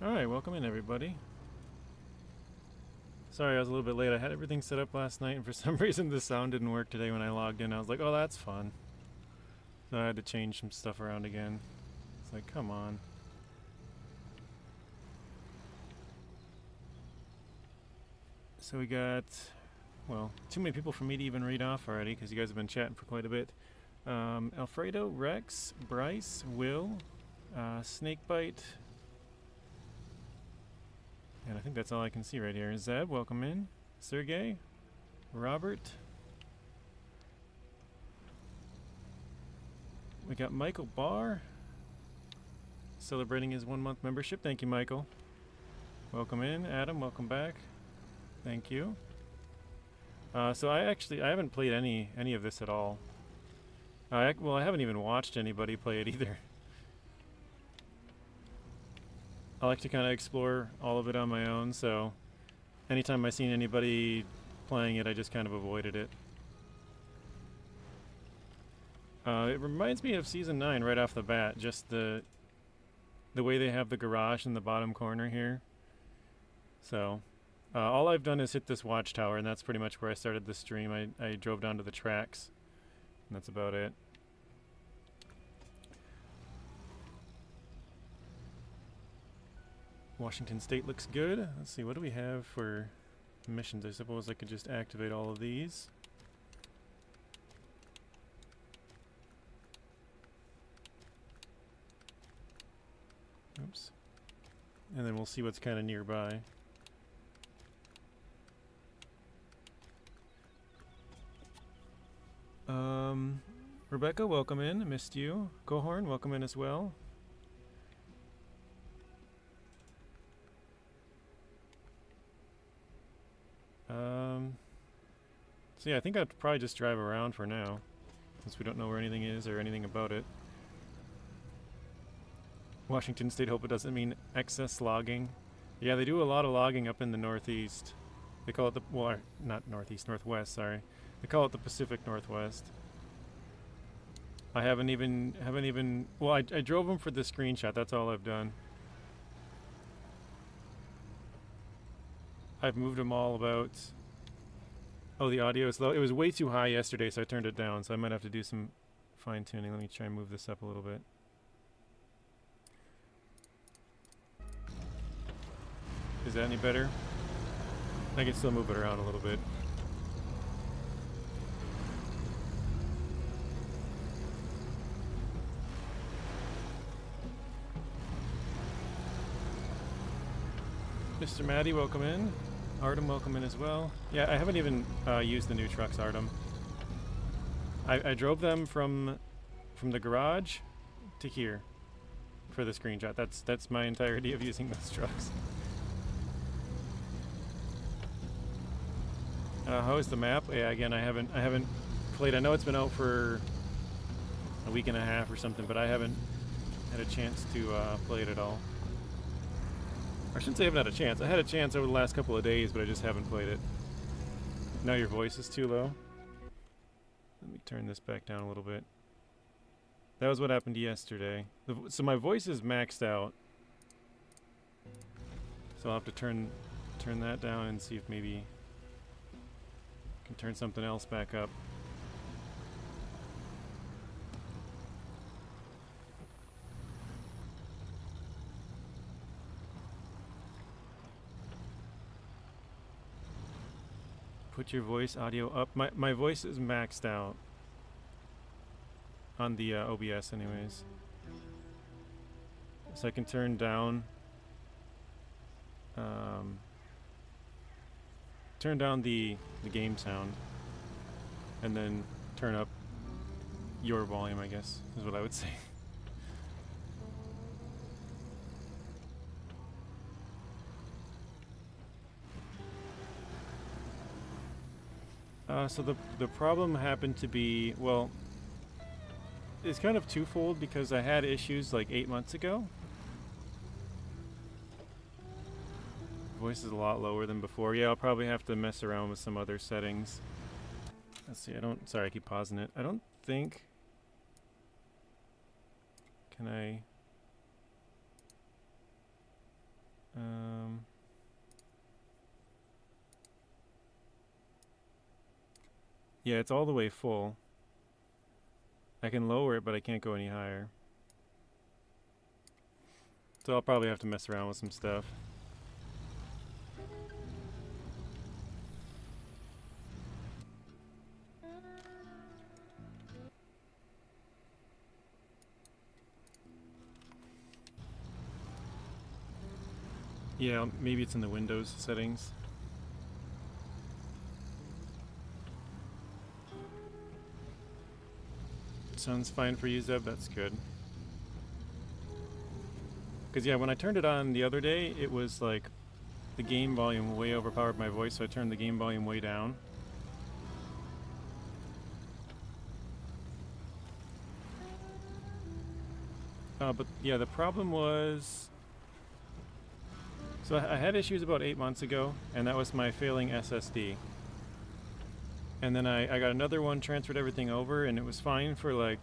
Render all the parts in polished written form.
Alright, welcome in everybody. Sorry I was a little bit late. I had everything set up last night and for some reason the sound didn't work today when I logged in. I was like, oh, that's fun. So I had to change some stuff around again. It's like, come on. So we got, well, too many people for me to even read off already because you guys have been chatting for quite a bit. Alfredo, Rex, Bryce, Will, Snakebite, and I think that's all I can see right here. Zeb, welcome in. Sergey, Robert. We got Michael Barr celebrating his 1 month membership. Thank you, Michael. Welcome in. Adam, welcome back. Thank you. So I haven't played any of this at all. Well, I haven't even watched anybody play it either. I like to kind of explore all of it on my own, so anytime I've seen anybody playing it, I just kind of avoided it. It reminds me of Season 9 right off the bat, just the way they have the garage in the bottom corner here. So, all I've done is hit this watchtower, and that's pretty much where I started the stream. I drove down to the tracks, and that's about it. Washington State looks good. Let's see, what do we have for missions? I suppose I could just activate all of these. Oops. And then we'll see what's kind of nearby. Rebecca, welcome in. Missed you. Cohorn, welcome in as well. So yeah, I think I'd probably just drive around for now, since we don't know where anything is or anything about it. Washington State, hope it doesn't mean excess logging. Yeah, they do a lot of logging up in the Northeast. They call it the, well, not Northeast, Northwest, sorry. They call it the Pacific Northwest. I haven't even, well, I drove them for the screenshot, that's all I've done. I've moved them all about. Oh, the audio is low. It was way too high yesterday, so I turned it down, so I might have to do some fine-tuning. Let me try and move this up a little bit. Is that any better? I can still move it around a little bit. Mr. Maddie, welcome in. Artem, welcome in as well. Yeah, I haven't even used the new trucks, Artem. I drove them from the garage to here for the screenshot. That's my entirety of using those trucks. How is the map? Yeah, again, I haven't played. I know it's been out for a week and a half or something, but I haven't had a chance to play it at all. I shouldn't say I haven't had a chance. I had a chance over the last couple of days, but I just haven't played it. Now your voice is too low. Let me turn this back down a little bit. That was what happened yesterday. So my voice is maxed out. So I'll have to turn that down and see if maybe I can turn something else back up. Put your voice audio up. My voice is maxed out on the OBS anyways. So I can turn down the game sound and then turn up your volume, I guess, is what I would say. So the problem happened to be, well, it's kind of twofold because I had issues like 8 months ago. Voice is a lot lower than before. Yeah, I'll probably have to mess around with some other settings. Let's see, sorry, I keep pausing it. I don't think, can I Yeah, it's all the way full. I can lower it, but I can't go any higher. So I'll probably have to mess around with some stuff. Yeah, maybe it's in the Windows settings. Sounds fine for you, Zeb. That's good. Because, yeah, when I turned it on the other day, it was like the game volume way overpowered my voice, so I turned the game volume way down. But, yeah, the problem was... So I had issues about 8 months ago, and that was my failing SSD. And then I got another one, transferred everything over, and it was fine for like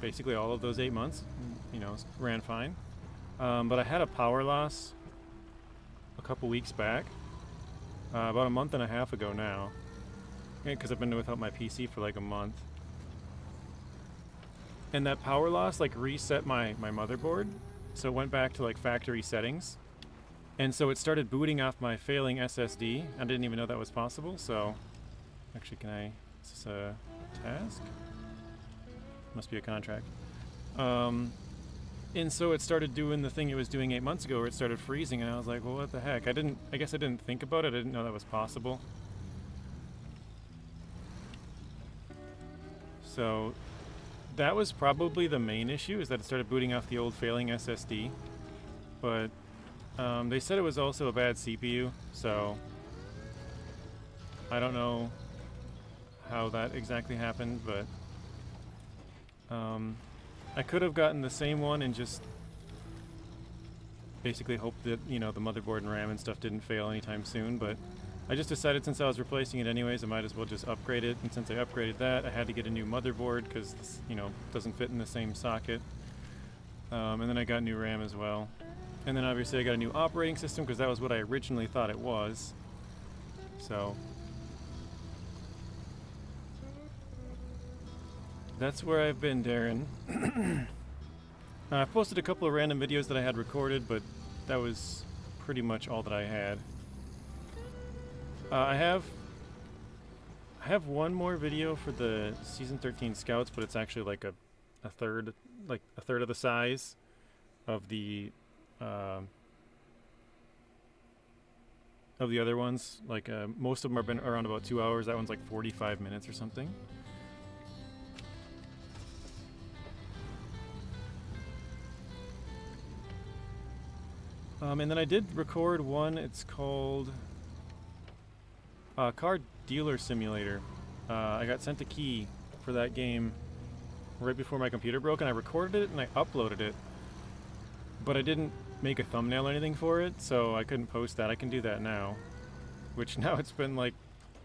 basically all of those 8 months. You know, ran fine. But I had a power loss a couple weeks back, about a month and a half ago now, because I've been without my PC for like a month. And that power loss like reset my motherboard, so it went back to like factory settings. And so it started booting off my failing SSD. I didn't even know that was possible, so... Actually, can I... Is this a task? Must be a contract. And so it started doing the thing it was doing 8 months ago, where it started freezing, and I was like, well, what the heck? I guess I didn't think about it. I didn't know that was possible. So that was probably the main issue, is that it started booting off the old failing SSD. But they said it was also a bad CPU, so I don't know how that exactly happened, but I could have gotten the same one and just basically hoped that, you know, the motherboard and RAM and stuff didn't fail anytime soon, but I just decided since I was replacing it anyways, I might as well just upgrade it, and since I upgraded that, I had to get a new motherboard because, you know, it doesn't fit in the same socket. And then I got new RAM as well. And then obviously I got a new operating system because that was what I originally thought it was. So that's where I've been, Darren. I've posted a couple of random videos that I had recorded, but that was pretty much all that I had. I have one more video for the Season 13 Scouts, but it's actually like a third of the size of the other ones. Like most of them have been around about 2 hours. That one's like 45 minutes or something. And then I did record one. It's called Car Dealer Simulator. I got sent a key for that game right before my computer broke, and I recorded it and I uploaded it, but I didn't make a thumbnail or anything for it, so I couldn't post that. I can do that now, which now it's been like,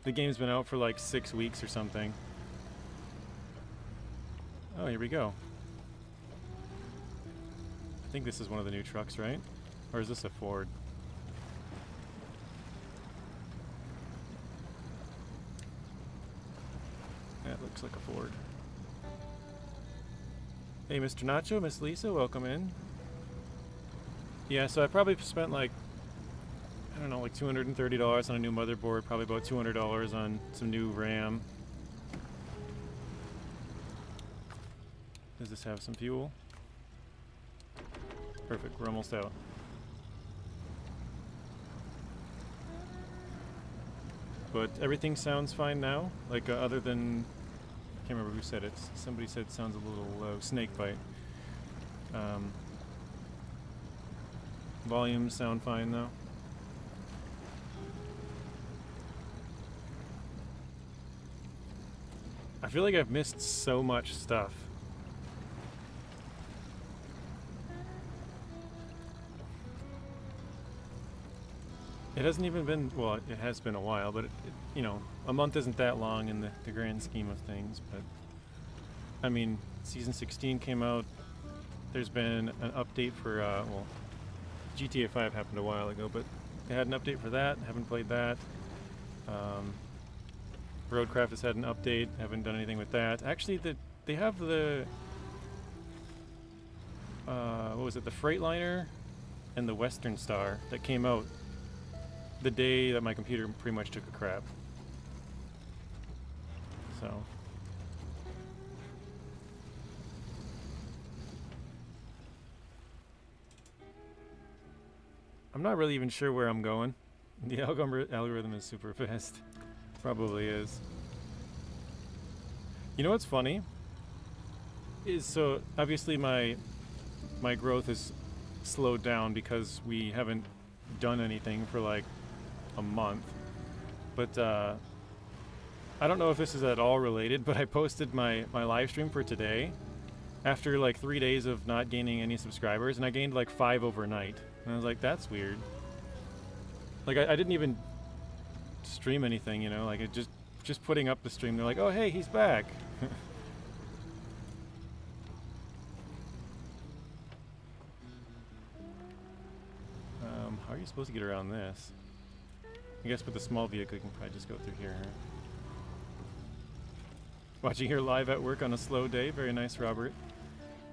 the game's been out for like 6 weeks or something. Oh, here we go. I think this is one of the new trucks, right? Or is this a Ford? That looks like a Ford. Hey, Mr. Nacho, Miss Lisa, welcome in. Yeah, so I probably spent like, I don't know, like $230 on a new motherboard, probably about $200 on some new RAM. Does this have some fuel? Perfect, we're almost out. But everything sounds fine now, like other than, I can't remember who said it. Somebody said it sounds a little low. Snake bite. Volumes sound fine though. I feel like I've missed so much stuff. It hasn't even been, well, it has been a while, but you know, a month isn't that long in the grand scheme of things. But I mean, Season 16 came out. There's been an update for, well, GTA 5 happened a while ago, but they had an update for that. Haven't played that. Roadcraft has had an update. Haven't done anything with that. Actually, they have the what was it? The Freightliner and the Western Star that came out the day that my computer pretty much took a crap. So. I'm not really even sure where I'm going. The algorithm is super fast. Probably is. You know what's funny? Is so obviously my growth is slowed down because we haven't done anything for like a month. But I don't know if this is at all related, but I posted my live stream for today after like 3 days of not gaining any subscribers, and I gained like 5 overnight. And I was like, that's weird. Like I didn't even stream anything, you know, like it just putting up the stream, they're like, oh hey, he's back. How are you supposed to get around this? I guess with a small vehicle you can probably just go through here, huh? Watching here live at work on a slow day. Very nice, Robert.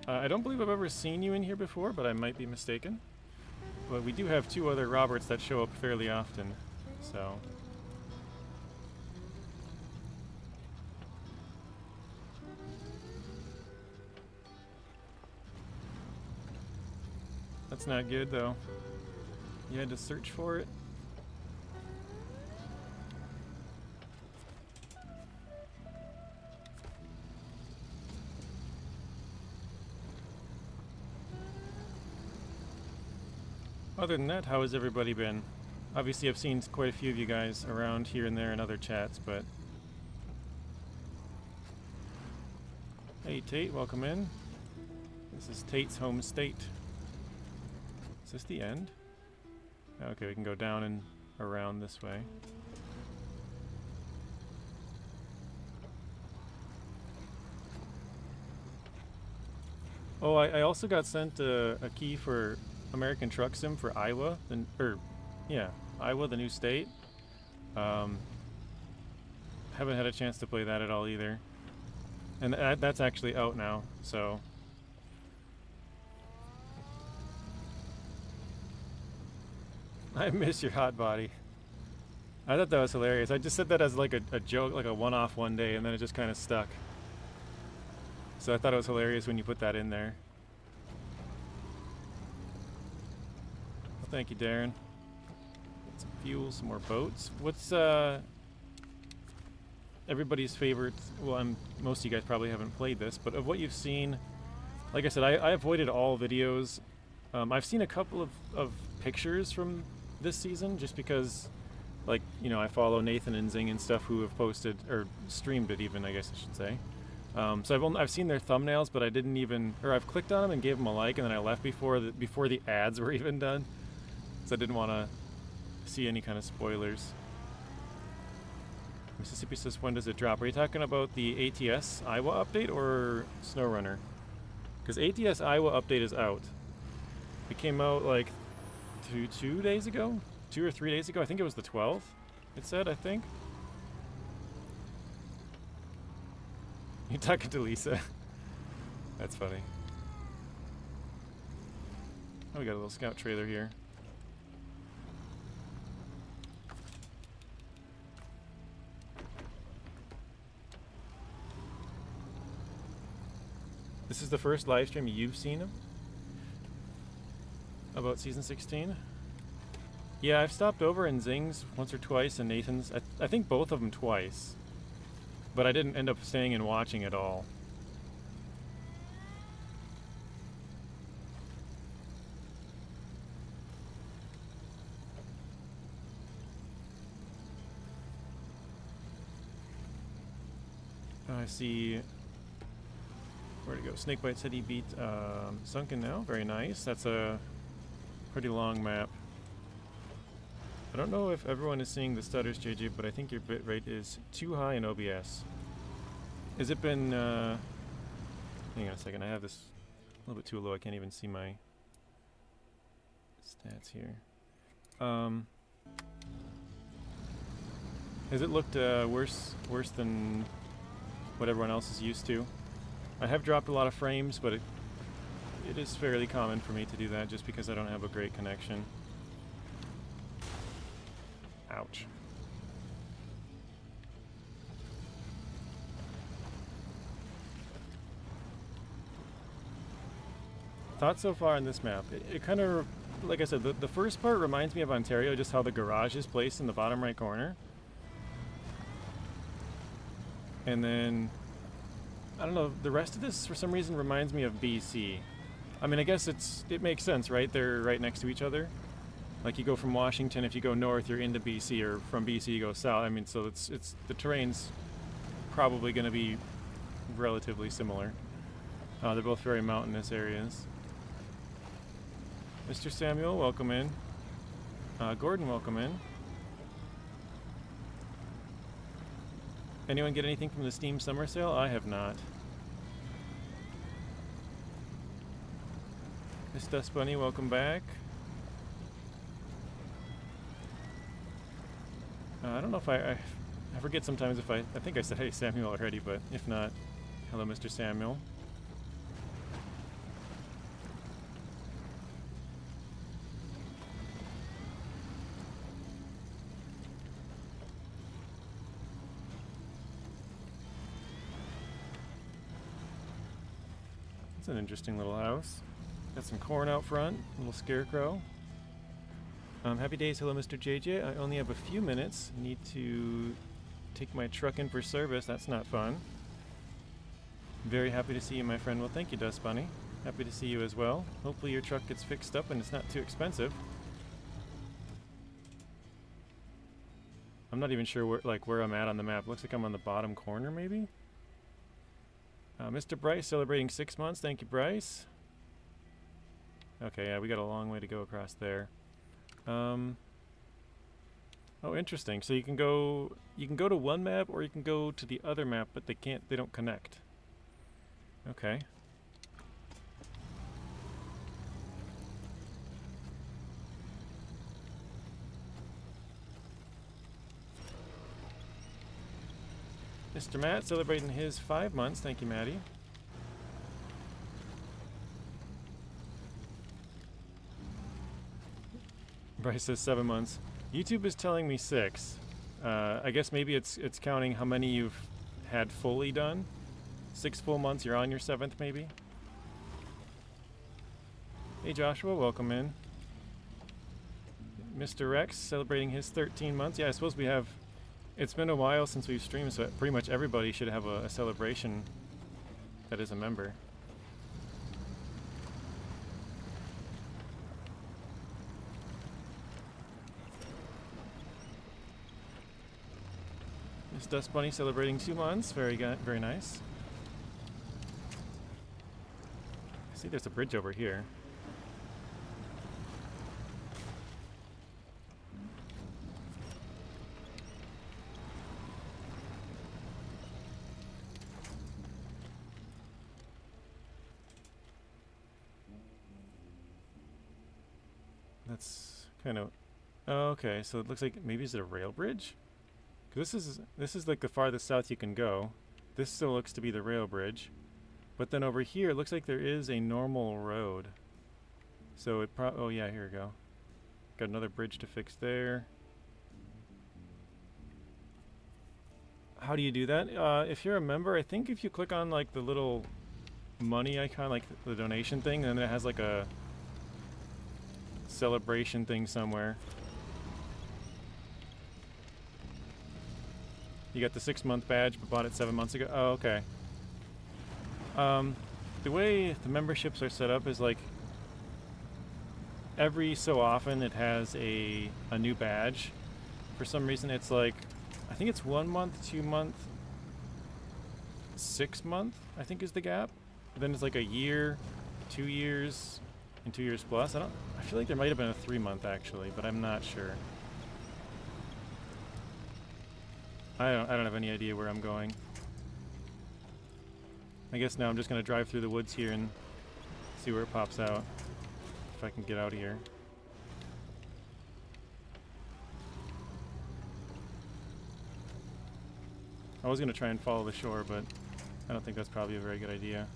I don't believe I've ever seen you in here before, but I might be mistaken. But we do have 2 other Roberts that show up fairly often, so... That's not good, though. You had to search for it. Other than that, how has everybody been? Obviously, I've seen quite a few of you guys around here and there in other chats, but... Hey, Tate, welcome in. This is Tate's home state. Is this the end? Okay, we can go down and around this way. Oh, I also got sent a key for American Truck Sim for Iowa, Iowa, the new state. Haven't had a chance to play that at all either, and that's actually out now. So, I miss your hot body. I thought that was hilarious. I just said that as like a joke, like a one-off one day, and then it just kind of stuck. So I thought it was hilarious when you put that in there. Thank you, Darren. Get some fuel, some more boats. What's everybody's favorite? Well, most of you guys probably haven't played this, but of what you've seen, like I said, I avoided all videos. I've seen a couple of pictures from this season, just because, like, you know, I follow Nathan and Zing and stuff who have posted or streamed it, even, I guess I should say. So I've seen their thumbnails, but I didn't even, or I've clicked on them and gave them a like, and then I left before the ads were even done. So I didn't want to see any kind of spoilers. Mississippi says, when does it drop? Are you talking about the ATS Iowa update or SnowRunner? Because ATS Iowa update is out. It came out like 2 days ago? 2 or 3 days ago? I think it was the 12th, it said, I think. You're talking to Lisa. That's funny. Oh, we got a little scout trailer here. This is the first live stream you've seen about season 16? Yeah, I've stopped over in Zing's once or twice, and Nathan's. I think both of them twice. But I didn't end up staying and watching it all. I see. Where'd it go? Snakebite said he beat Sunken now. Very nice. That's a pretty long map. I don't know if everyone is seeing the stutters, JJ, but I think your bitrate is too high in OBS. Has it been... hang on a second. I have this a little bit too low. I can't even see my Stats here. Has it looked worse than what everyone else is used to? I have dropped a lot of frames, but it is fairly common for me to do that just because I don't have a great connection. Ouch. Thoughts so far on this map? It kind of, like I said, the first part reminds me of Ontario, just how the garage is placed in the bottom right corner. And then, I don't know, the rest of this for some reason reminds me of BC. I mean, I guess it makes sense, right? They're right next to each other. Like you go from Washington, if you go north, you're into BC, or from BC you go south. I mean, so it's the terrain's probably going to be relatively similar. They're both very mountainous areas. Mr. Samuel, welcome in. Gordon, welcome in. Anyone get anything from the Steam Summer Sale? I have not. Miss Dust Bunny, welcome back. I don't know if I forget sometimes if I think I said hey Samuel already, but if not, hello Mr. Samuel. It's an interesting little house. Got some corn out front, a little scarecrow. Happy days, hello Mr. JJ. I only have a few minutes. Need to take my truck in for service. That's not fun. Very happy to see you, my friend. Well, thank you, Dust Bunny. Happy to see you as well. Hopefully your truck gets fixed up and it's not too expensive. I'm not even sure where I'm at on the map. Looks like I'm on the bottom corner, maybe? Mr. Bryce celebrating 6 months. Thank you, Bryce. Okay, yeah, we got a long way to go across there. Oh, interesting. So you can go to one map or you can go to the other map, but they don't connect. Okay. Mr. Matt celebrating his 5 months. Thank you, Maddie. Bryce says 7 months. YouTube is telling me 6. I guess maybe it's counting how many you've had fully done. 6 full months. You're on your 7th, maybe. Hey, Joshua, welcome in. Mr. Rex celebrating his 13 months. Yeah, I suppose we have. It's been a while since we've streamed, so pretty much everybody should have a celebration that is a member. Miss Dust Bunny celebrating 2 months. Very nice. I see there's a bridge over here. That's kind of... Oh, okay, so it looks like maybe is it a rail bridge? 'Cause this is like the farthest south you can go. This still looks to be the rail bridge. But then over here it looks like there is a normal road. So it oh yeah, here we go. Got another bridge to fix there. How do you do that? If you're a member, I think if you click on like the little money icon, like the donation thing, then it has like a celebration thing somewhere. You got the 6-month badge, but bought it 7 months ago. Oh, okay. The way the memberships are set up is like every so often it has a new badge. For some reason, it's like I think it's 1 month, 2 month, 6 month. I think is the gap. Then it's like a year, 2 years, and 2 years plus. I feel like there might have been a 3 month actually, but I'm not sure. I don't have any idea where I'm going. I guess now I'm just gonna drive through the woods here and see where it pops out. If I can get out of here. I was going to try and follow the shore, but I don't think that's probably a very good idea.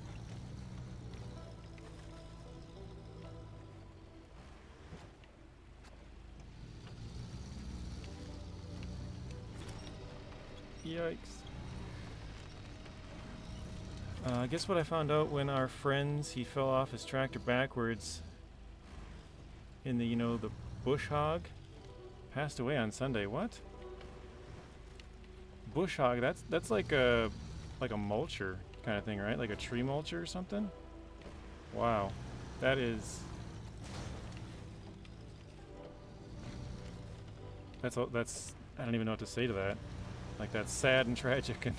Yikes. I guess what I found out when our friends, he fell off his tractor backwards in the, the bush hog, passed away on Sunday. What? Bush hog, that's like a mulcher kind of thing, right? Like a tree mulcher or something? Wow. That's I don't even know what to say to that. Like, that's sad and tragic and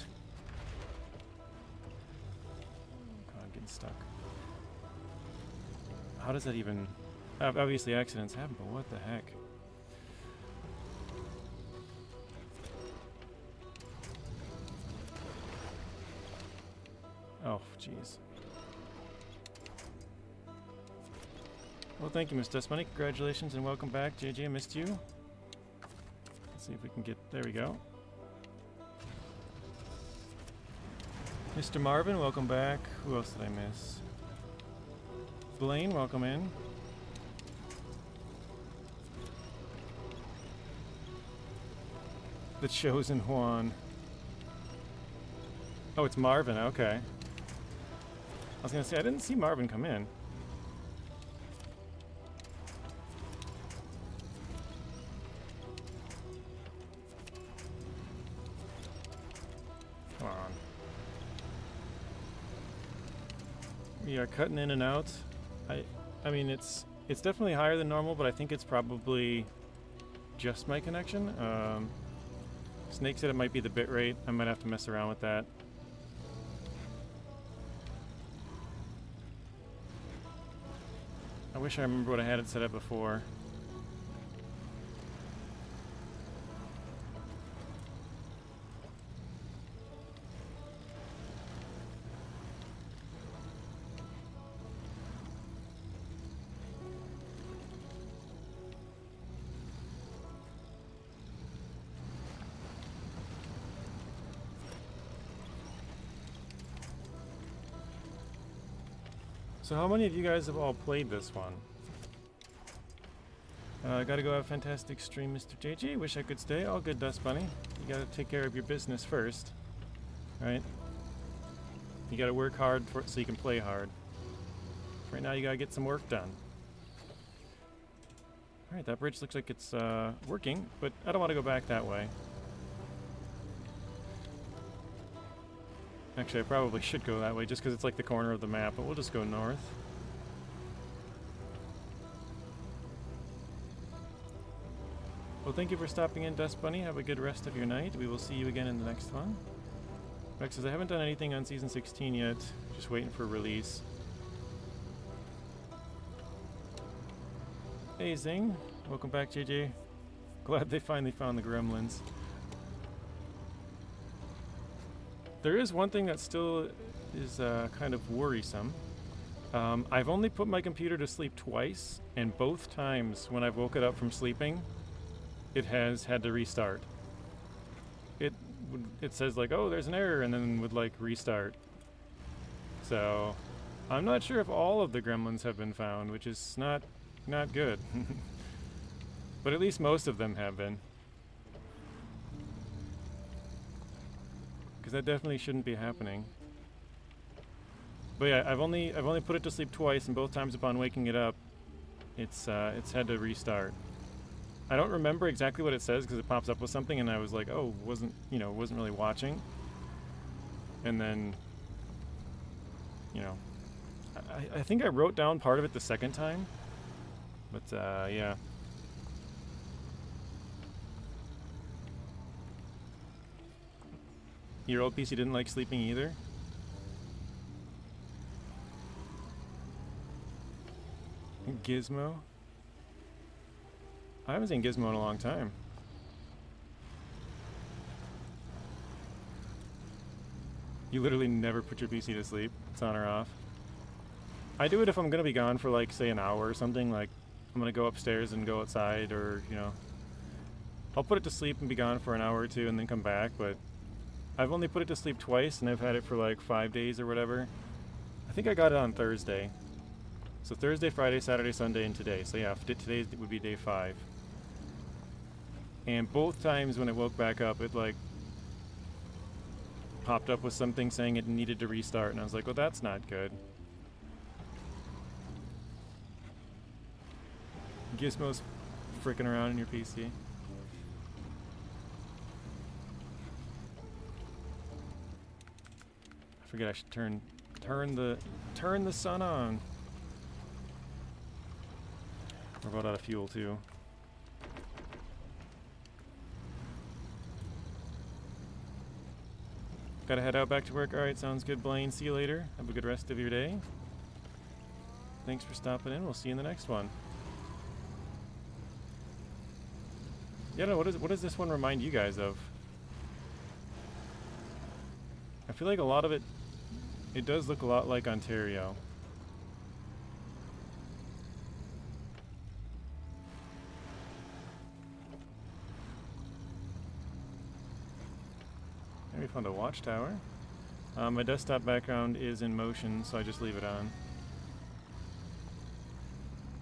God, getting stuck. How does that even... Obviously accidents happen, but what the heck? Oh, jeez. Well, thank you, Miss Dustmoney. Congratulations and welcome back. JJ, I missed you. Let's see if we can get... There we go. Mr. Marvin, welcome back. Who else did I miss? Blaine, welcome in. The Chosen Juan. Oh, it's Marvin, okay. I was gonna say, I didn't see Marvin come in. Come on. We are cutting in and out. I mean, it's definitely higher than normal, but I think it's probably just my connection. Snake said it might be the bit rate. I might have to mess around with that. I wish I remember what I had it set up before. So how many of you guys have all played this one? Gotta go have a fantastic stream, Mr. JJ. Wish I could stay. All good, Dust Bunny. You gotta take care of your business first. Right? You gotta work hard so you can play hard. Right now you gotta get some work done. Alright, that bridge looks like it's working, but I don't want to go back that way. Actually, I probably should go that way just because it's like the corner of the map, but we'll just go north. Well, thank you for stopping in, Dust Bunny. Have a good rest of your night. We will see you again in the next one. Rex says, I haven't done anything on Season 16 yet. Just waiting for release. Hey, Zing. Welcome back, JJ. Glad they finally found the gremlins. There is one thing that still is kind of worrisome. I've only put my computer to sleep twice, and both times when I've woken up from sleeping, it has had to restart. It says like, oh, there's an error, and then would like restart. So I'm not sure if all of the gremlins have been found, which is not good. But at least most of them have been. Because that definitely shouldn't be happening. But yeah, I've only put it to sleep twice, and both times upon waking it up, it's had to restart. I don't remember exactly what it says because it pops up with something, and I was like, oh, wasn't really watching. And then, I think I wrote down part of it the second time, but yeah. Your old PC didn't like sleeping either? Gizmo? I haven't seen Gizmo in a long time. You literally never put your PC to sleep. It's on or off. I do it if I'm gonna be gone for like, say, an hour or something. Like, I'm gonna go upstairs and go outside, or, I'll put it to sleep and be gone for an hour or two and then come back, but I've only put it to sleep twice, and I've had it for like 5 days or whatever. I think I got it on Thursday. So Thursday, Friday, Saturday, Sunday, and today. So yeah, today would be day 5. And both times when it woke back up, it like popped up with something saying it needed to restart, and I was like, well, that's not good. Gizmo's freaking around in your PC. I forget I should turn the sun on. We're about out of fuel too. Gotta head out back to work. Alright, sounds good, Blaine. See you later. Have a good rest of your day. Thanks for stopping in. We'll see you in the next one. Yeah, no, what does this one remind you guys of? I feel like a lot of it does look a lot like Ontario. We found a watchtower. My desktop background is in motion, so I just leave it on.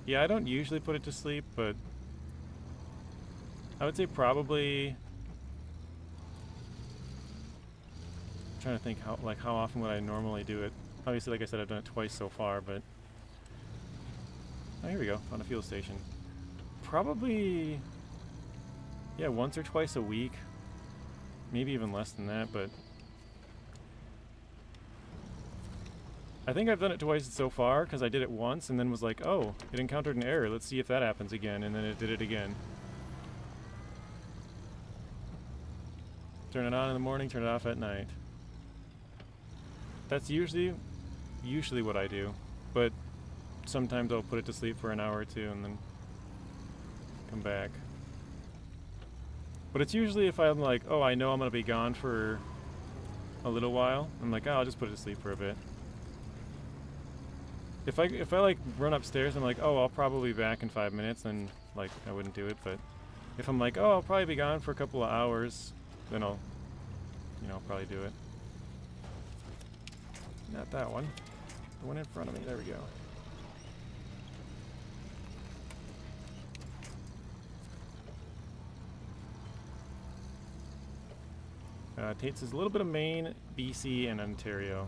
Yeah, I don't usually put it to sleep, but I would say probably. I'm trying to think how often would I normally do it. Obviously, like I said, I've done it twice so far, but oh, here we go. Found a fuel station. Probably, yeah, once or twice a week. Maybe even less than that, but I think I've done it twice so far because I did it once and then was like, oh, it encountered an error. Let's see if that happens again, and then it did it again. Turn it on in the morning, turn it off at night. That's usually what I do, but sometimes I'll put it to sleep for an hour or two and then come back. But it's usually if I'm like, oh, I know I'm going to be gone for a little while, I'm like, oh, I'll just put it to sleep for a bit. If I like run upstairs, I'm like, oh, I'll probably be back in 5 minutes, then like I wouldn't do it. But if I'm like, oh, I'll probably be gone for a couple of hours, then I'll probably do it. Not that one. The one in front of me. There we go. Tate says a little bit of Maine, BC, and Ontario.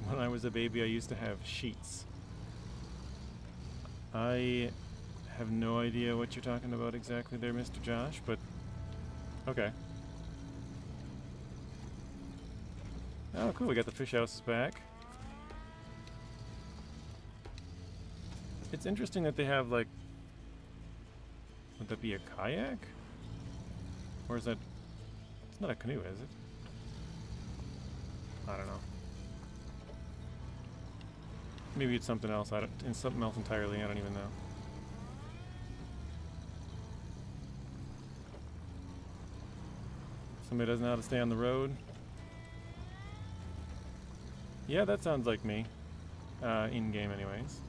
When I was a baby, I used to have sheets. I have no idea what you're talking about exactly there, Mr. Josh, but okay. Oh, cool, we got the fish houses back. It's interesting that they have, like, would that be a kayak? Or is that, it's not a canoe, is it? I don't know. Maybe it's something else, it's something else entirely, I don't even know. Somebody doesn't know how to stay on the road. Yeah, that sounds like me. In-game anyways.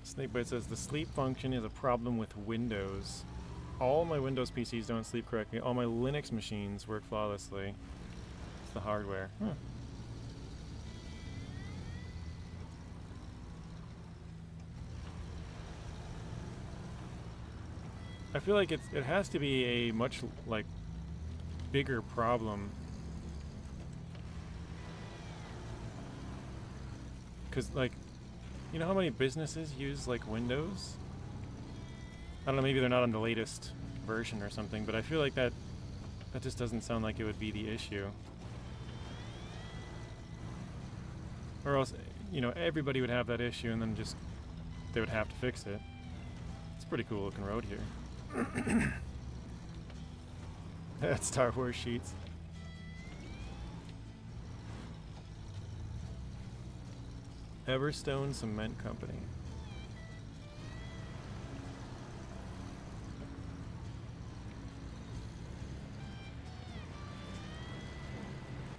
Snakebite says the sleep function is a problem with Windows. All my Windows PCs don't sleep correctly. All my Linux machines work flawlessly. It's the hardware. Huh. I feel like it has to be a much like bigger problem. Cause like, you know how many businesses use like Windows? I don't know, maybe they're not on the latest version or something, but I feel like that just doesn't sound like it would be the issue. Or else, you know, everybody would have that issue and then just they would have to fix it. It's a pretty cool looking road here. That's Star Wars sheets. Everstone Cement Company.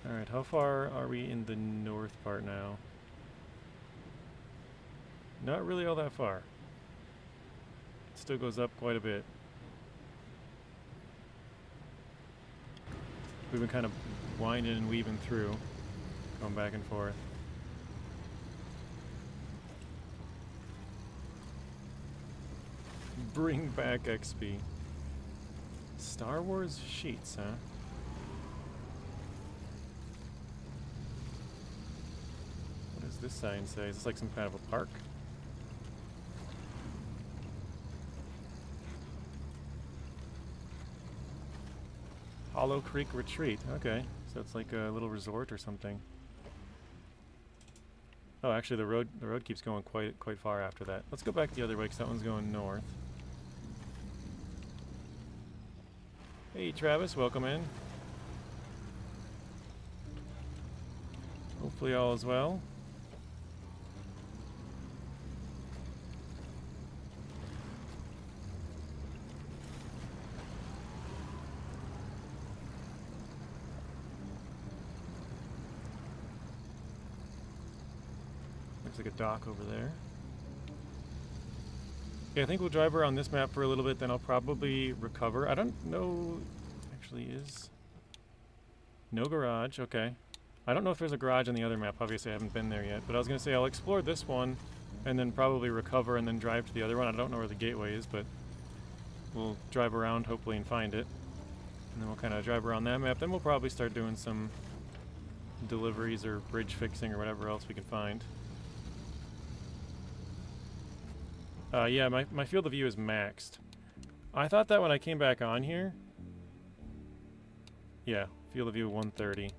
Alright, how far are we in the north part now? Not really all that far. It still goes up quite a bit. We've been kind of winding and weaving through, going back and forth. Bring back XP. Star Wars sheets, huh? What does this sign say? Is this like some kind of a park? Hollow Creek Retreat. Okay, so it's like a little resort or something. Oh, actually, the road keeps going quite far after that. Let's go back the other way because that one's going north. Hey, Travis, welcome in. Hopefully all is well. Looks like a dock over there. Yeah, I think we'll drive around this map for a little bit, then I'll probably recover. I don't know... Actually is... No garage, okay. I don't know if there's a garage on the other map. Obviously I haven't been there yet, but I was going to say I'll explore this one and then probably recover and then drive to the other one. I don't know where the gateway is, but we'll drive around hopefully and find it. And then we'll kind of drive around that map. Then we'll probably start doing some deliveries or bridge fixing or whatever else we can find. Yeah, my field of view is maxed. I thought that when I came back on here. Yeah, field of view 130.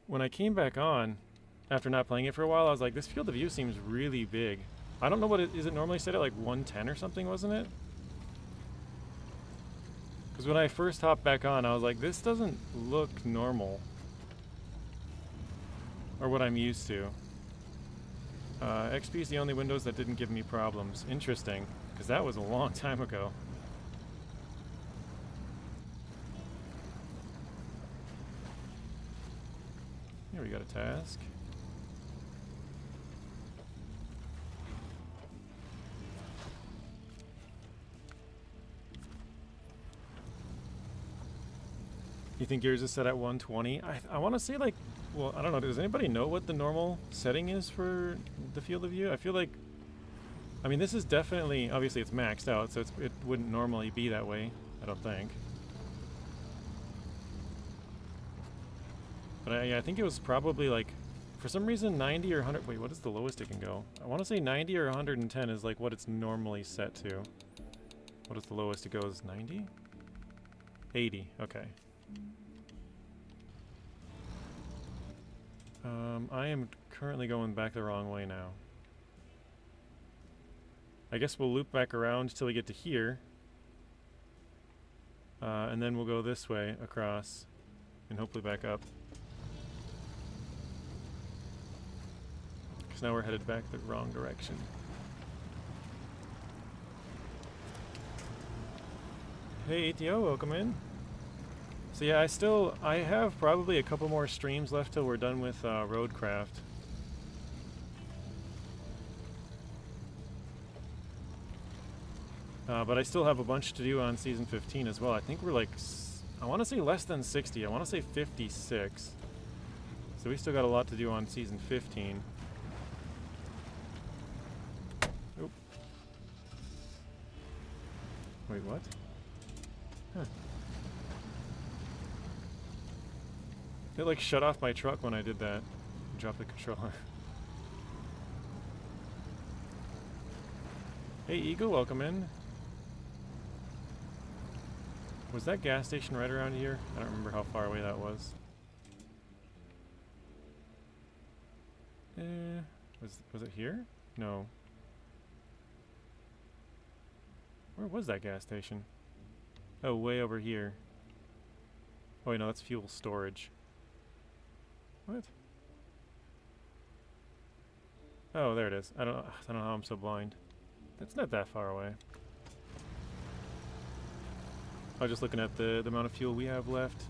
When I came back on, after not playing it for a while, I was like, this field of view seems really big. I don't know what it is. It normally set at like 110 or something, wasn't it? Because when I first hopped back on, I was like, this doesn't look normal. Or what I'm used to. XP is the only Windows that didn't give me problems. Interesting, because that was a long time ago. Here we got a task. You think yours is set at 120? I want to say like, well, I don't know. Does anybody know what the normal setting is for the field of view? I feel like, I mean, this is definitely, obviously it's maxed out, so it wouldn't normally be that way, I don't think. But yeah, I think it was probably like, for some reason 90 or 100, wait, what is the lowest it can go? I want to say 90 or 110 is like what it's normally set to. What is the lowest it goes? 90? 80, okay. I am currently going back the wrong way now. I guess we'll loop back around till we get to here. And then we'll go this way across and hopefully back up. Because now we're headed back the wrong direction. Hey ATO, welcome in. So yeah, I have probably a couple more streams left till we're done with Roadcraft. But I still have a bunch to do on Season 15 as well. I think we're like, I want to say less than 60. I want to say 56. So we still got a lot to do on Season 15. Oop. Wait, what? Huh. It like shut off my truck when I did that. Drop the controller. Hey Eagle, welcome in. Was that gas station right around here? I don't remember how far away that was. Was it here? No. Where was that gas station? Oh, way over here. Oh wait, no, that's fuel storage. What? Oh, there it is. I don't know how I'm so blind. It's not that far away. I was just looking at the amount of fuel we have left.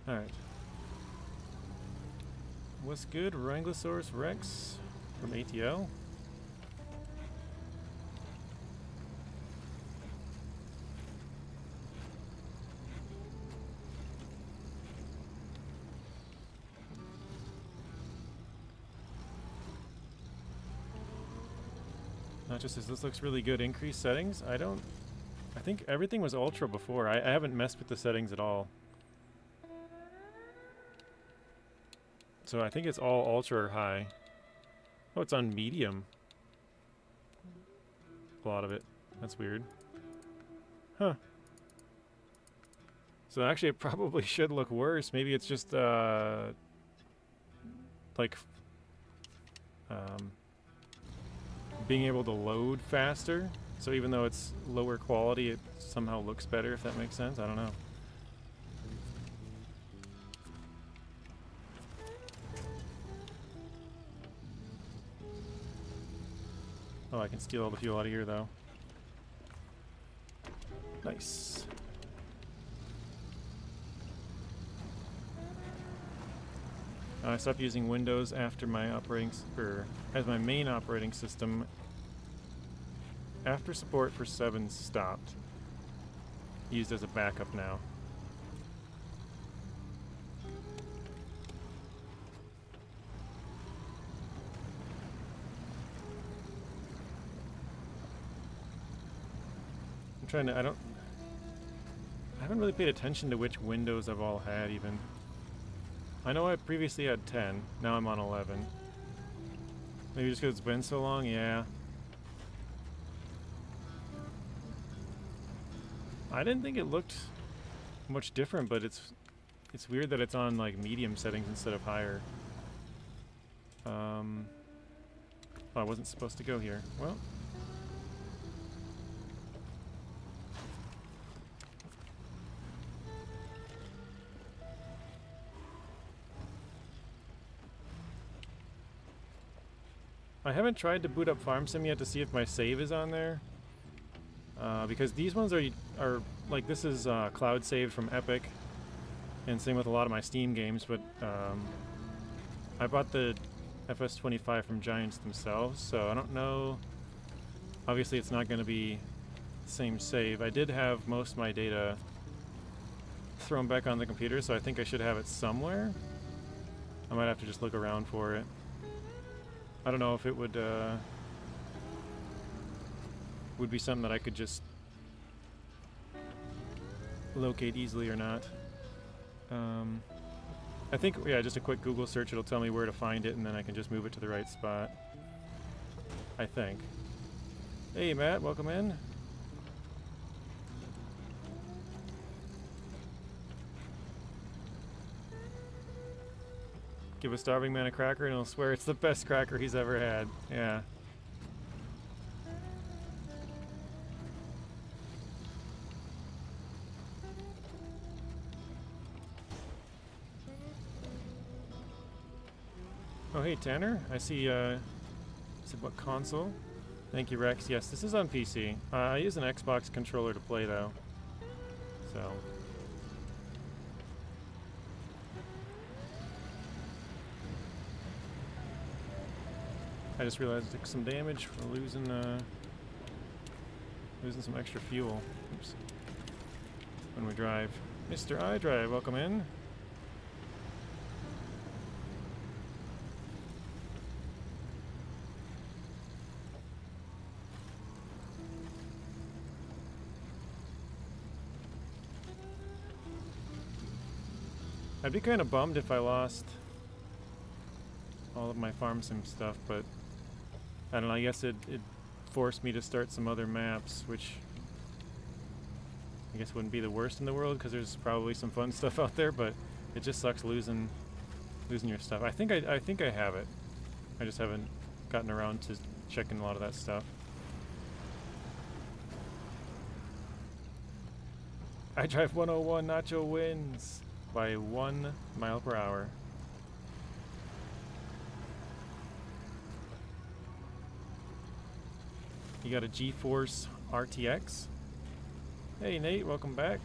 Alright. What's good? Wranglosaurus Rex from ATL. Not just as this looks really good. Increase settings? I think everything was ultra before. I haven't messed with the settings at all. So I think it's all ultra or high. Oh, it's on medium. A lot of it. That's weird. Huh. So actually it probably should look worse. Maybe it's just like being able to load faster. So even though it's lower quality, it somehow looks better, if that makes sense. I don't know. Oh, I can steal all the fuel out of here, though. Nice. I stopped using Windows after my as my main operating system after support for 7 stopped. Used as a backup now. I'm trying to, I haven't really paid attention to which Windows I've all had even. I know I previously had 10, now I'm on 11. Maybe just because it's been so long, yeah. I didn't think it looked much different, but it's weird that it's on like medium settings instead of higher. Oh, I wasn't supposed to go here. Well. I haven't tried to boot up FarmSim yet to see if my save is on there. Because these ones are like, this is cloud saved from Epic, and same with a lot of my Steam games, but I bought the FS25 from Giants themselves, so I don't know. Obviously it's not going to be the same save. I did have most of my data thrown back on the computer, so I think I should have it somewhere. I might have to just look around for it. I don't know if it would be something that I could just locate easily or not. I think, yeah, just a quick Google search, it'll tell me where to find it, and then I can just move it to the right spot. I think. Hey Matt, welcome in. Give a starving man a cracker and he'll swear it's the best cracker he's ever had. Yeah. Oh, hey Tanner. I see, said what console? Thank you, Rex. Yes, this is on PC. I use an Xbox controller to play, though. So. I just realized I took some damage from losing some extra fuel. Oops. When we drive. Mr. iDrive, welcome in. I'd be kind of bummed if I lost all of my FarmSim stuff, but I don't know, I guess it forced me to start some other maps, which I guess wouldn't be the worst in the world because there's probably some fun stuff out there, but it just sucks losing your stuff. I think I have it. I just haven't gotten around to checking a lot of that stuff. I drive 101, Nacho wins by 1 mile per hour. You got a GeForce RTX. Hey Nate, welcome back.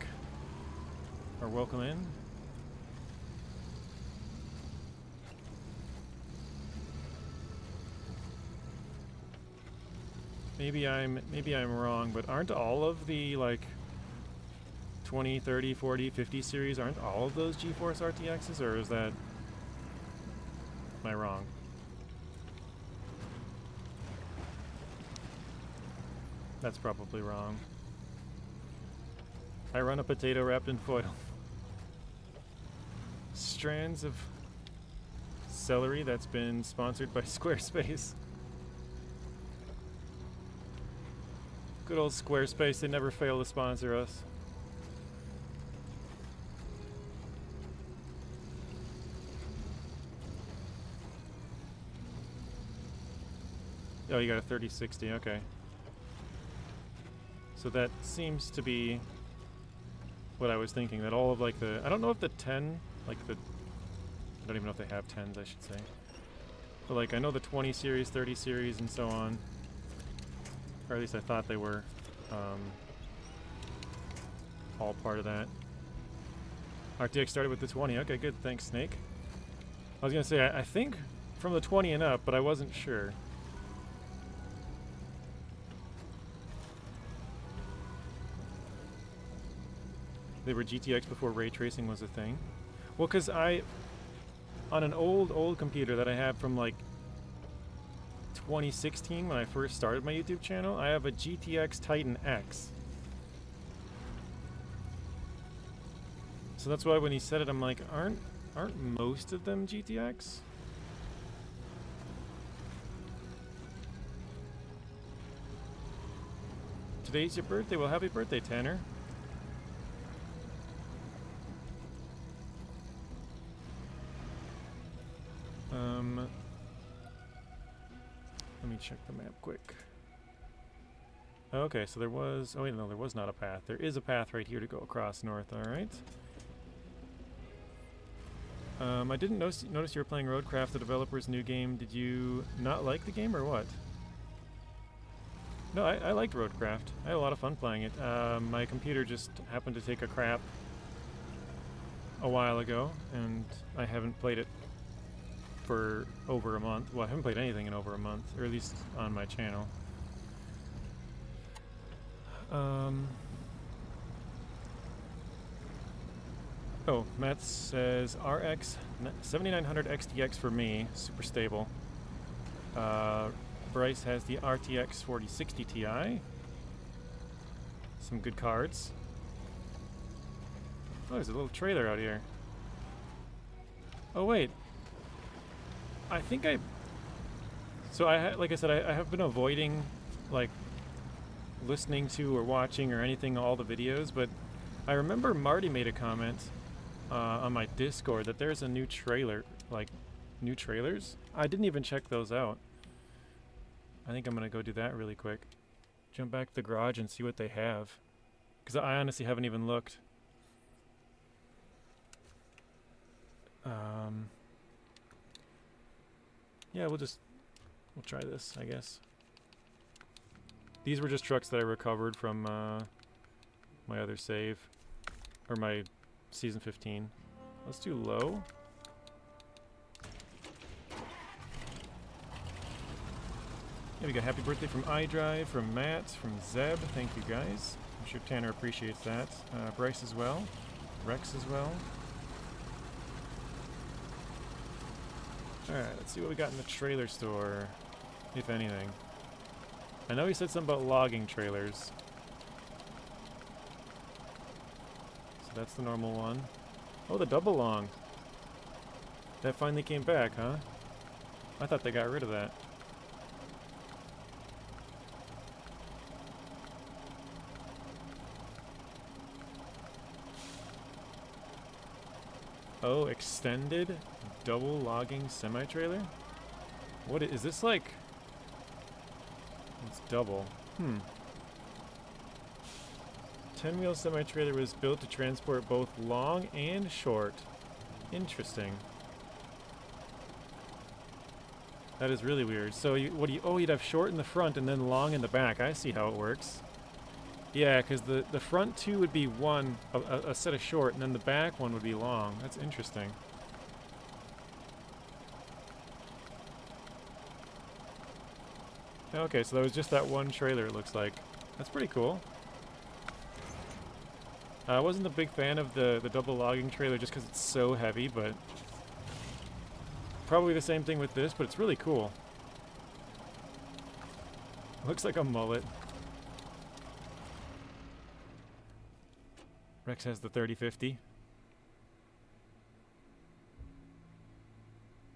Or welcome in. Maybe I'm wrong, but aren't all of the like 20, 30, 40, 50 series, aren't all of those GeForce RTXs, or is that, am I wrong? That's probably wrong. I run a potato wrapped in foil. Strands of celery that's been sponsored by Squarespace. Good old Squarespace, they never fail to sponsor us. Oh, you got a 3060, okay. So that seems to be what I was thinking, that all of like the, I don't know if the 10, like the, I don't even know if they have 10s, I should say. But like, I know the 20 series, 30 series, and so on. Or at least I thought they were all part of that. RTX started with the 20, okay, good, thanks Snake. I was gonna say, I think from the 20 and up, but I wasn't sure. They were GTX before ray tracing was a thing. Well, because on an old computer that I have from like 2016 when I first started my YouTube channel, I have a GTX Titan X. So that's why when he said it, I'm like, aren't most of them GTX? Today's your birthday? Well, happy birthday, Tanner. Let me check the map quick. Okay, so there was... Oh wait, no, there was not a path. There is a path right here to go across north, alright. I didn't notice you were playing Roadcraft, the developer's new game. Did you not like the game, or what? No, I liked Roadcraft. I had a lot of fun playing it. My computer just happened to take a crap a while ago, and I haven't played it for over a month. Well, I haven't played anything in over a month, or at least on my channel. Oh, Matt says RX 7900 XTX for me, super stable. Bryce has the RTX 4060 Ti. Some good cards. Oh, there's a little trailer out here. Oh wait. I think so like I said, I have been avoiding like listening to or watching or anything, all the videos, but I remember Marty made a comment on my Discord that there's a new trailer, like new trailers. I didn't even check those out. I think I'm gonna go do that really quick. Jump back to the garage and see what they have, because I honestly haven't even looked. Yeah, we'll try this, I guess. These were just trucks that I recovered from my other save, or my season 15. Let's do low. Yeah, we got happy birthday from iDrive, from Matt, from Zeb. Thank you guys. I'm sure Tanner appreciates that. Bryce as well. Rex as well. Alright, let's see what we got in the trailer store, if anything. I know he said something about logging trailers. So that's the normal one. Oh, the double long. That finally came back, huh? I thought they got rid of that. Oh, extended double logging semi-trailer? What is this, like? It's double. 10-wheel semi-trailer was built to transport both long and short. Interesting. That is really weird. So you'd have short in the front and then long in the back. I see how it works. Yeah, because the front two would be a set of short, and then the back one would be long. That's interesting. Okay, so that was just that one trailer, it looks like. That's pretty cool. I wasn't a big fan of the double logging trailer just because it's so heavy, but probably the same thing with this, but it's really cool. Looks like a mullet. Rex has the 3050.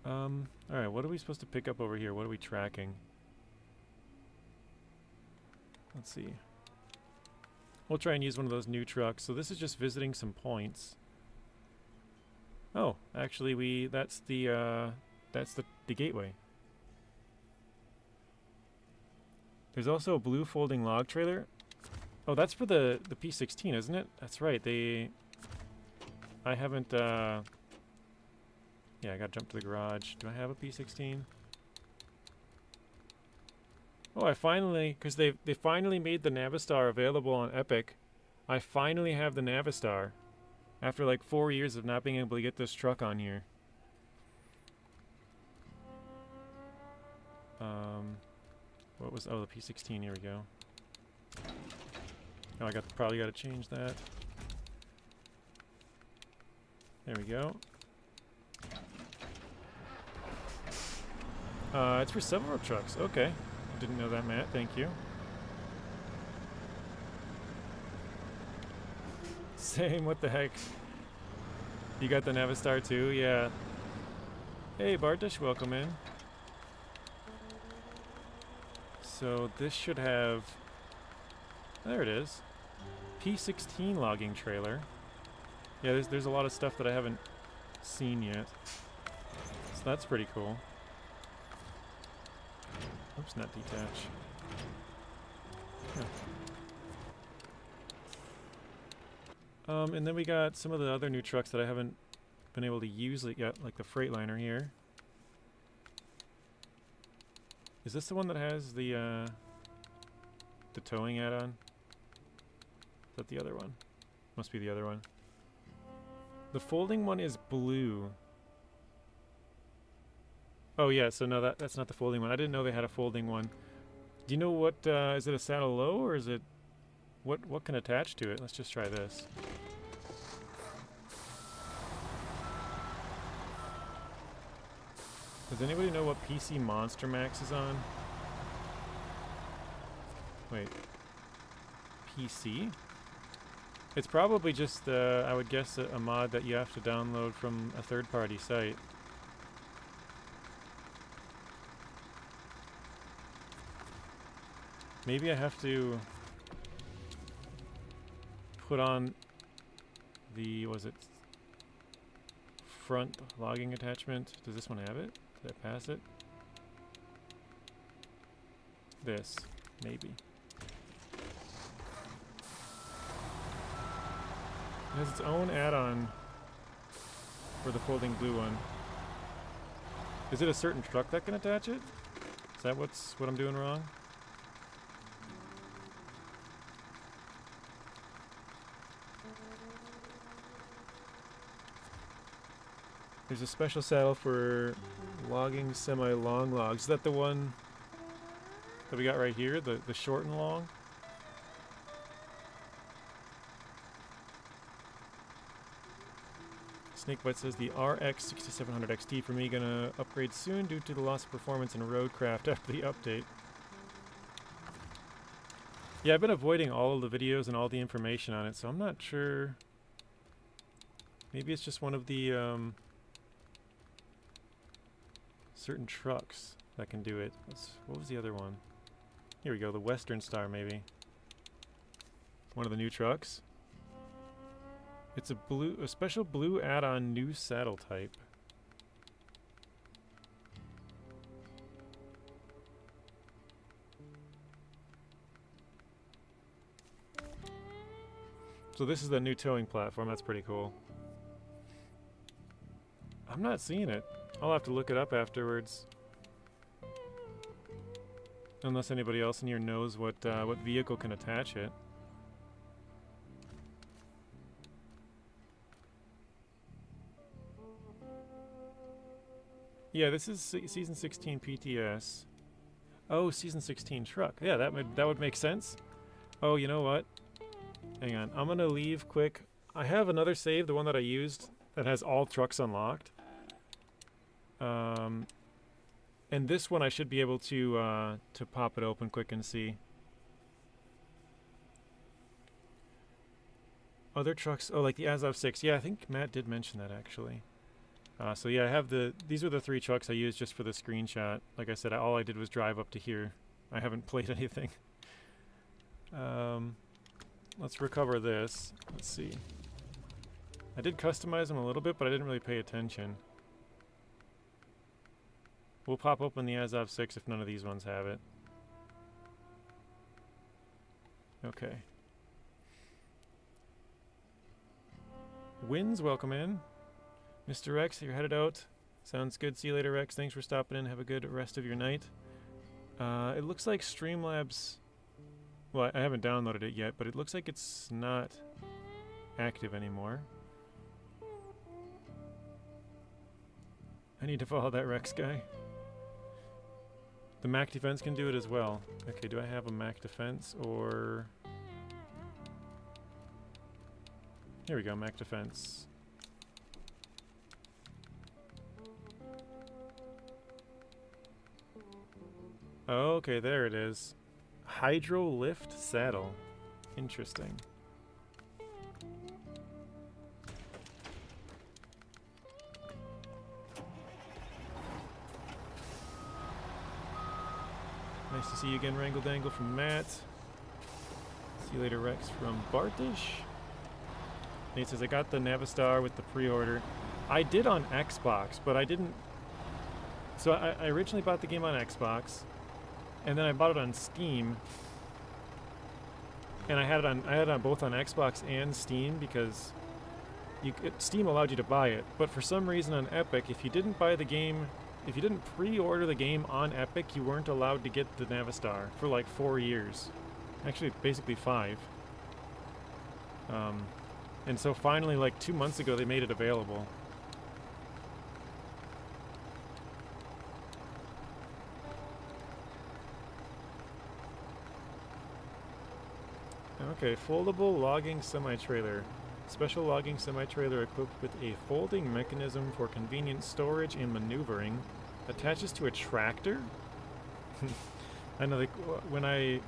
Alright, what are we supposed to pick up over here? What are we tracking? Let's see. We'll try and use one of those new trucks. So this is just visiting some points. Oh, actually that's the gateway. There's also a blue folding log trailer. Oh, that's for the P16, isn't it? That's right. I haven't yeah, I gotta jump to the garage. Do I have a P16? Oh, I finally, because they finally made the Navistar available on Epic. I finally have the Navistar after like 4 years of not being able to get this truck on here. What was, oh, the P16, here we go. Oh, probably got to change that. There we go. It's for several trucks. Okay. Didn't know that, Matt. Thank you. Same. What the heck? You got the Navistar too? Yeah. Hey, Bartosz, welcome in. So this should have... There it is. P16 logging trailer. Yeah, there's a lot of stuff that I haven't seen yet. So that's pretty cool. Oops, not detach. Huh. And then we got some of the other new trucks that I haven't been able to use yet, like the Freightliner here. Is this the one that has the towing add-on? Is that the other one? Must be the other one. The folding one is blue. Oh yeah, so no, that's not the folding one. I didn't know they had a folding one. Do you know what, is it a saddle low, or is it, what can attach to it? Let's just try this. Does anybody know what PC Monster Max is on? Wait. PC? It's probably just, I would guess, a mod that you have to download from a third-party site. Maybe I have to put on the, was it front logging attachment? Does this one have it? Did I pass it? This, maybe. It has its own add-on for the folding blue one. Is it a certain truck that can attach it? Is that what I'm doing wrong? There's a special saddle for logging semi-long logs. Is that the one that we got right here? The short and long? Snakebite says the RX 6700 XT for me gonna upgrade soon due to the loss of performance in Roadcraft after the update. Yeah, I've been avoiding all of the videos and all the information on it, so I'm not sure. Maybe it's just one of the certain trucks that can do it. What was the other one? Here we go, the Western Star maybe. One of the new trucks. It's a special blue add-on new saddle type. So this is the new towing platform. That's pretty cool. I'm not seeing it. I'll have to look it up afterwards. Unless anybody else in here knows what vehicle can attach it. Yeah, this is season 16 PTS. Oh, season 16 truck. Yeah, that would make sense. Oh, you know what? Hang on. I'm gonna leave quick. I have another save, the one that I used, that has all trucks unlocked. And this one I should be able to pop it open quick and see. Other trucks. Oh, like the Azov 6. Yeah, I think Matt did mention that actually. So yeah, I have these are the 3 trucks I used just for the screenshot. Like I said, all I did was drive up to here. I haven't played anything. Let's recover this. Let's see. I did customize them a little bit, but I didn't really pay attention. We'll pop open the Azov 6 if none of these ones have it. Okay. Winds, welcome in. Mr. Rex, you're headed out. Sounds good. See you later, Rex. Thanks for stopping in. Have a good rest of your night. It looks like Streamlabs... Well, I haven't downloaded it yet, but it looks like it's not active anymore. I need to follow that Rex guy. The Mac Defense can do it as well. Okay, do I have a Mac Defense or... Here we go, Mac Defense. Oh, okay, there it is. Hydro Lift Saddle. Interesting. Nice to see you again, Wrangle Dangle from Matt. See you later, Rex from Bartish. Nate says, I got the Navistar with the pre-order. I did on Xbox, but I didn't... So I originally bought the game on Xbox, and then I bought it on Steam, and I had it on both on Xbox and Steam because Steam allowed you to buy it. But for some reason on Epic, if you didn't buy the game, if you didn't pre-order the game on Epic, you weren't allowed to get the Navistar for like 4 years. Actually, basically 5. And so finally, like 2 months ago, they made it available. Okay, foldable logging semi-trailer. Special logging semi-trailer equipped with a folding mechanism for convenient storage and maneuvering. Attaches to a tractor? I know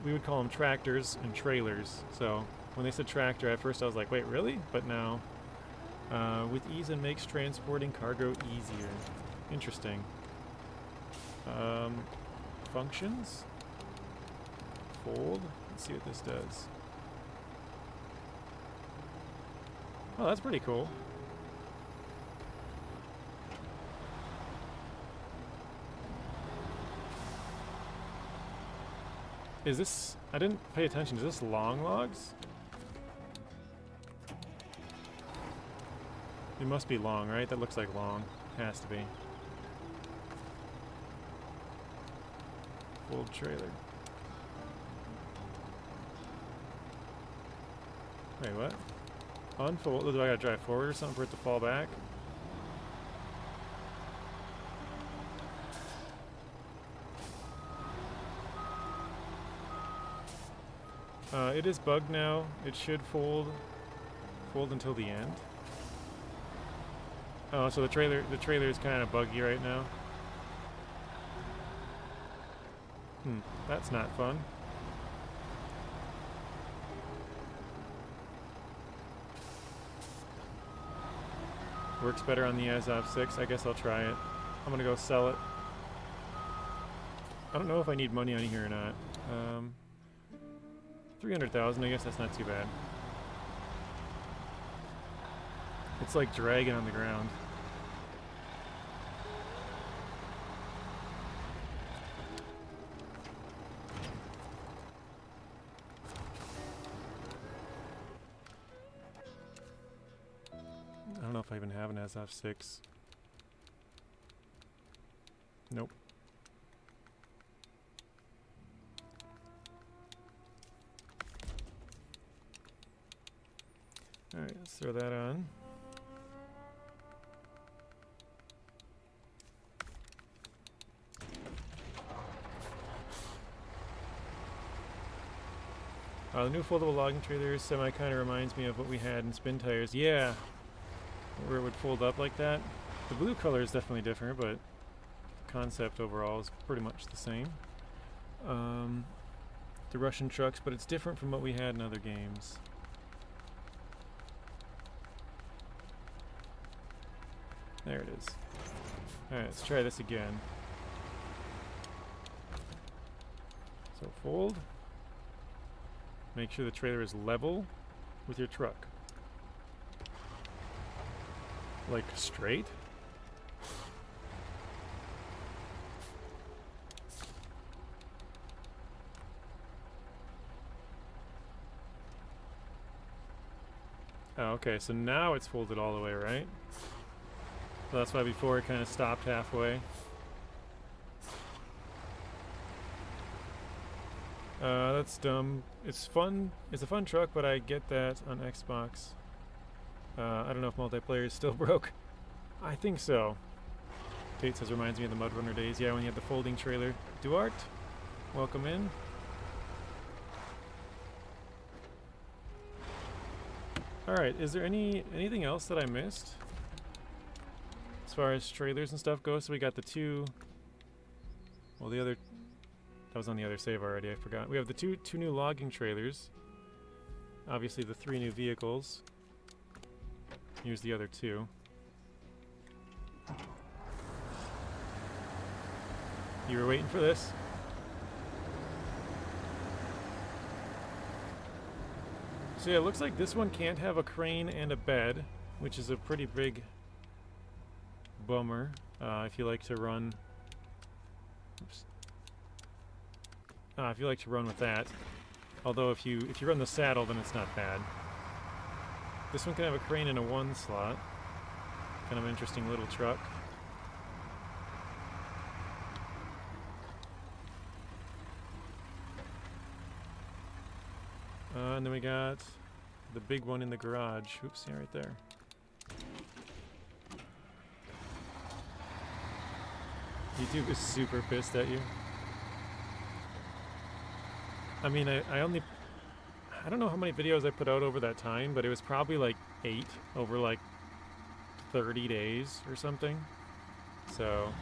we would call them tractors and trailers. So when they said tractor, at first I was like, wait, really? But now, with ease and makes transporting cargo easier. Interesting. Functions? Fold? Let's see what this does. Oh, that's pretty cool. Is this... I didn't pay attention. Is this long logs? It must be long, right? That looks like long. Has to be. Fold trailer. Wait, what? Unfold. Do I gotta drive forward or something for it to fall back? It is bugged now. It should fold until the end. Oh, so the trailer is kind of buggy right now. That's not fun. Works better on the Azov 6. I guess I'll try it. I'm gonna go sell it. I don't know if I need money on here or not. 300,000, I guess that's not too bad. It's like dragging on the ground. if I even have an SF6. Nope. Alright, let's throw that on. The new foldable logging trailer semi kind of reminds me of what we had in spin tires. Yeah, where it would fold up like that. The blue color is definitely different, but the concept overall is pretty much the same. The Russian trucks, but it's different from what we had in other games. There it is. Alright, let's try this again. So fold. Make sure the trailer is level with your truck. Like straight. Oh, okay, so now it's folded all the way, right? So that's why before it kind of stopped halfway. That's dumb. It's fun. It's a fun truck, but I get that on Xbox. I don't know if multiplayer is still broke. I think so. Tate says reminds me of the Mud Runner days. Yeah, when you had the folding trailer. Duarte, welcome in. Alright, is there anything else that I missed? As far as trailers and stuff goes, so we got the two... Well, the other... That was on the other save already, I forgot. We have the two new logging trailers. Obviously the 3 new vehicles. Here's the other 2. You were waiting for this? So yeah, it looks like this one can't have a crane and a bed, which is a pretty big bummer if you like to run... Oops. If you like to run with that. Although if you run the saddle, then it's not bad. This one can have a crane in a 1 slot. Kind of interesting little truck. And then we got the big one in the garage. Oops, yeah, right there. YouTube is super pissed at you. I mean, I don't know how many videos I put out over that time, but it was probably like 8 over like 30 days or something. So,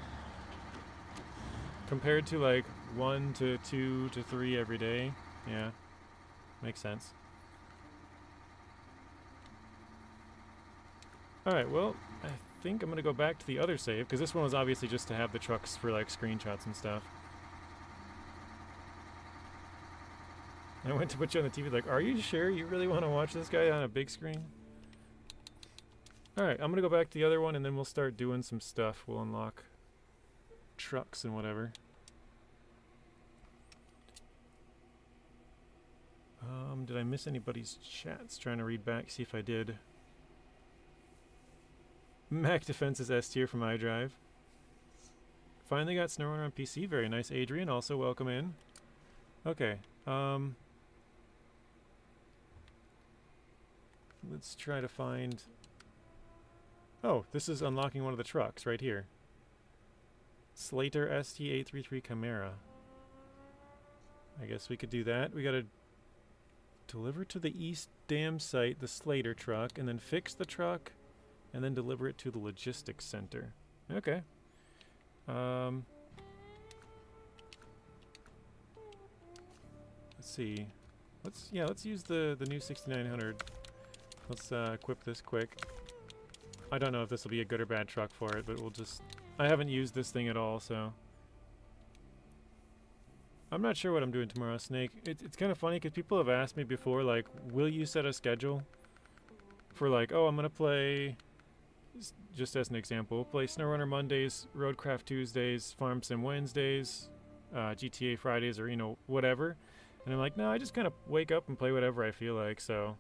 compared to like 1 to 2 to 3 every day, yeah, makes sense. Alright, well, I think I'm going to go back to the other save, because this one was obviously just to have the trucks for like screenshots and stuff. I went to put you on the TV like, are you sure you really want to watch this guy on a big screen? Alright, I'm going to go back to the other one and then we'll start doing some stuff. We'll unlock trucks and whatever. Did I miss anybody's chats? Trying to read back, see if I did. Mac Defense is S tier from iDrive. Finally got SnowRunner on PC. Very nice, Adrian. Also welcome in. Okay. Let's try to find... Oh, this is unlocking one of the trucks right here. Slater ST833 Chimera. I guess we could do that. We gotta deliver to the East Dam site the Slater truck, and then fix the truck, and then deliver it to the logistics center. Okay. Let's see. Let's use the new 6900. Let's equip this quick. I don't know if this will be a good or bad truck for it, but we'll just... I haven't used this thing at all, so... I'm not sure what I'm doing tomorrow, Snake. It's kind of funny, because people have asked me before, like, will you set a schedule? For like, oh, I'm going to play... Just as an example, we'll play SnowRunner Mondays, Roadcraft Tuesdays, Farm Sim Wednesdays, GTA Fridays, or, you know, whatever. And I'm like, no, I just kind of wake up and play whatever I feel like, so...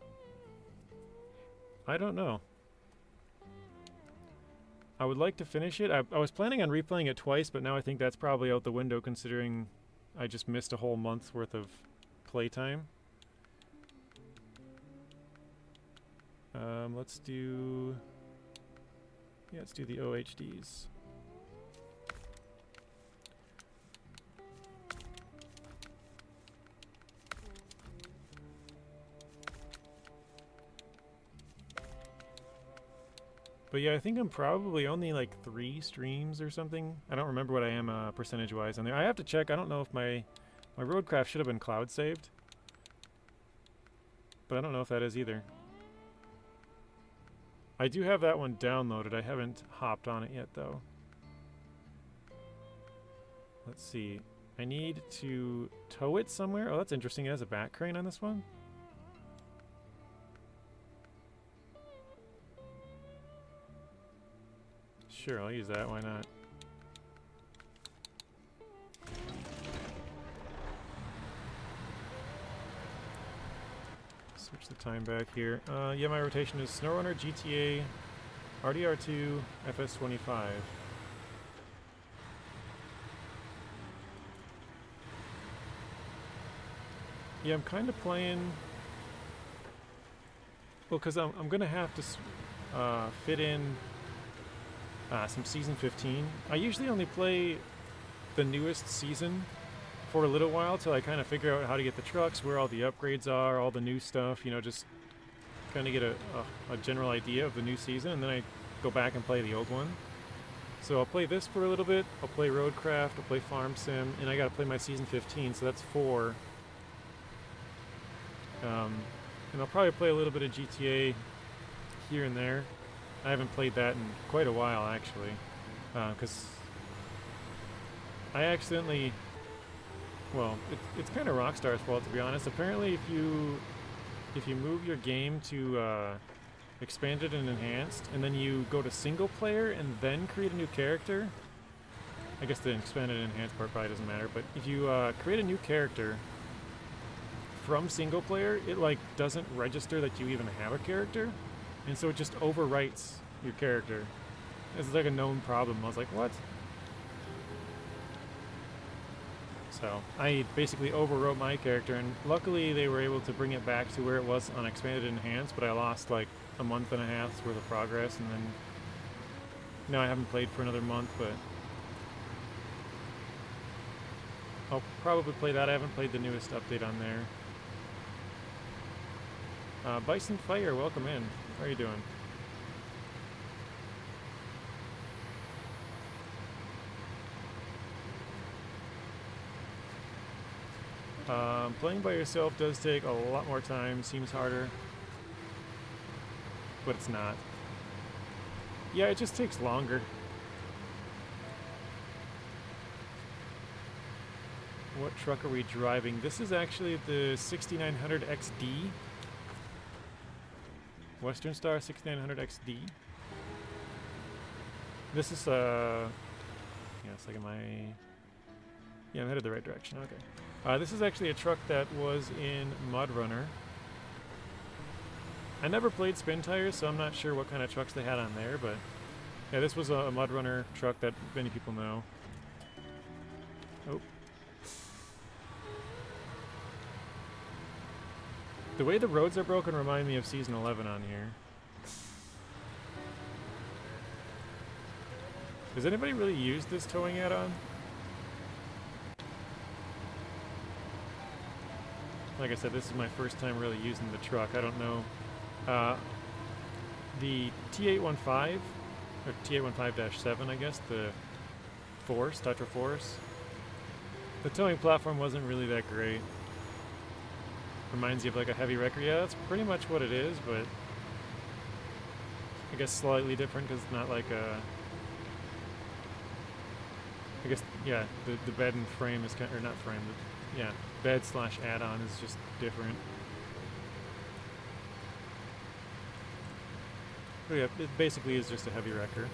I don't know. I would like to finish it. I was planning on replaying it twice, but now I think that's probably out the window considering I just missed a whole month's worth of playtime. Let's do the OHDs. But yeah, I think I'm probably only like 3 streams or something. I don't remember what I am percentage-wise on there. I have to check. I don't know if my Roadcraft should have been cloud saved. But I don't know if that is either. I do have that one downloaded. I haven't hopped on it yet, though. Let's see. I need to tow it somewhere. Oh, that's interesting. It has a back crane on this one. Sure, I'll use that. Why not? Switch the time back here. Yeah, my rotation is SnowRunner, GTA, RDR2, FS25. Yeah, I'm kind of playing... Well, because I'm going to have to fit in some Season 15. I usually only play the newest season for a little while till I kind of figure out how to get the trucks, where all the upgrades are, all the new stuff, you know, just kind of get a general idea of the new season, and then I go back and play the old one. So I'll play this for a little bit, I'll play Roadcraft, I'll play Farm Sim, and I gotta play my Season 15, so that's 4. And I'll probably play a little bit of GTA here and there. I haven't played that in quite a while, actually, because I accidentally... Well, it's kind of Rockstar's fault, to be honest. Apparently, if you move your game to expanded and enhanced, and then you go to single player and then create a new character, I guess the expanded and enhanced part probably doesn't matter, but if you create a new character from single player, it like doesn't register that you even have a character, and so it just overwrites your character. It's like a known problem. I was like, what? So I basically overwrote my character, and luckily they were able to bring it back to where it was on expanded and enhanced, but I lost like a month and a half's worth of progress, and then now I haven't played for another month, but I'll probably play that. I haven't played the newest update on there. Bison Fire, welcome in. How are you doing? Playing by yourself does take a lot more time, seems harder, but it's not. Yeah, it just takes longer. What truck are we driving? This is actually the 6900 XD. Western Star 6900 XD. This is yeah, it's like yeah, I'm headed the right direction. Okay. This is actually a truck that was in MudRunner. I never played Spin Tires, so I'm not sure what kind of trucks they had on there, but yeah, this was a MudRunner truck that many people know. Oh. The way the roads are broken remind me of Season 11 on here. Does anybody really use this towing add-on? Like I said, this is my first time really using the truck. I don't know. The T815, or T815-7, I guess, the Force, Tetra Force. The towing platform wasn't really that great. Reminds you of like a heavy wrecker. Yeah, that's pretty much what it is, but I guess slightly different because it's not like a... I guess, yeah, the bed and frame is kind of, or not frame, but yeah, bed slash add-on is just different. But yeah, it basically is just a heavy wrecker.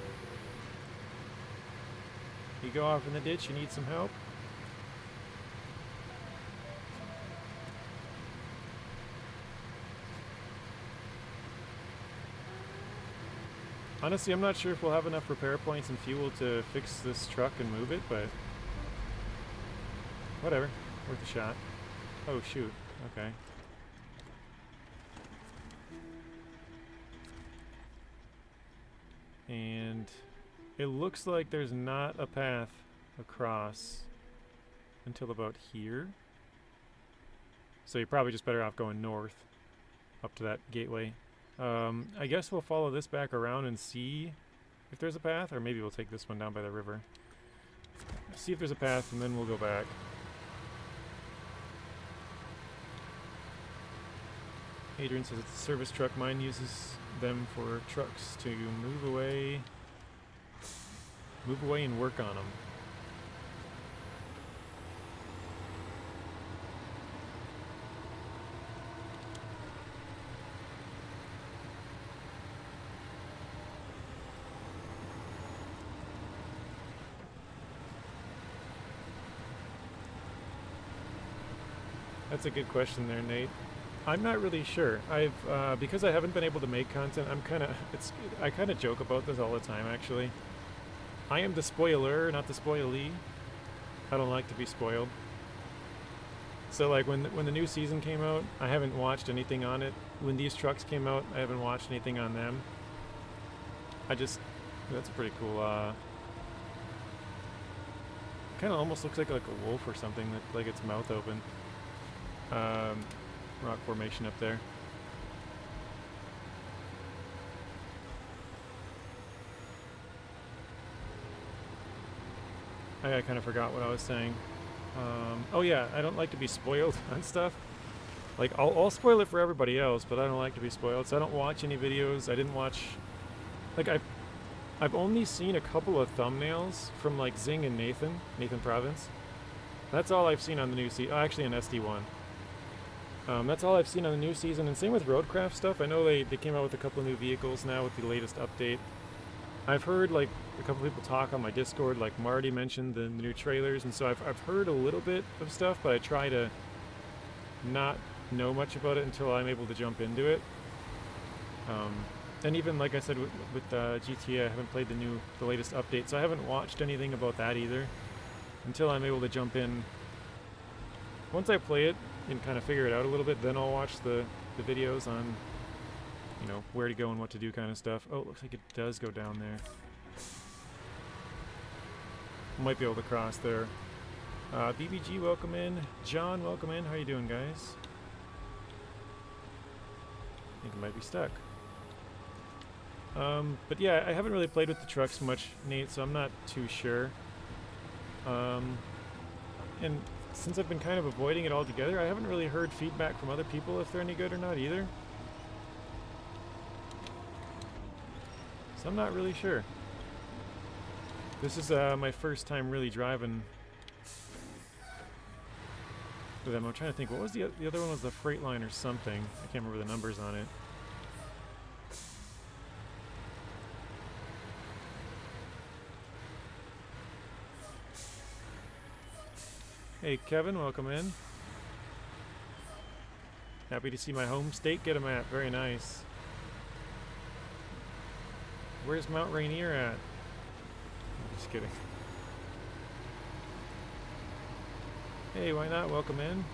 You go off in the ditch, you need some help. Honestly, I'm not sure if we'll have enough repair points and fuel to fix this truck and move it, but whatever, worth a shot. Oh shoot, okay. And it looks like there's not a path across until about here. So you're probably just better off going north up to that gateway. I guess we'll follow this back around and see if there's a path, or maybe we'll take this one down by the river. See if there's a path, and then we'll go back. Adrian says it's a service truck. Mine uses them for trucks to move away and work on them. That's a good question there, Nate. I'm not really sure. I've because I haven't been able to make content. I kind of joke about this all the time. Actually, I am the spoiler, not the spoilee. I don't like to be spoiled. So like when the new season came out, I haven't watched anything on it. When these trucks came out, I haven't watched anything on them. That's a pretty cool. Kind of almost looks like a wolf or something, that like its mouth open. Rock formation up there. I kind of forgot what I was saying. Oh yeah, I don't like to be spoiled on stuff. Like I'll spoil it for everybody else, but I don't like to be spoiled. So I don't watch any videos. I didn't watch. Like I've only seen a couple of thumbnails from like Zing and Nathan Province. That's all I've seen on the new season. Oh, actually, on SD1. That's all I've seen on the new season, and same with Roadcraft stuff. I know they came out with a couple of new vehicles now with the latest update. I've heard like a couple people talk on my Discord, like Marty mentioned the new trailers, and so I've heard a little bit of stuff, but I try to not know much about it until I'm able to jump into it. And even like I said with GTA, I haven't played the latest update, so I haven't watched anything about that either until I'm able to jump in. Once I play it and kind of figure it out a little bit, then I'll watch the videos on, you know, where to go and what to do kind of stuff. Oh, it looks like it does go down there. Might be able to cross there. BBG, welcome in. John, welcome in. How you doing, guys? I think it might be stuck. But yeah, I haven't really played with the trucks much, Nate, so I'm not too sure. And since I've been kind of avoiding it altogether, I haven't really heard feedback from other people if they're any good or not either. So I'm not really sure. This is my first time really driving with them. I'm trying to think, what was the other one? Was the Freightliner or something? I can't remember the numbers on it. Hey Kevin, welcome in. Happy to see my home state get a map. Very nice. Where's Mount Rainier at? I'm just kidding. Hey, why not? Welcome in.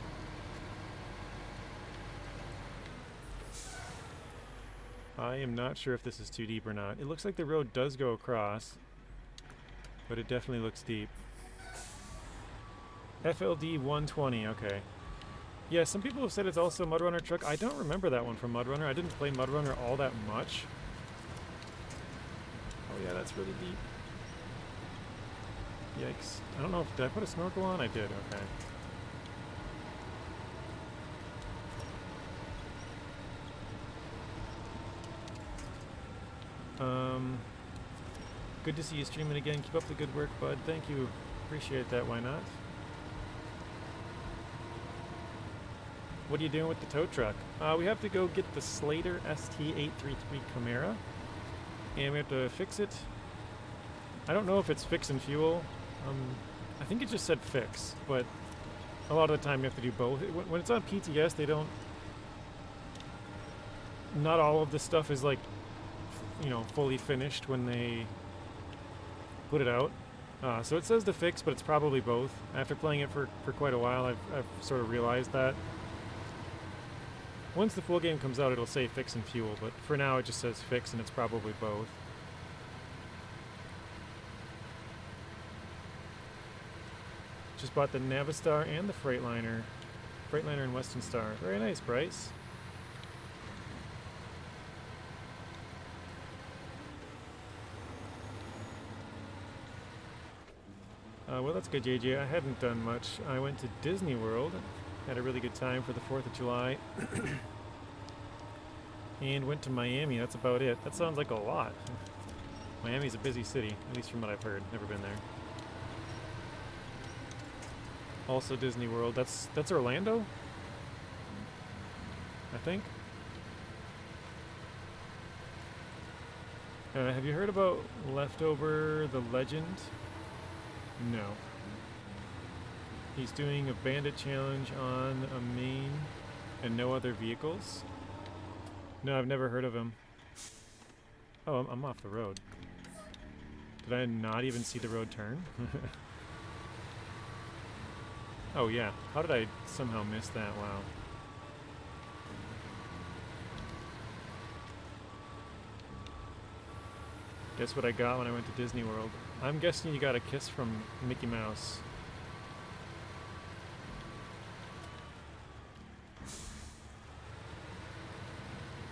I am not sure if this is too deep or not. It looks like the road does go across, but it definitely looks deep. FLD 120, okay. Yeah, some people have said it's also a MudRunner truck. I don't remember that one from MudRunner. I didn't play MudRunner all that much. Oh yeah, that's really deep. Yikes. I don't know if... Did I put a snorkel on? I did, okay. Good to see you streaming again. Keep up the good work, bud. Thank you. Appreciate that. Why not? What are you doing with the tow truck? We have to go get the Slater ST833 Camaro, and we have to fix it. I don't know if it's fix and fuel. I think it just said fix, but a lot of the time you have to do both. When it's on PTS, they don't... Not all of the stuff is like you know, fully finished when they put it out. So it says to fix, but it's probably both. After playing it for quite a while, I've sort of realized that. Once the full game comes out, it'll say fix and fuel, but for now it just says fix, and it's probably both. Just bought the Navistar and the Freightliner. Freightliner and Western Star. Very nice, Bryce. Well, that's good, JJ. I hadn't done much. I went to Disney World. Had a really good time for the 4th of July. And went to Miami. That's about it. That sounds like a lot. Miami's a busy city, at least from what I've heard. Never been there. Also Disney World. That's Orlando? I think. Have you heard about Leftover the Legend? No. He's doing a bandit challenge on a main and no other vehicles. No, I've never heard of him. Oh, I'm off the road. Did I not even see the road turn? Oh yeah, how did I somehow miss that? Wow. Guess what I got when I went to Disney World? I'm guessing you got a kiss from Mickey Mouse.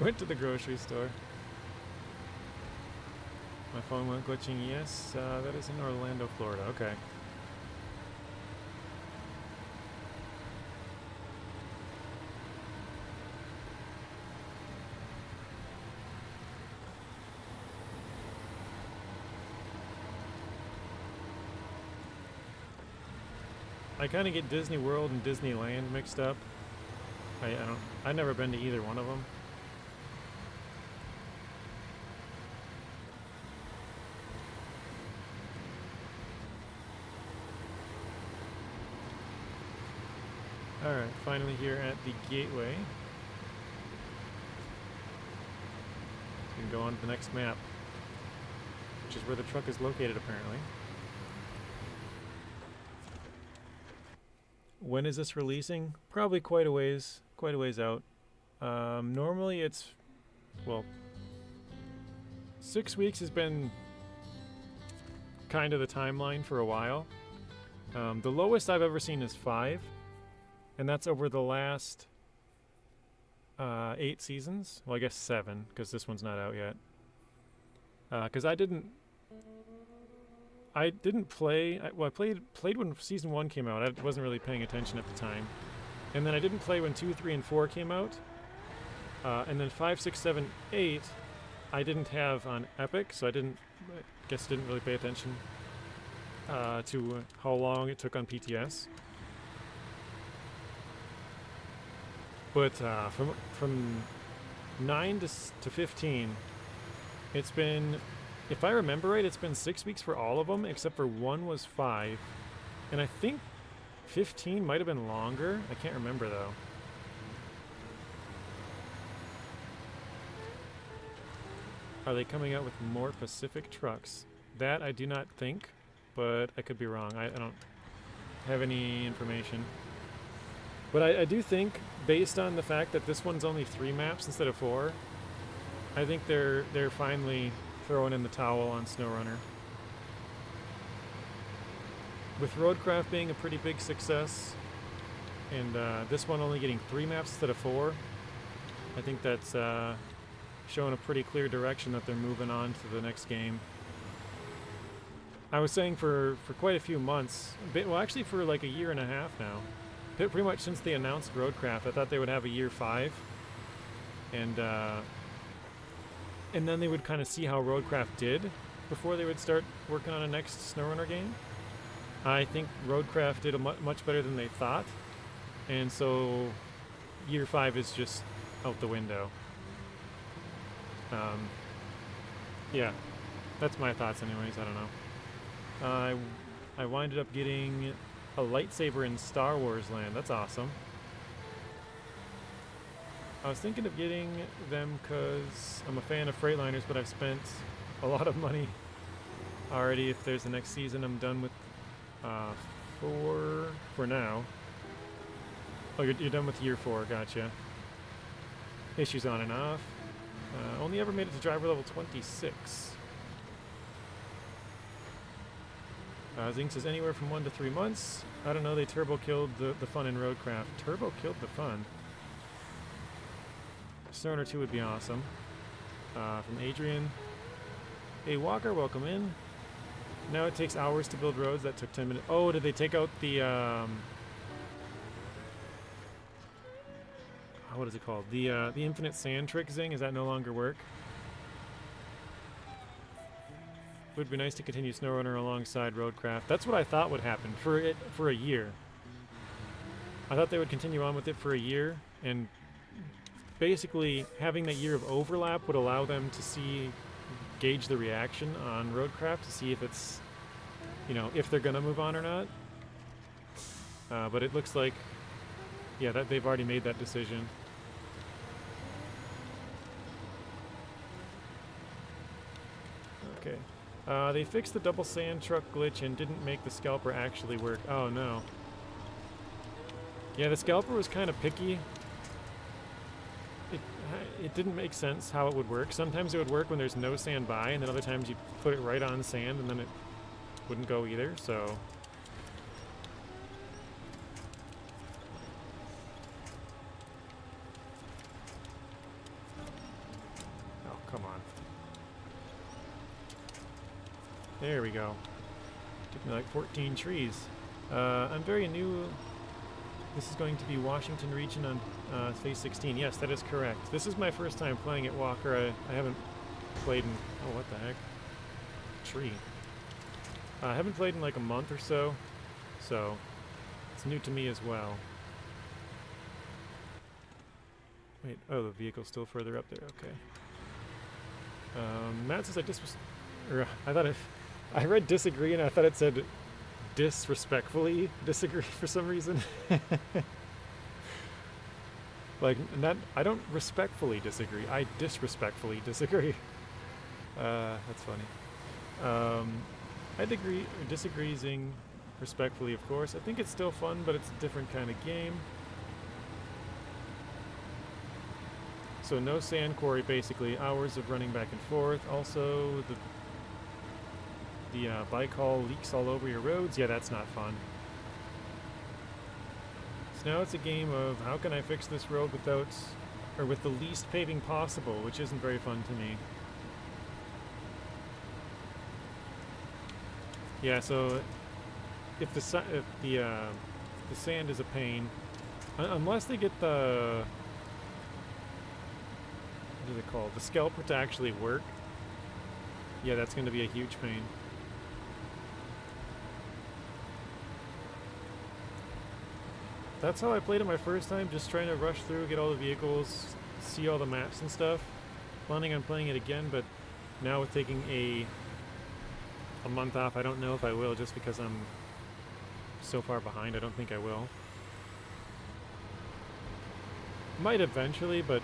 Went to the grocery store. My phone went glitching. Yes, that is in Orlando, Florida. Okay. I kind of get Disney World and Disneyland mixed up. I've never been to either one of them. Alright, finally here at the gateway. We can go on to the next map, which is where the truck is located apparently. When is this releasing? Probably quite a ways out. Normally it's, well, 6 weeks has been kind of the timeline for a while. The lowest I've ever seen is 5, and that's over the last 8 seasons. Well, I guess 7, because this one's not out yet. Because I didn't play. I played when season 1 came out. I wasn't really paying attention at the time, and then I didn't play when 2, 3, and 4 came out. And then 5, 6, 7, 8, I didn't have on Epic, so I didn't really pay attention to how long it took on PTS. But from 9 to 15, it's been, if I remember right, it's been 6 weeks for all of them, except for 1 was 5. And I think 15 might have been longer. I can't remember, though. Are they coming out with more Pacific trucks? That I do not think, but I could be wrong. I don't have any information. But I do think, based on the fact that this one's only 3 maps instead of 4, I think they're finally throwing in the towel on SnowRunner. With Roadcraft being a pretty big success, and this one only getting 3 maps instead of 4, I think that's showing a pretty clear direction that they're moving on to the next game. I was saying for quite a few months, well actually for like a year and a half now, pretty much since they announced Roadcraft, I thought they would have a year 5, and then they would kind of see how Roadcraft did before they would start working on a next SnowRunner game. I think Roadcraft did much better than they thought, and so year 5 is just out the window. Yeah, that's my thoughts anyways, I don't know. I winded up getting a lightsaber in Star Wars Land. That's awesome. I was thinking of getting them because I'm a fan of Freightliners, but I've spent a lot of money already. If there's the next season, I'm done with 4 for now. Oh, you're done with year 4, gotcha. Issues on and off. Only ever made it to driver level 26. Zing says anywhere from 1 to 3 months. I don't know, they turbo killed the fun in Roadcraft. Turbo killed the fun. SnowRunner 2 would be awesome. From Adrian. Hey Walker, welcome in. Now it takes hours to build roads. That took 10 minutes. Oh, did they take out the what is it called? The infinite sand trick, Zing? Does that no longer work? It would be nice to continue SnowRunner alongside Roadcraft. That's what I thought would happen for a year. I thought they would continue on with it for a year, and basically having that year of overlap would allow them to gauge the reaction on Roadcraft to see if it's, you know, if they're gonna move on or not. But it looks like, yeah, that they've already made that decision. Okay. They fixed the double sand truck glitch and didn't make the scalper actually work. Oh no. Yeah, the scalper was kind of picky. It didn't make sense how it would work. Sometimes it would work when there's no sand by, and then other times you put it right on sand and then it wouldn't go either, so... Oh, come on. There we go. Took me like 14 trees. I'm very new. This is going to be Washington region on phase 16. Yes, that is correct. This is my first time playing at Walker. I haven't played in... Oh, what the heck? Tree. I haven't played in like a month or so, so it's new to me as well. Wait, oh, the vehicle's still further up there. Okay. Matt says I read disagree and I thought it said disrespectfully disagree for some reason. Like, I don't respectfully disagree. I disrespectfully disagree. That's funny. I'd agree or disagreeing respectfully, of course. I think it's still fun, but it's a different kind of game. So no sand quarry, basically. Hours of running back and forth. Also, the bike haul leaks all over your roads. Yeah, that's not fun. So now it's a game of how can I fix this road with the least paving possible, which isn't very fun to me. Yeah, so if the sand is a pain, unless they get the what is it called? The scalper to actually work. Yeah, that's going to be a huge pain. That's how I played it my first time, just trying to rush through, get all the vehicles, see all the maps and stuff. Planning on playing it again, but now with taking a month off, I don't know if I will, just because I'm so far behind. I don't think I will. Might eventually, but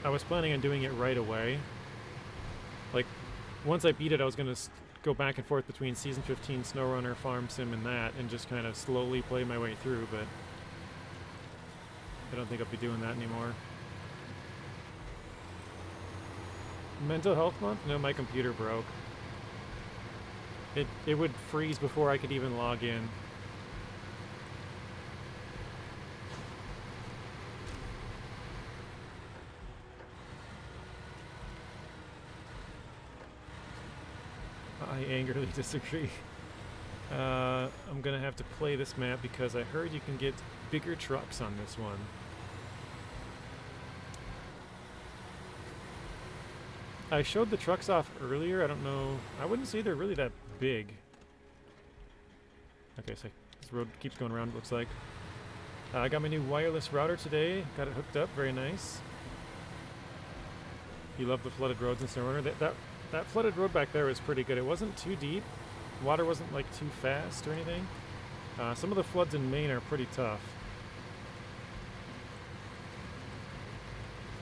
I was planning on doing it right away. Like, once I beat it, I was going to go back and forth between Season 15, SnowRunner, Farm Sim, and that, and just kind of slowly play my way through, but I don't think I'll be doing that anymore. Mental health month? No, my computer broke. It would freeze before I could even log in. I angrily disagree. I'm gonna have to play this map because I heard you can get bigger trucks on this one. I showed the trucks off earlier. I don't know. I wouldn't say they're really that big. Okay, so this road keeps going around, it looks like. I got my new wireless router today. Got it hooked up. Very nice. You love the flooded roads in SnowRunner. That flooded road back there was pretty good. It wasn't too deep. Water wasn't like too fast or anything. Some of the floods in Maine are pretty tough.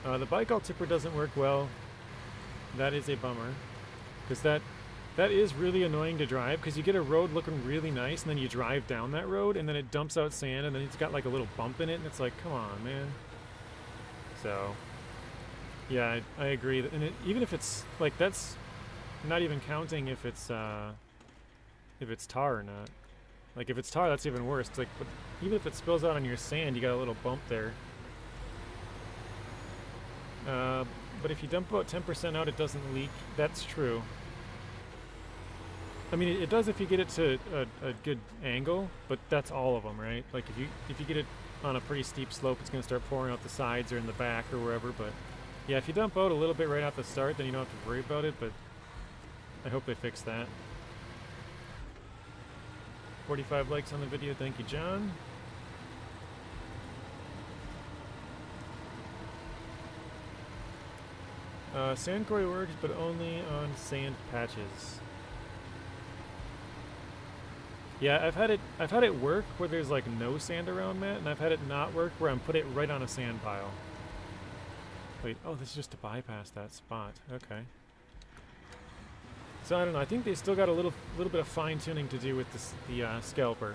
The bike all tipper doesn't work well. That is a bummer. Because that is really annoying to drive, because you get a road looking really nice, and then you drive down that road, and then it dumps out sand, and then it's got like a little bump in it, and it's like, come on, man. So, yeah, I agree. And even if it's, like, that's not even counting if it's tar or not. Like, if it's tar, that's even worse. It's like, but even if it spills out on your sand, you got a little bump there. But if you dump about 10% out, it doesn't leak. That's true. I mean, it does if you get it to a good angle, but that's all of them, right? Like, if you get it on a pretty steep slope, it's going to start pouring out the sides or in the back or wherever. But yeah, if you dump out a little bit right off the start, then you don't have to worry about it. But I hope they fix that. 45 likes on the video. Thank you, John. Sand quarry works, but only on sand patches. Yeah, I've had it work where there's like no sand around, Matt, and I've had it not work where I'm put it right on a sand pile. Wait, oh, this is just to bypass that spot. Okay. So I don't know. I think they still got a little bit of fine tuning to do with the scalper.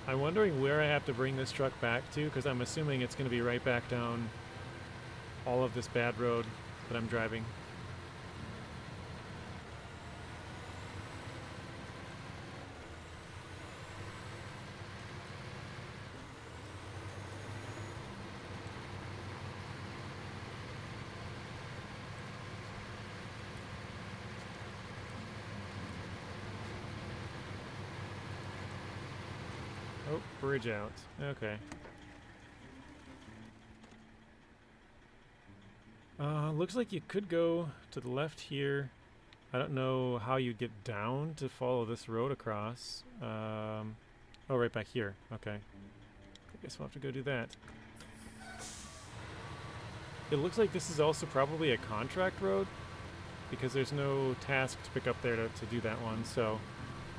I'm wondering where I have to bring this truck back to, because I'm assuming it's going to be right back down all of this bad road that I'm driving. Oh, bridge out. Okay. Looks like you could go to the left here. I don't know how you get down to follow this road across. Oh, right back here. Okay. I guess we'll have to go do that. It looks like this is also probably a contract road, because there's no task to pick up there to do that one, so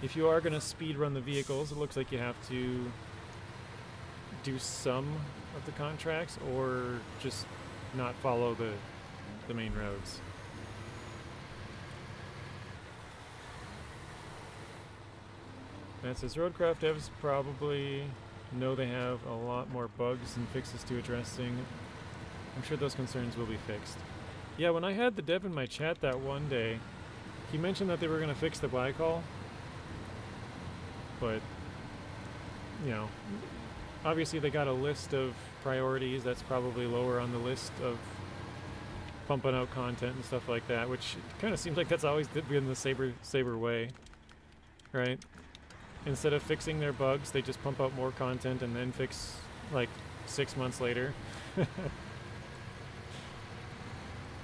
if you are going to speed run the vehicles, it looks like you have to do some of the contracts or just not follow the main roads. That says Roadcraft devs probably know they have a lot more bugs and fixes to addressing. I'm sure those concerns will be fixed. Yeah, when I had the dev in my chat that one day, he mentioned that they were going to fix the glycol. But, you know, obviously they got a list of priorities that's probably lower on the list of pumping out content and stuff like that, which kind of seems like that's always been the Saber way, right? Instead of fixing their bugs, they just pump out more content and then fix, like, 6 months later.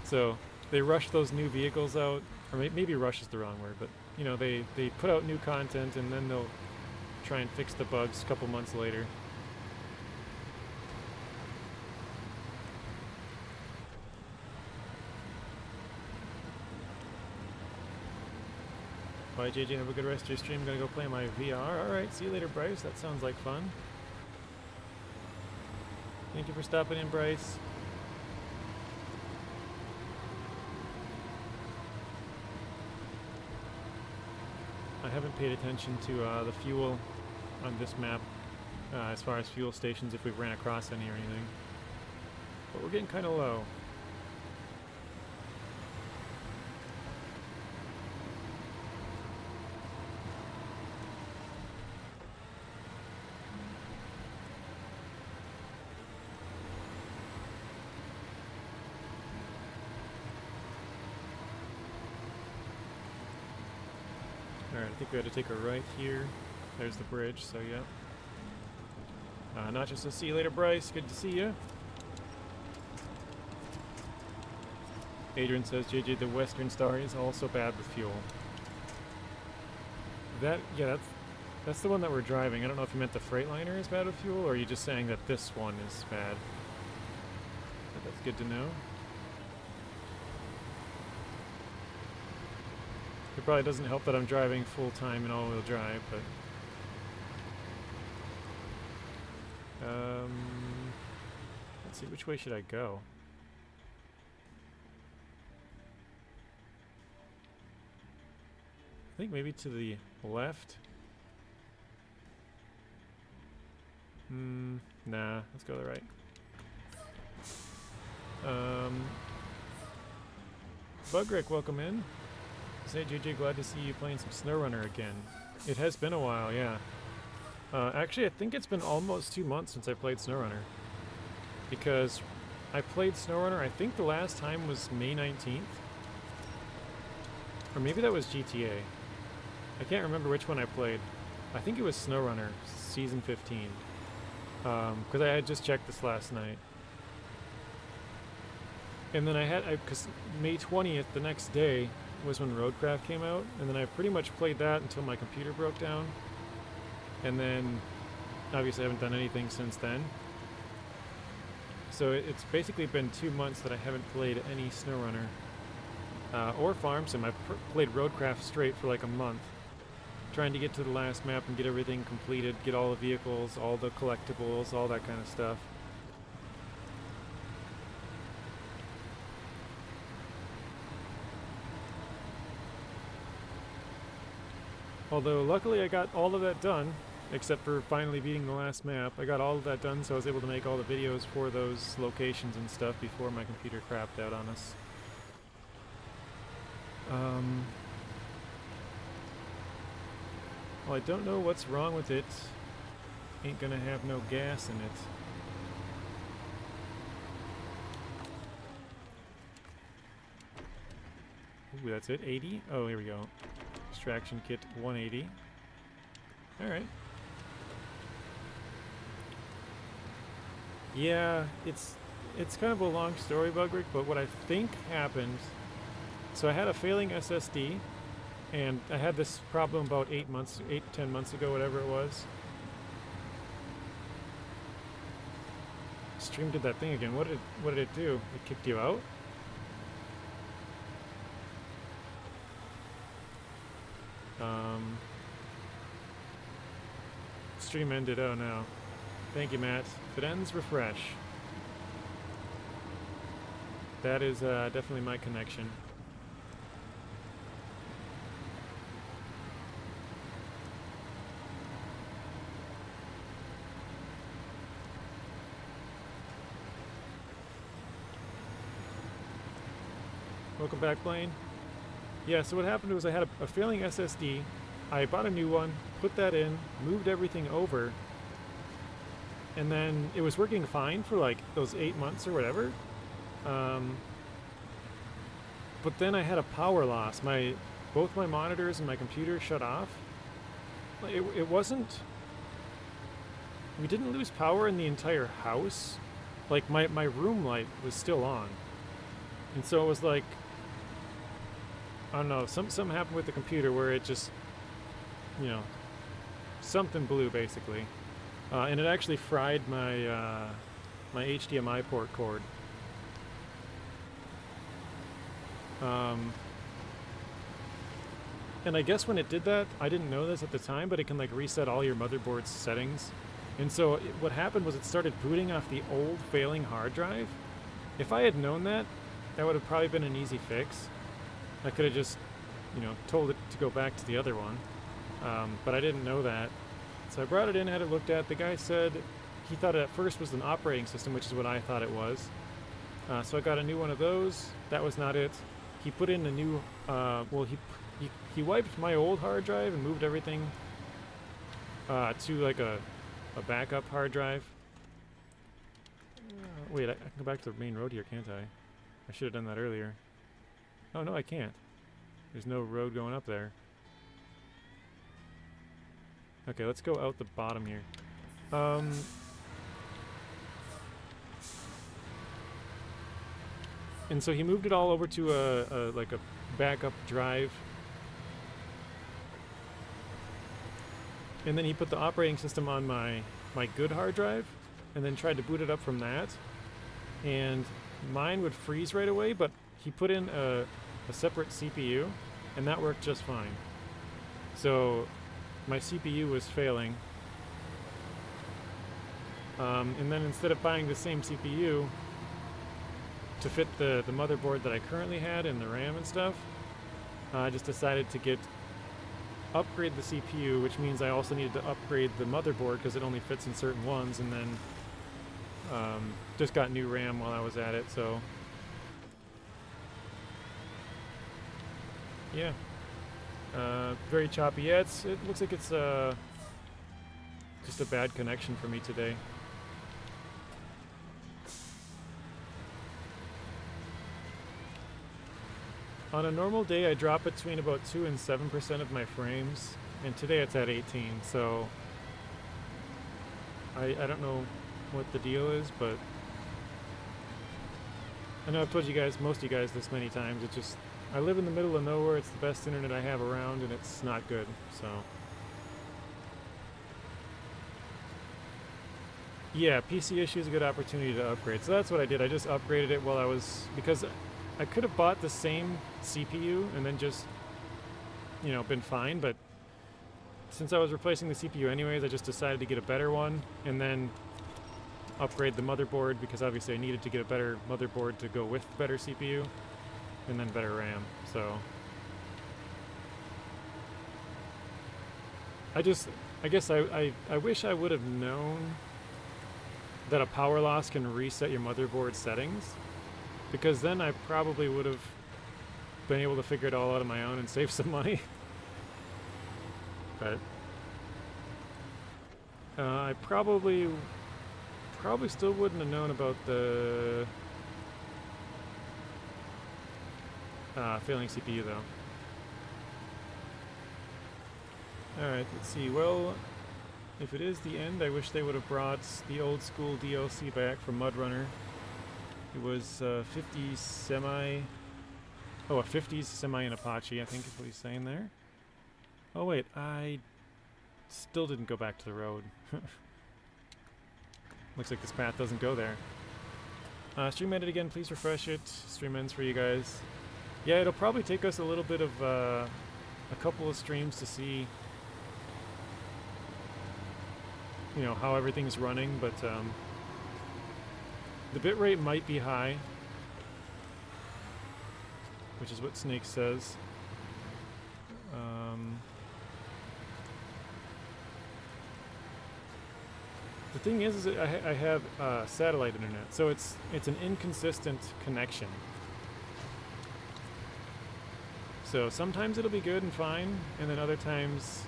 So they rush those new vehicles out, or maybe rush is the wrong word, but, you know, they put out new content and then they'll try and fix the bugs a couple months later. Bye, JJ. Have a good rest of your stream. Gonna go play my VR. Alright, see you later, Bryce. That sounds like fun. Thank you for stopping in, Bryce. I haven't paid attention to the fuel on this map as far as fuel stations, if we've ran across any or anything. But we're getting kind of low. Alright, I think we had to take a right here. There's the bridge, so yeah. Not just to see you later, Bryce. Good to see you. Adrian says, JJ, the Western Star is also bad with fuel. That's the one that we're driving. I don't know if you meant the Freightliner is bad with fuel, or are you just saying that this one is bad? But that's good to know. It probably doesn't help that I'm driving full time in all-wheel drive, but let's see, which way should I go? I think maybe to the left. Nah, let's go to the right. Bugrick, welcome in. Say, JJ, glad to see you playing some SnowRunner again. It has been a while, yeah. Actually, I think it's been almost 2 months since I played SnowRunner. Because I played SnowRunner, I think the last time was May 19th. Or maybe that was GTA. I can't remember which one I played. I think it was SnowRunner, Season 15. Because I had just checked this last night. And then I had, because May 20th, the next day, was when Roadcraft came out. And then I pretty much played that until my computer broke down. And then, obviously I haven't done anything since then. So it's basically been 2 months that I haven't played any SnowRunner. Or Farm Sim. I've played Roadcraft straight for like a month. Trying to get to the last map and get everything completed, get all the vehicles, all the collectibles, all that kind of stuff. Although luckily I got all of that done, except for finally beating the last map. I got all of that done, so I was able to make all the videos for those locations and stuff before my computer crapped out on us. Well, I don't know what's wrong with it. Ain't gonna have no gas in it. Ooh, that's it? 80? Oh, here we go. Extraction kit 180. Alright. Yeah, it's kind of a long story, Bugrick, but what I think happened... So I had a failing SSD, and I had this problem about 10 months ago, whatever it was. Stream did that thing again. What did it do? It kicked you out? Stream ended. Oh no. Thank you, Matt. If it ends, refresh. That is definitely my connection. Welcome back, Blaine. Yeah, so what happened was I had a failing SSD. I bought a new one, put that in, moved everything over, and then it was working fine for like those 8 months or whatever. But then I had a power loss. Both my monitors and my computer shut off. It wasn't... We didn't lose power in the entire house. Like, my room light was still on. And so it was like... I don't know, something happened with the computer where it just... You know... Something blew, basically. And it actually fried my, my HDMI port cord. And I guess when it did that, I didn't know this at the time, but it can like reset all your motherboard's settings. And so what happened was it started booting off the old failing hard drive. If I had known that, that would have probably been an easy fix. I could have just, you know, told it to go back to the other one. But I didn't know that. So I brought it in, had it looked at. The guy said he thought it at first was an operating system, which is what I thought it was. So I got a new one of those. That was not it. He put in a new, well, he wiped my old hard drive and moved everything to like a backup hard drive. Wait, I can go back to the main road here, can't I? I should have done that earlier. Oh, no, I can't. There's no road going up there. Okay, let's go out the bottom here. And so he moved it all over to like a backup drive. And then he put the operating system on my good hard drive and then tried to boot it up from that. And mine would freeze right away, but he put in a separate CPU and that worked just fine. So my CPU was failing, and then instead of buying the same CPU to fit the motherboard that I currently had and the RAM and stuff, I just decided to upgrade the CPU, which means I also needed to upgrade the motherboard because it only fits in certain ones, and then just got new RAM while I was at it. So yeah, very choppy. Yeah, it looks like it's just a bad connection for me today. On a normal day, I drop between about 2 and 7% of my frames, and today it's at 18, so I don't know what the deal is, but I know I've told you guys, most of you guys, this many times. It's just, I live in the middle of nowhere, it's the best internet I have around, and it's not good, so. Yeah, PC issue is a good opportunity to upgrade, so that's what I did. I just upgraded it while I was, because I could have bought the same CPU and then just, you know, been fine, but since I was replacing the CPU anyways, I just decided to get a better one and then upgrade the motherboard, because obviously I needed to get a better motherboard to go with the better CPU and then better RAM. So I guess I wish I would have known that a power loss can reset your motherboard settings, because then I probably would have been able to figure it all out on my own and save some money. But I probably still wouldn't have known about the failing CPU though. Alright, let's see. Well, if it is the end, I wish they would have brought the old school DLC back from MudRunner. It was 50 semi... Oh, a 50s semi and Apache, I think is what he's saying there. Oh wait, I still didn't go back to the road. Looks like this path doesn't go there. Stream ended again, please refresh it. Stream ends for you guys. Yeah, it'll probably take us a little bit of a couple of streams to see, you know, how everything's running, but the bitrate might be high, which is what Snake says. The thing is I have satellite internet, so it's an inconsistent connection. So sometimes it'll be good and fine, and then other times,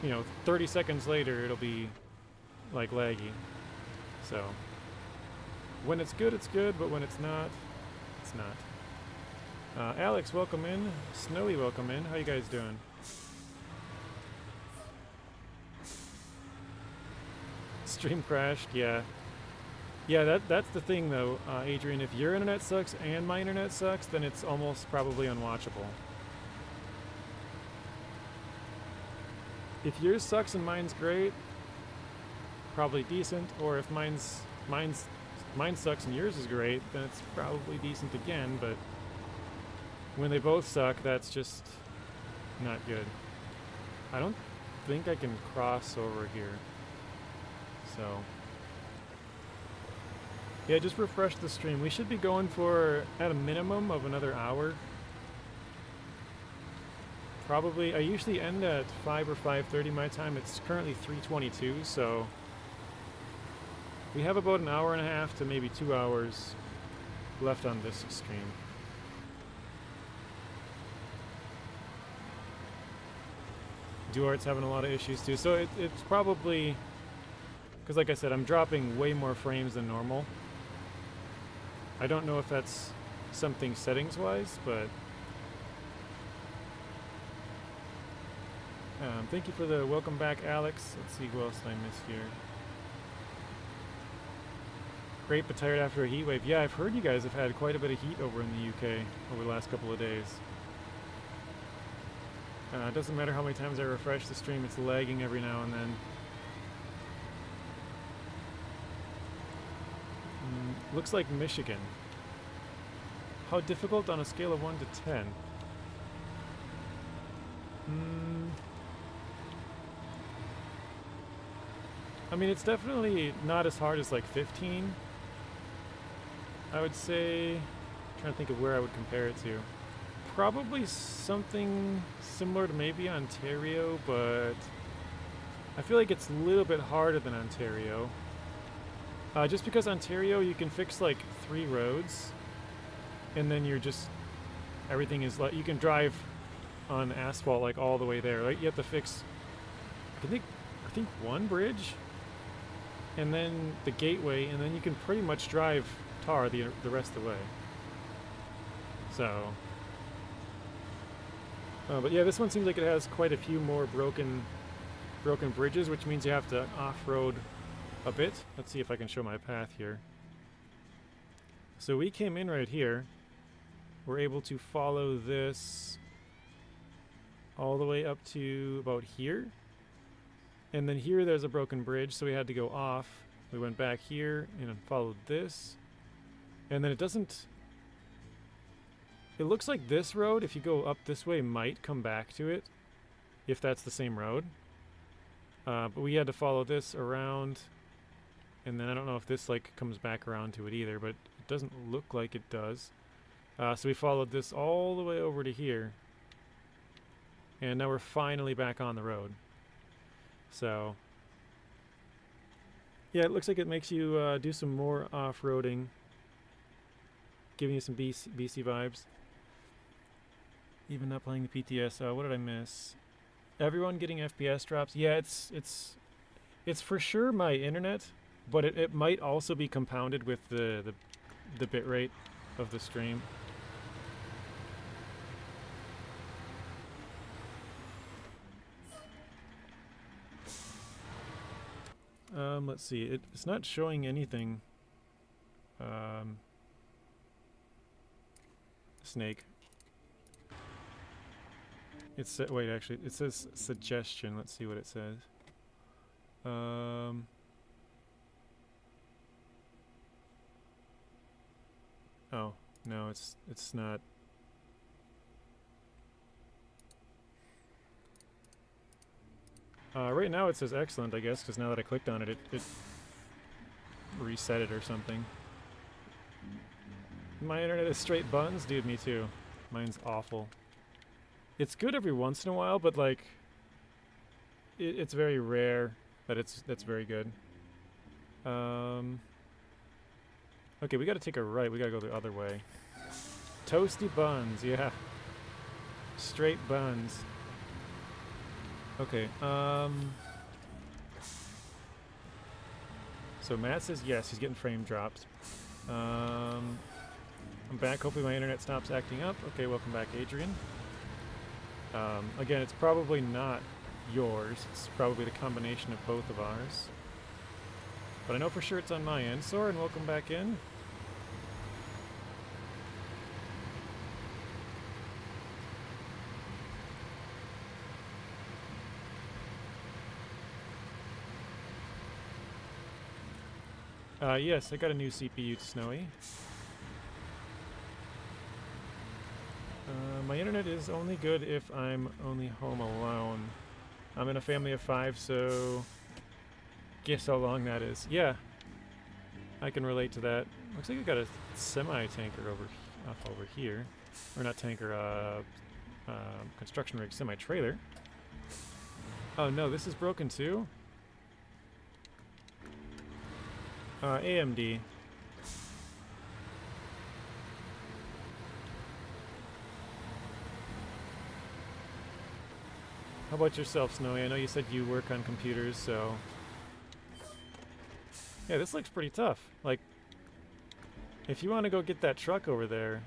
you know, 30 seconds later it'll be like laggy. So when it's good, but when it's not, it's not. Alex, welcome in. Snowy, welcome in. How you guys doing? Stream crashed, yeah. Yeah, that's the thing though, Adrian. If your internet sucks and my internet sucks, then it's almost probably unwatchable. If yours sucks and mine's great, probably decent. Or if mine sucks and yours is great, then it's probably decent again. But when they both suck, that's just not good. I don't think I can cross over here. So yeah, just refresh the stream. We should be going for at a minimum of another hour. Probably, I usually end at 5 or 5:30 my time. It's currently 3:22, so we have about an hour and a half to maybe 2 hours left on this stream. Duart's having a lot of issues too, so it's probably, because like I said, I'm dropping way more frames than normal. I don't know if that's something settings-wise, but thank you for the welcome back, Alex. Let's see who else did I miss here. Great, but tired after a heat wave. Yeah, I've heard you guys have had quite a bit of heat over in the UK over the last couple of days. It doesn't matter how many times I refresh the stream, it's lagging every now and then. Looks like Michigan. How difficult on a scale of 1 to 10? I mean, it's definitely not as hard as like 15. I would say, trying to think of where I would compare it to. Probably something similar to maybe Ontario, but I feel like it's a little bit harder than Ontario. Just because Ontario, you can fix like 3 roads, and then you're just, everything is like, you can drive on asphalt like all the way there. Like you have to fix, I think 1 bridge, and then the gateway, and then you can pretty much drive tar the rest of the way. So, but yeah, this one seems like it has quite a few more broken bridges, which means you have to off-road a bit. Let's see if I can show my path here. So we came in right here. We're able to follow this all the way up to about here. And then here there's a broken bridge, so we had to go off. We went back here and followed this. And then it doesn't... It looks like this road, if you go up this way, might come back to it, if that's the same road. But we had to follow this around, and then I don't know if this like comes back around to it either, but it doesn't look like it does. So we followed this all the way over to here, and now we're finally back on the road. So yeah, it looks like it makes you do some more off-roading, giving you some BC vibes. Even not playing the PTS. What did I miss? Everyone getting FPS drops. Yeah, it's for sure my internet, but it might also be compounded with the bit rate of the stream. Let's see. It's not showing anything. Snake. It's wait, actually, it says suggestion. Let's see what it says. Oh no, it's not. Right now it says excellent, I guess, because now that I clicked on it, it reset it or something. My internet is straight buns? Dude, me too. Mine's awful. It's good every once in a while, but like, it's very rare that that's very good. Okay, we gotta take a right. We gotta go the other way. Toasty buns, yeah. Straight buns. Okay, so Matt says yes, he's getting frame drops. I'm back. Hopefully my internet stops acting up. Okay, welcome back, Adrian. Again, it's probably not yours. It's probably the combination of both of ours. But I know for sure it's on my end. Soren, welcome back in. Yes, I got a new CPU to Snowy. My internet is only good if I'm only home alone. I'm in a family of 5, so guess how long that is. Yeah, I can relate to that. Looks like I got a semi-tanker over here. Or not tanker, construction rig, semi-trailer. Oh no, this is broken too? AMD. How about yourself, Snowy? I know you said you work on computers, so... Yeah, this looks pretty tough. Like, if you want to go get that truck over there,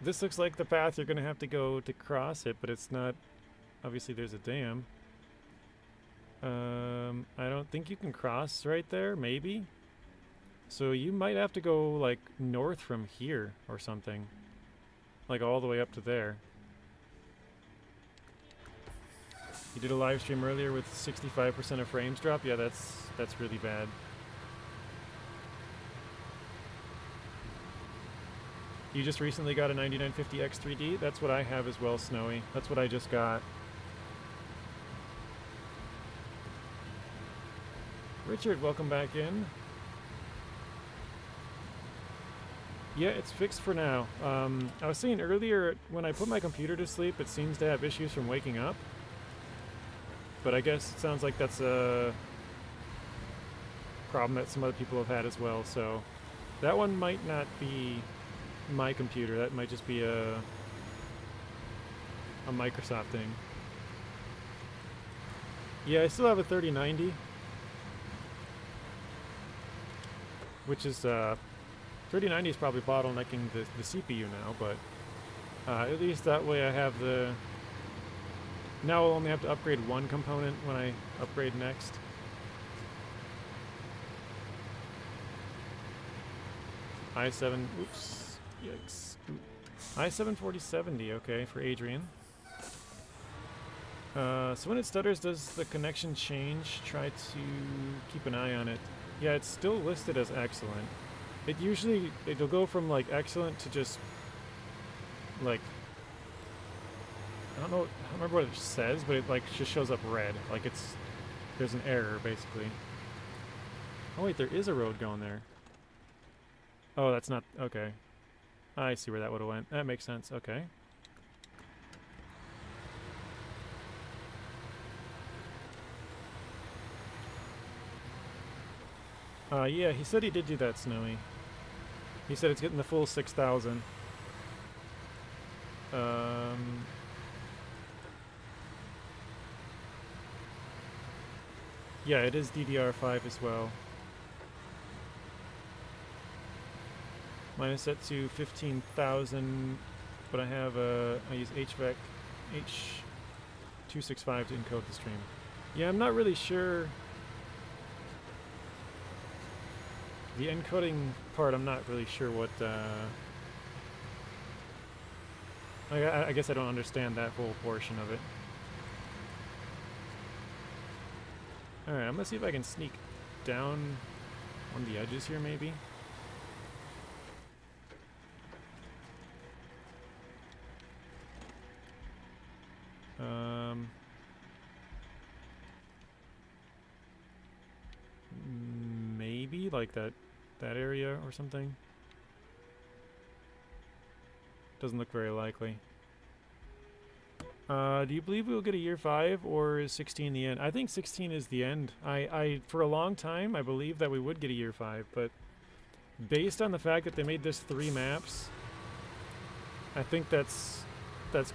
this looks like the path you're going to have to go to cross it, but it's not... Obviously, there's a dam. I don't think you can cross right there, maybe? So you might have to go, like, north from here or something. Like, all the way up to there. You did a live stream earlier with 65% of frames drop? Yeah, that's really bad. You just recently got a 9950X 3D? That's what I have as well, Snowy. That's what I just got. Richard, welcome back in. Yeah, it's fixed for now. I was saying earlier, when I put my computer to sleep, it seems to have issues from waking up. But I guess it sounds like that's a problem that some other people have had as well, so that one might not be my computer. That might just be a Microsoft thing. Yeah, I still have a 3090, which is 3090 is probably bottlenecking the CPU now, but at least that way I have the... Now I'll only have to upgrade one component when I upgrade next. i7, oops, yikes. i7 4070, okay, for Adrian. So when it stutters, does the connection change? Try to keep an eye on it. Yeah, it's still listed as excellent. It'll go from like excellent to just like, I don't remember what it says, but it like just shows up red. Like there's an error basically. Oh wait, there is a road going there. Oh, that's not, okay. I see where that would have went. That makes sense, okay. Yeah, he said he did do that, Snowy. He said it's getting the full 6,000. Yeah, it is DDR5 as well. Mine is set to 15,000, but I use HVAC H265 to encode the stream. Yeah, I'm not really sure. The encoding part, I'm not really sure what, I guess I don't understand that whole portion of it. Alright, I'm gonna see if I can sneak down on the edges here, maybe. Maybe like that area or something. Doesn't look very likely. Do you believe we'll get a year 5 or is 16 the end? I think 16 is the end. I for a long time I believed that we would get a year 5, but based on the fact that they made this 3 maps, I think that's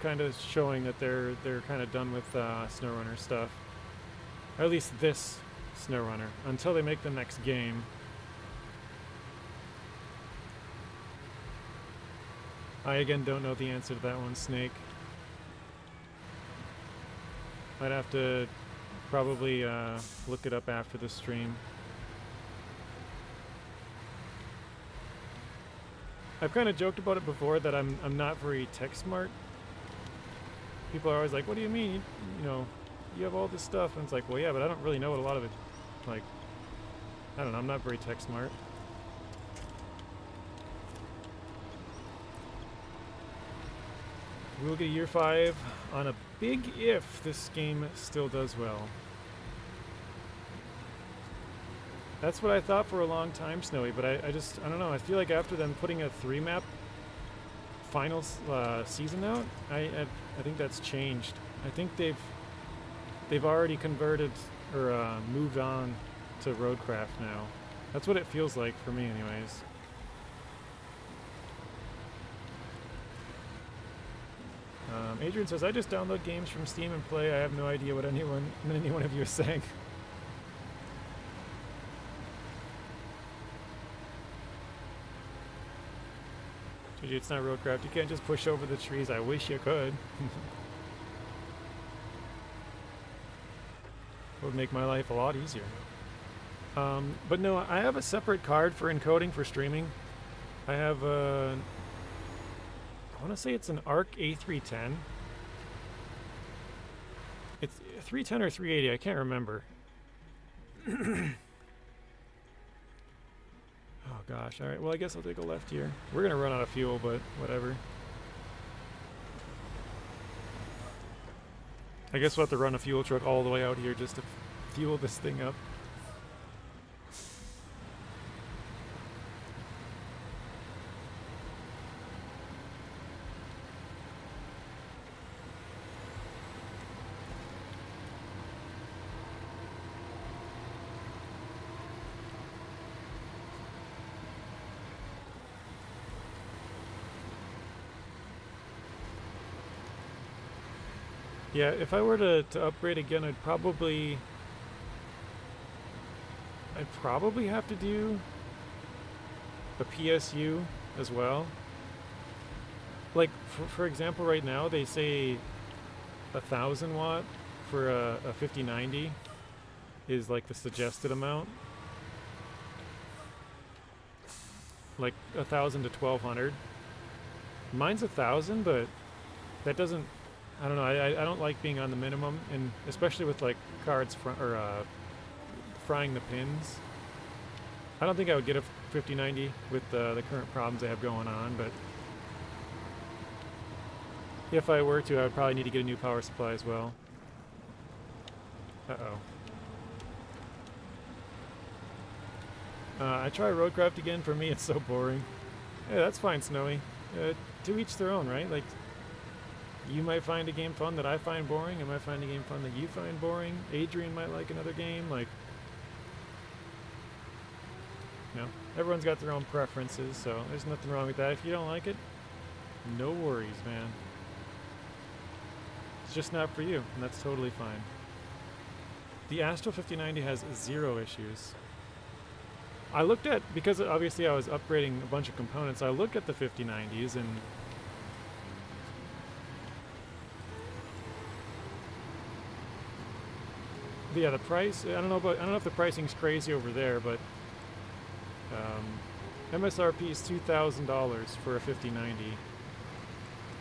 kind of showing that they're kind of done with SnowRunner stuff. Or at least this SnowRunner, until they make the next game. I again don't know the answer to that one, Snake. I'd have to probably look it up after the stream. I've kind of joked about it before that I'm not very tech smart. People are always like, "What do you mean? You know, you have all this stuff," and it's like, "Well, yeah, but I don't really know what a lot of it." Like, I don't know. I'm not very tech smart. We'll get year 5 on a big if this game still does well. That's what I thought for a long time, Snowy, but I don't know. I feel like after them putting a 3-map final season out, I think that's changed. I think they've already converted or moved on to Roadcraft now. That's what it feels like for me, anyways. Adrian says, "I just download games from Steam and play. I have no idea what any one of you is saying." GG, it's not Roadcraft. You can't just push over the trees. I wish you could. It would make my life a lot easier. But no, I have a separate card for encoding for streaming. I have a... I want to say it's an ARC A310. It's 310 or 380, I can't remember. Oh gosh. Alright, well I guess I'll take a left here. We're gonna run out of fuel, but whatever. I guess we'll have to run a fuel truck all the way out here just to fuel this thing up. Yeah, if I were to upgrade again, I'd probably have to do a PSU as well. Like for example, right now they say 1,000 watt for a 5090 is like the suggested amount. Like 1,000 to 1,200. Mine's 1,000, but that doesn't. I don't know. I don't like being on the minimum, and especially with like cards frying the pins. I don't think I would get a 5090 with the current problems I have going on, but if I were to, I would probably need to get a new power supply as well. Uh-oh. I try Roadcraft again. For me, it's so boring. Yeah, that's fine, Snowy. To each their own, right? Like, you might find a game fun that I find boring. I might find a game fun that you find boring. Adrian might like another game. Like, you know, everyone's got their own preferences, so there's nothing wrong with that. If you don't like it, no worries, man. It's just not for you, and that's totally fine. The Astro 5090 has 0 issues. I looked at, because obviously I was upgrading a bunch of components, I looked at the 5090s and yeah, the price, I don't know if the pricing's crazy over there, but MSRP is $2,000 for a 5090.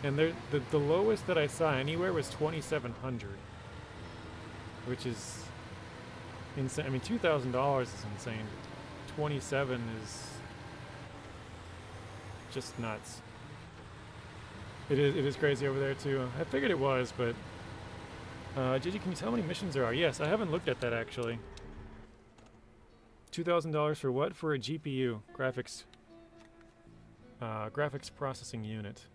And the lowest that I saw anywhere was $2,700, which is insane. I mean, $2,000 is insane. 27 is just nuts. It is crazy over there too. I figured it was, but JJ, can you tell how many missions there are? Yes, I haven't looked at that actually. $2,000 for what? For a GPU, graphics processing unit.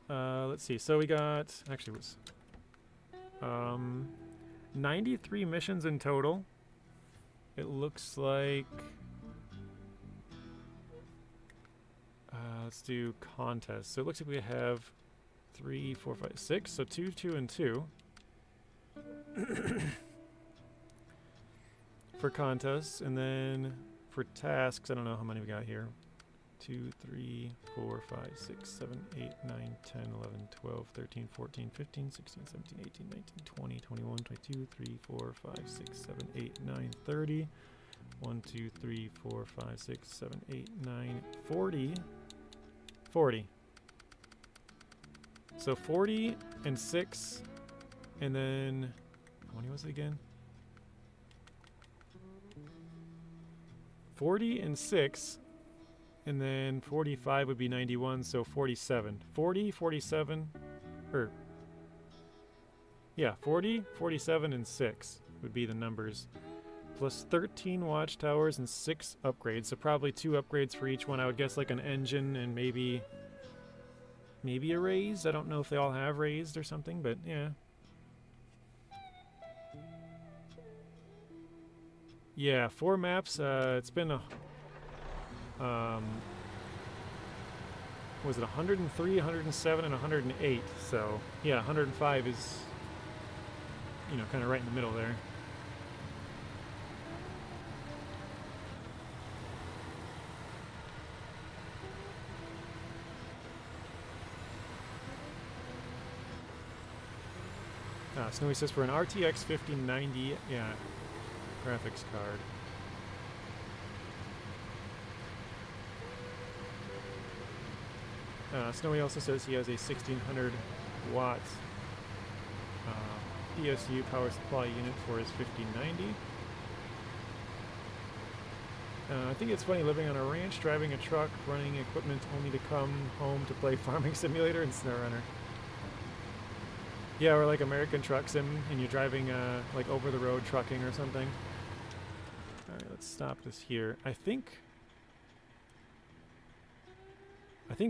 Let's see. So we got, actually it was 93 missions in total. It looks like, let's do contests. So it looks like we have 3, 4, 5, 6. So 2, 2, and 2 for contests, and then for tasks, I don't know how many we got here. 2, 3, 4, 5, 6, 7, 8, 9, 10, 11, 12, 13, 14, 15, 16, 17, 18, 19, 20, 21, 22, 3, 4, 5, 6, 7, 8, 9, 30. 1, 2, 3, 4, 5, 6, 7, 8, 9, 40. 40. So 40 and 6, and then how many was it again? 40 and 6, and then 45 would be 91, so 47. 40, 47, or yeah, 40, 47, and 6 would be the numbers. Plus 13 watchtowers and 6 upgrades, so probably 2 upgrades for each one. I would guess like an engine and maybe a raise. I don't know if they all have raised or something, but yeah. Yeah, 4 maps. It's been a was it 103, 107, and 108? So yeah, 105 is, you know, kind of right in the middle there. Snowy says for an RTX 5090, yeah, graphics card. Snowy also says he has a 1600 watt PSU power supply unit for his 5090. I think it's funny living on a ranch, driving a truck, running equipment only to come home to play Farming Simulator and SnowRunner. Yeah, or like American Truck Sim, and you're driving like over the road trucking or something. Alright, let's stop this here. I think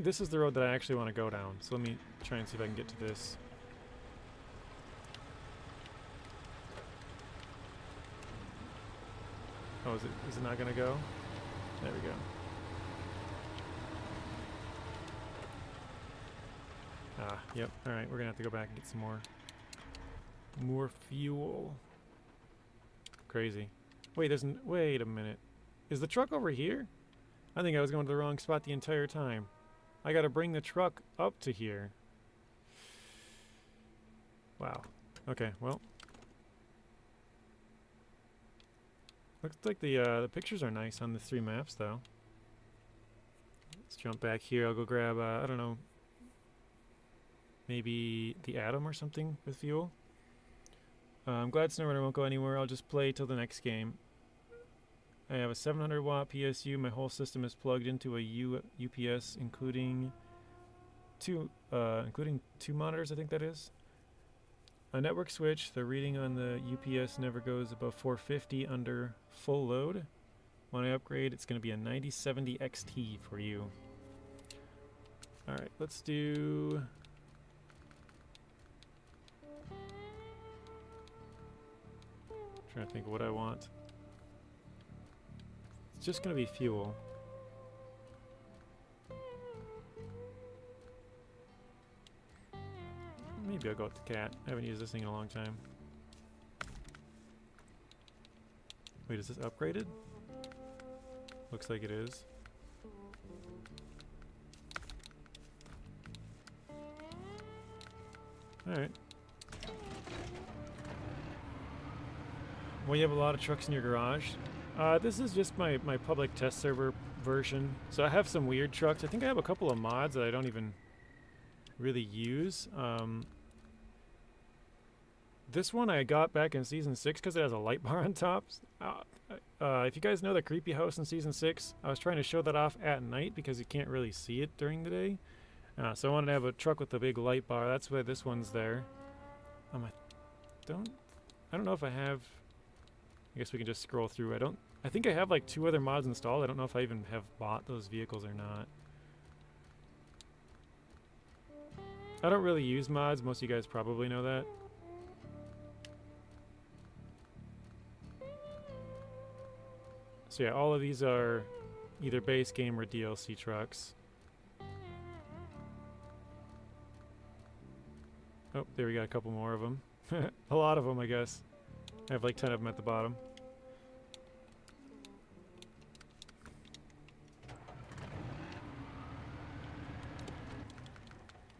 this is the road that I actually want to go down. So let me try and see if I can get to this. Oh, is it not gonna go? There we go. Ah, yep. Alright, we're gonna have to go back and get some more fuel. Crazy. Wait, wait a minute. Is the truck over here? I think I was going to the wrong spot the entire time. I gotta bring the truck up to here. Wow. Okay, well. Looks like the pictures are nice on the 3 maps, though. Let's jump back here. I'll go grab, I don't know, maybe the Atom or something with fuel. I'm glad SnowRunner won't go anywhere. I'll just play till the next game. I have a 700 watt PSU. My whole system is plugged into a UPS, including two monitors, I think that is. A network switch. The reading on the UPS never goes above 450 under full load. When I upgrade, it's going to be a 9070 XT for you. Alright, let's do... Trying to think of what I want. It's just going to be fuel. Maybe I'll go with the cat. I haven't used this thing in a long time. Wait, is this upgraded? Looks like it is. Alright. Well, you have a lot of trucks in your garage. This is just my public test server version. So I have some weird trucks. I think I have a couple of mods that I don't even really use. This one I got back in Season 6 because it has a light bar on top. If you guys know the creepy house in Season 6, I was trying to show that off at night because you can't really see it during the day. So I wanted to have a truck with a big light bar. That's why this one's there. I don't know if I have... I guess we can just scroll through. I think I have like 2 other mods installed. I don't know if I even have bought those vehicles or not. I don't really use mods. Most of you guys probably know that. So yeah, all of these are either base game or DLC trucks. Oh, there we got a couple more of them. A lot of them, I guess. I have like 10 of them at the bottom.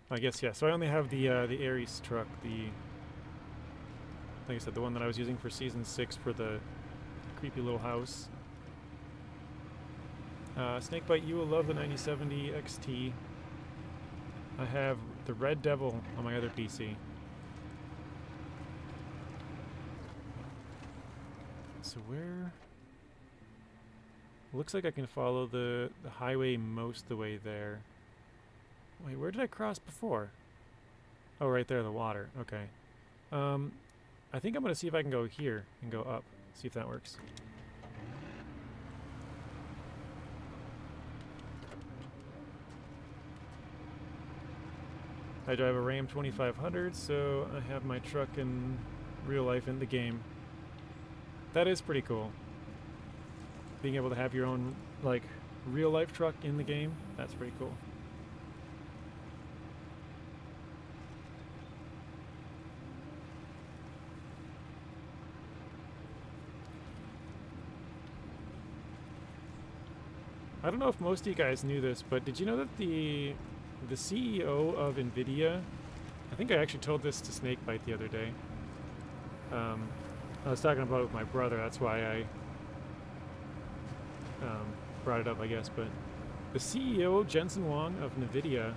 I guess, yeah, so I only have the Ares truck, like I said, the one that I was using for Season 6 for the creepy little house. Snakebite, you will love the 9070 XT. I have the Red Devil on my other PC. So where... Looks like I can follow the highway most of the way there. Wait, where did I cross before? Oh, right there, the water. Okay. I think I'm going to see if I can go here and go up. See if that works. I drive a Ram 2500, so I have my truck in real life in the game. That is pretty cool. Being able to have your own, like, real life truck in the game, that's pretty cool. I don't know if most of you guys knew this, but did you know that the CEO of NVIDIA, I think I actually told this to Snakebite the other day. I was talking about it with my brother, that's why I brought it up, I guess, but the CEO, Jensen Huang of NVIDIA,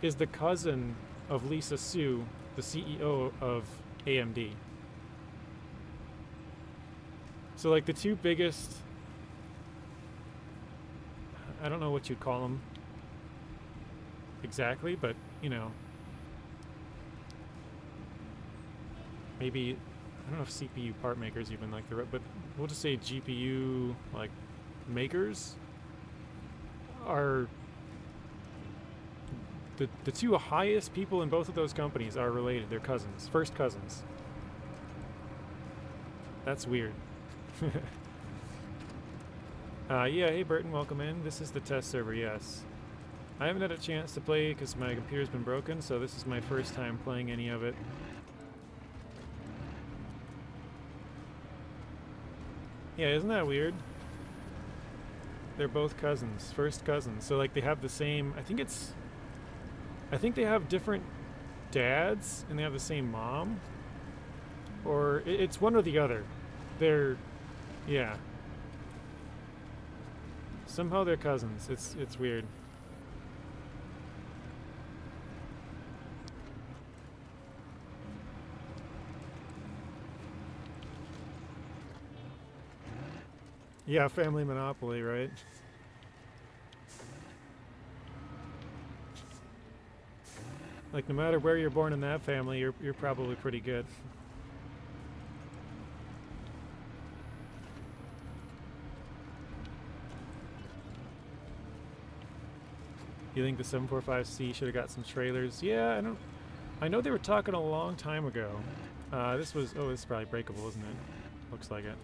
is the cousin of Lisa Su, the CEO of AMD. So like the two biggest I don't know what you'd call them exactly, but you know, maybe I don't know if CPU part makers even like the, but we'll just say GPU like makers are the two highest people in both of those companies are related. They're cousins, first cousins. That's weird. Yeah, hey Burton, welcome in. This is the test server, yes. I haven't had a chance to play because my computer's been broken, so this is my first time playing any of it. Yeah, isn't that weird? They're both cousins, first cousins. So like they have the same, I think they have different dads and they have the same mom. Or it's one or the other. They're, yeah. Somehow they're cousins. It's weird. Yeah, family monopoly, right? Like no matter where you're born in that family, you're probably pretty good. You think the 745C should have got some trailers? Yeah, I know they were talking a long time ago. This is probably breakable, isn't it? Looks like it.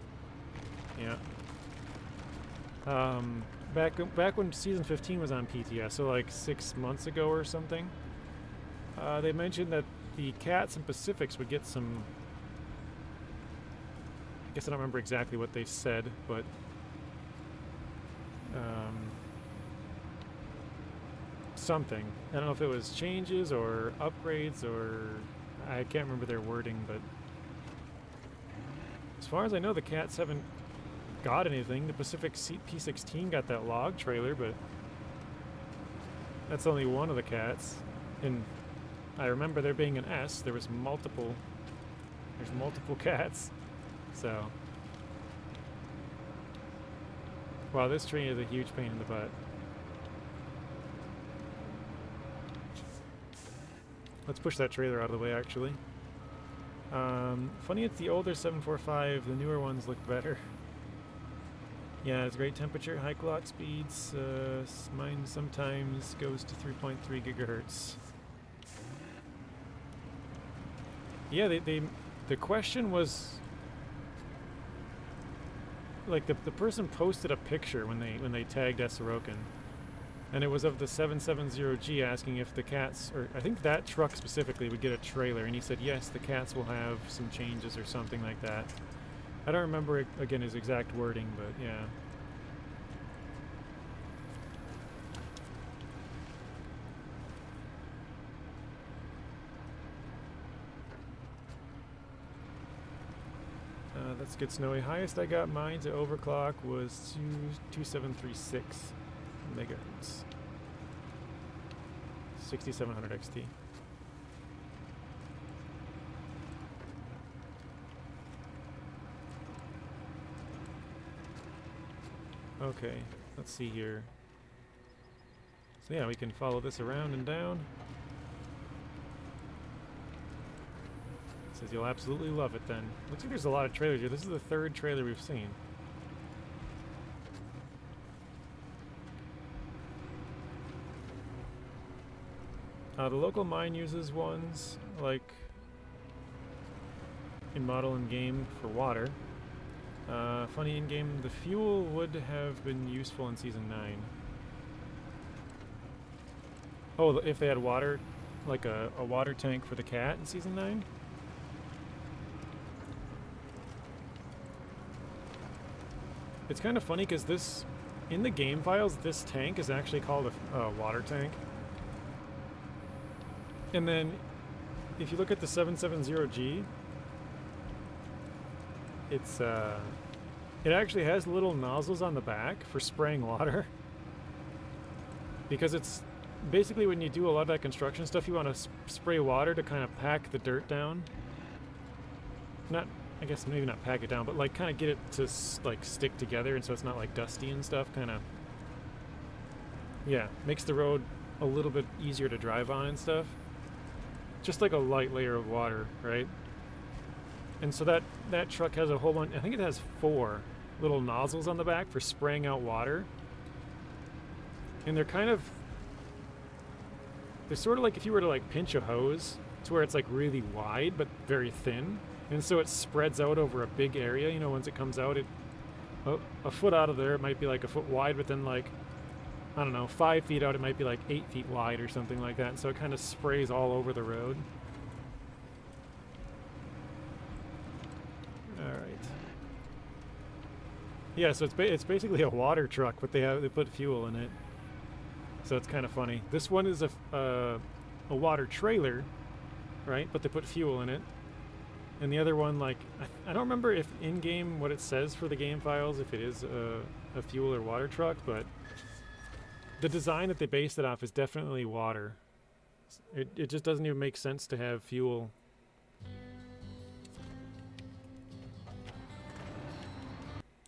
Yeah. Back when season 15 was on PTS, so like 6 months ago or something, they mentioned that the Cats and Pacifics would get some. I guess I don't remember exactly what they said, but something. I don't know if it was changes or upgrades or I can't remember their wording, but as far as I know, the Cats haven't got anything. The Pacific P16 got that log trailer, but that's only one of the Cats. And I remember there being an S. There's multiple Cats. So, wow, this train is a huge pain in the butt. Let's push that trailer out of the way, actually. Funny it's the older 745, the newer ones look better. Yeah, it's great temperature, high clock speeds. Mine sometimes goes to 3.3 gigahertz. Yeah, the question was like the person posted a picture when they tagged Sorokin, and it was of the 770G asking if the Cats, or I think that truck specifically, would get a trailer, and he said yes, the Cats will have some changes or something like that. I don't remember again his exact wording, but yeah. That's good, Snowy. Highest I got mine to overclock was 2736 megahertz. 6700 XT. Okay, let's see here. So yeah, we can follow this around and down. It says you'll absolutely love it then. Looks like there's a lot of trailers here. This is the third trailer we've seen. The local mine uses ones, like in model and game for water. Funny in-game, the fuel would have been useful in Season 9. Oh, if they had water, like a water tank for the Cat in Season 9? It's kind of funny because this, in the game files, this tank is actually called a water tank. And then, if you look at the 770G, it's it actually has little nozzles on the back for spraying water. Because it's basically when you do a lot of that construction stuff, you want to spray water to kind of pack the dirt down. Not, I guess maybe not pack it down, but like kind of get it to like stick together, and so it's not like dusty and stuff. Kind of Yeah, makes the road a little bit easier to drive on and stuff. Just like a light layer of water, right? And so that truck has a whole bunch, I think it has 4 little nozzles on the back for spraying out water. And they're sort of like if you were to like pinch a hose to where it's like really wide but very thin. And so it spreads out over a big area, you know, once it comes out, a foot out of there, it might be like a foot wide, but then like, I don't know, 5 feet out, it might be like 8 feet wide or something like that. And so it kind of sprays all over the road. All right. Yeah, so it's basically a water truck, but they put fuel in it. So it's kind of funny. This one is a water trailer, right? But they put fuel in it. And the other one, like, I don't remember if in-game what it says for the game files, if it is a fuel or water truck, but the design that they based it off is definitely water. It just doesn't even make sense to have fuel.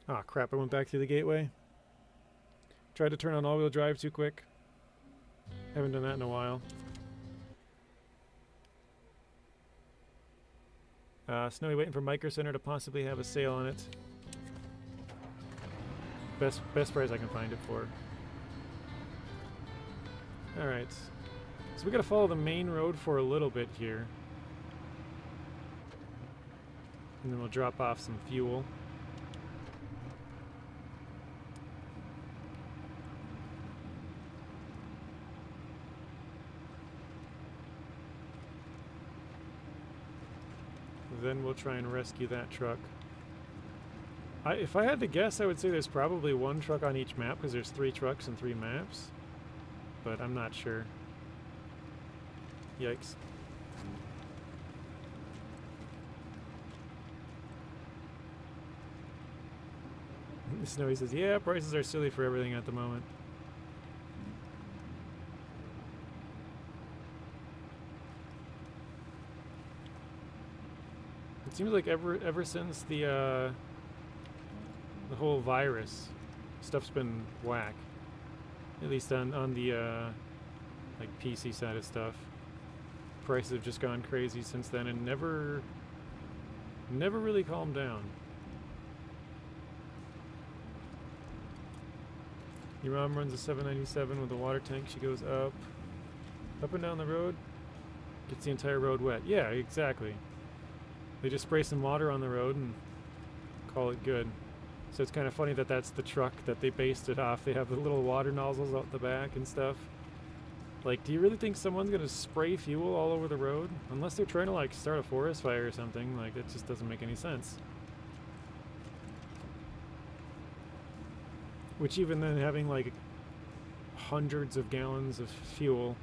Ah, crap, I went back through the gateway. Tried to turn on all-wheel drive too quick. Haven't done that in a while. Snowy waiting for Micro Center to possibly have a sale on it. Best price I can find it for. Alright. So we gotta follow the main road for a little bit here. And then we'll drop off some fuel. Then we'll try and rescue that truck. If I had to guess, I would say there's probably 1 truck on each map because there's 3 trucks and 3 maps. But I'm not sure. Yikes. Snowy says, yeah, prices are silly for everything at the moment. It seems like ever since the whole virus stuff's been whack. At least on the like PC side of stuff. Prices have just gone crazy since then and never really calmed down. Your mom runs a 797 with a water tank. She goes up and down the road, gets the entire road wet. Yeah, exactly. They just spray some water on the road and call it good. So it's kind of funny that that's the truck that they based it off. They have the little water nozzles out the back and stuff. Like, do you really think someone's going to spray fuel all over the road? Unless they're trying to, like, start a forest fire or something. Like, it just doesn't make any sense. Which even then having, like, hundreds of gallons of fuel,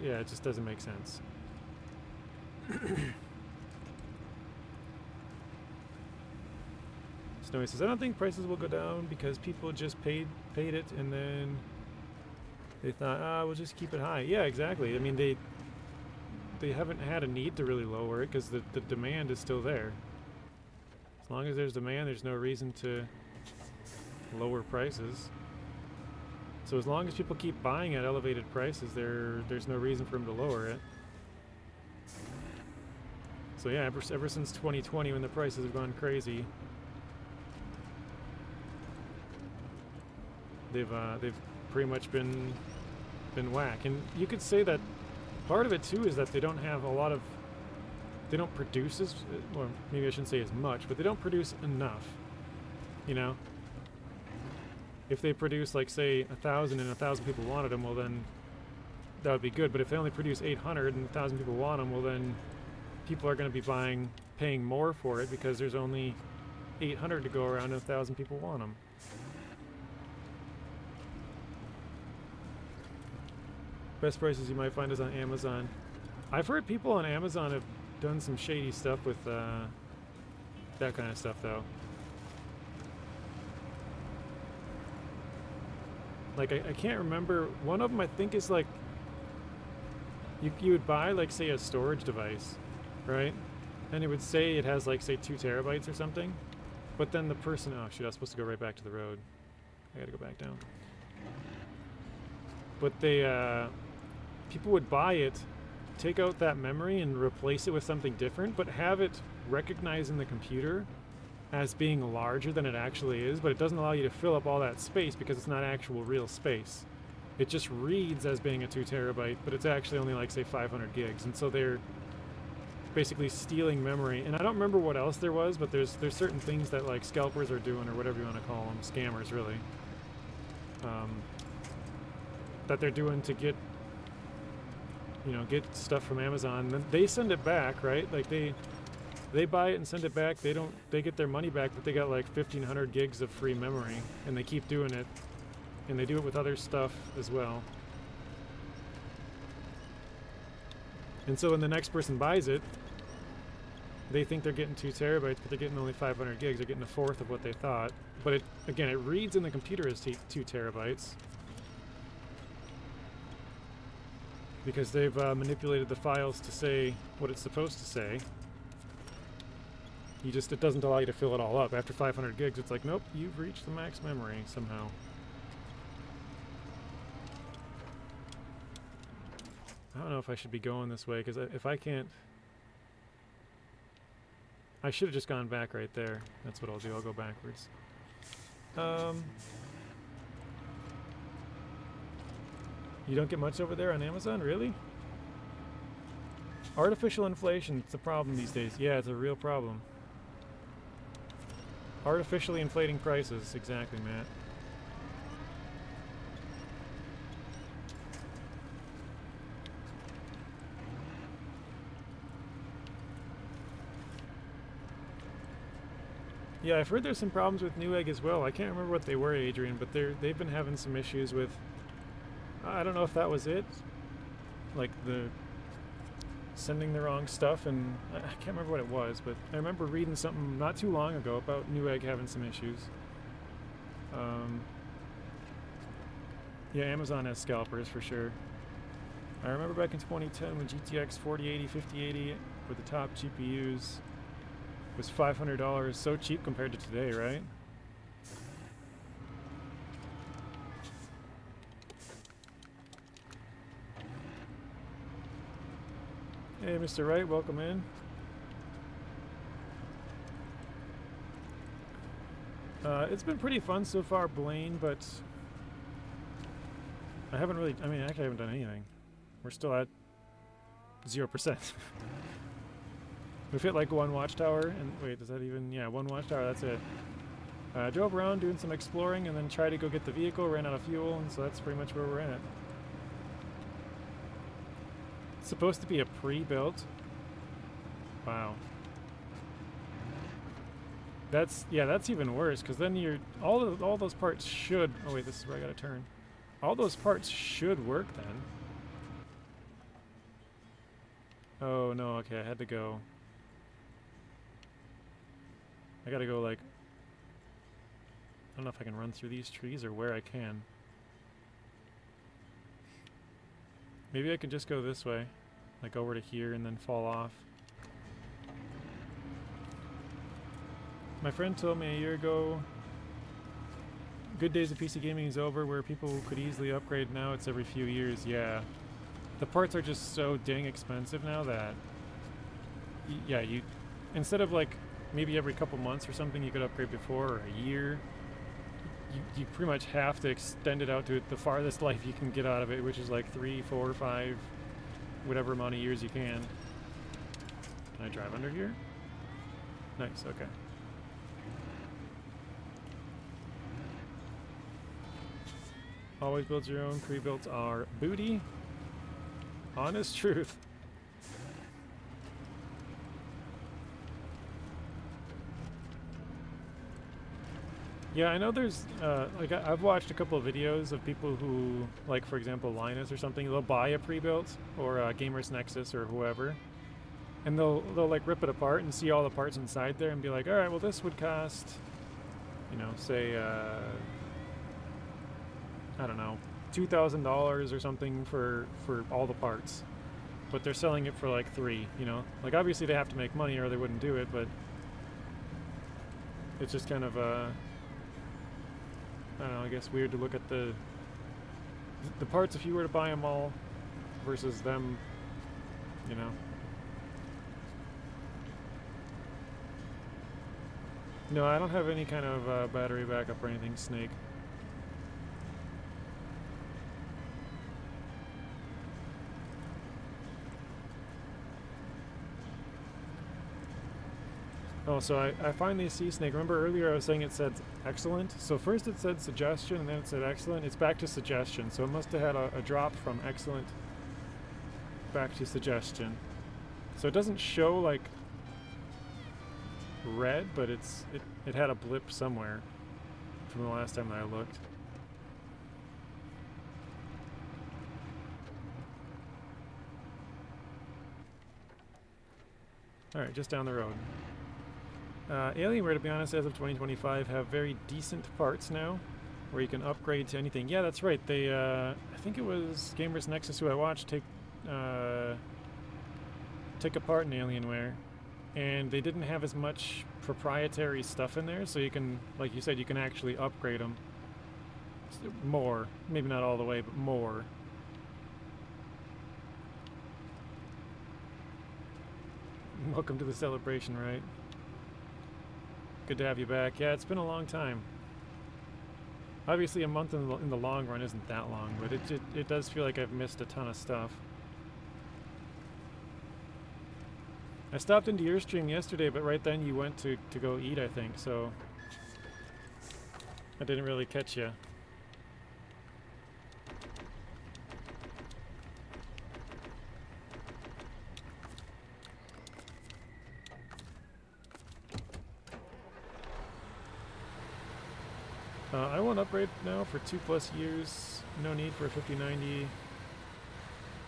yeah, it just doesn't make sense. Snowy says, I don't think prices will go down because people just paid it and then they thought, we'll just keep it high. Yeah, exactly. I mean, they haven't had a need to really lower it because the demand is still there. As long as there's demand, there's no reason to lower prices. So as long as people keep buying at elevated prices, there's no reason for them to lower it. So yeah, ever since 2020 when the prices have gone crazy, they've pretty much been whack. And you could say that part of it too is that they don't have they don't produce or maybe I shouldn't say as much, but they don't produce enough, you know? If they produce, like, say, 1,000 and 1,000 people wanted them, well then that would be good. But if they only produce 800 and 1,000 people want them, well then people are going to be paying more for it because there's only 800 to go around and 1,000 people want them. Best prices you might find is on Amazon. I've heard people on Amazon have done some shady stuff with that kind of stuff, though. Like, I can't remember. One of them, I think, is like you would buy, like, say, a storage device, right? And it would say it has, like, say, 2 terabytes or something. But then the person, oh shoot, I was supposed to go right back to the road. I gotta go back down. But they, people would buy it, take out that memory and replace it with something different, but have it recognize in the computer as being larger than it actually is, but it doesn't allow you to fill up all that space because it's not actual real space. It just reads as being a 2 terabyte, but it's actually only like, say, 500 gigs. And so they're basically stealing memory. And I don't remember what else there was, but there's certain things that like scalpers are doing, or whatever you want to call them, scammers really, that they're doing to get, you know, get stuff from Amazon. Then they send it back, right? Like they buy it and send it back. They get their money back, but they got like 1,500 gigs of free memory, and they keep doing it, and they do it with other stuff as well. And so when the next person buys it, they think they're getting 2 terabytes, but they're getting only 500 gigs. They're getting a fourth of what they thought. But it, again, it reads in the computer as 2 terabytes because they've manipulated the files to say what it's supposed to say. It doesn't allow you to fill it all up. After 500 gigs, it's like, nope, you've reached the max memory somehow. I don't know if I should be going this way, because if I can't... I should have just gone back right there. That's what I'll do. I'll go backwards. You don't get much over there on Amazon? Really? Artificial inflation, it's a problem these days. Yeah, it's a real problem. Artificially inflating prices. Exactly, Matt. Yeah, I've heard there's some problems with Newegg as well. I can't remember what they were, Adrian, but they've been having some issues with... I don't know if that was it. Like the... sending the wrong stuff, and I can't remember what it was, but I remember reading something not too long ago about Newegg having some issues. Yeah, Amazon has scalpers for sure. I remember back in 2010 when GTX 4080, 5080 were the top GPUs. Was $500, so cheap compared to today, right? Hey, Mr. Wright, welcome in. It's been pretty fun so far, Blaine, but I haven't really, I actually haven't done anything. We're still at 0%. We've hit like 1 watchtower, and wait, does that even, yeah, 1 watchtower, that's it. Drove around doing some exploring and then tried to go get the vehicle, ran out of fuel, and so that's pretty much where we're at. It's supposed to be a pre-built. Wow. That's even worse, because then you're, all those parts should, oh wait, this is where I gotta turn. All those parts should work then. Oh no, okay, I had to go. I gotta go like, I don't know if I can run through these trees or where I can. Maybe I can just go this way, like over to here and then fall off. My friend told me a year ago, good days of PC gaming is over, where people could easily upgrade. Now it's every few years. Yeah. The parts are just so dang expensive now that, yeah, you, instead of like maybe every couple months or something you could upgrade before, or a year, you pretty much have to extend it out to the farthest life you can get out of it, which is like 3, 4, 5, whatever amount of years you can. Can I drive under here? Nice, okay. Always build your own. Pre-builts are booty. Honest truth. Yeah, I know there's, like, I've watched a couple of videos of people who, like, for example, Linus or something, they'll buy a pre-built, or Gamers Nexus or whoever, and they'll like rip it apart and see all the parts inside there and be like, all right, well, this would cost, you know, say, I don't know, $2,000 or something for all the parts, but they're selling it for like 3, you know, like obviously they have to make money or they wouldn't do it, but it's just kind of I don't know, I guess weird to look at the parts if you were to buy them all versus them, you know. No, I don't have any kind of battery backup or anything, Snake. Oh, so I finally see Snake. Remember earlier I was saying it said excellent? So first it said suggestion and then it said excellent. It's back to suggestion. So it must have had a drop from excellent back to suggestion. So it doesn't show like red, but it had a blip somewhere from the last time that I looked. Alright, just down the road. Alienware, to be honest, as of 2025, have very decent parts now, where you can upgrade to anything. Yeah, that's right. They, I think it was Gamers Nexus who I watched take apart an Alienware, and they didn't have as much proprietary stuff in there, so you can, like you said, you can actually upgrade them more. Maybe not all the way, but more. Welcome to the celebration, right? Good to have you back. Yeah, it's been a long time. Obviously, a month in the long run isn't that long, but it does feel like I've missed a ton of stuff. I stopped into your stream yesterday, but right then you went to go eat, I think, so I didn't really catch you. I won't upgrade now for 2+ years. No need for a 5090.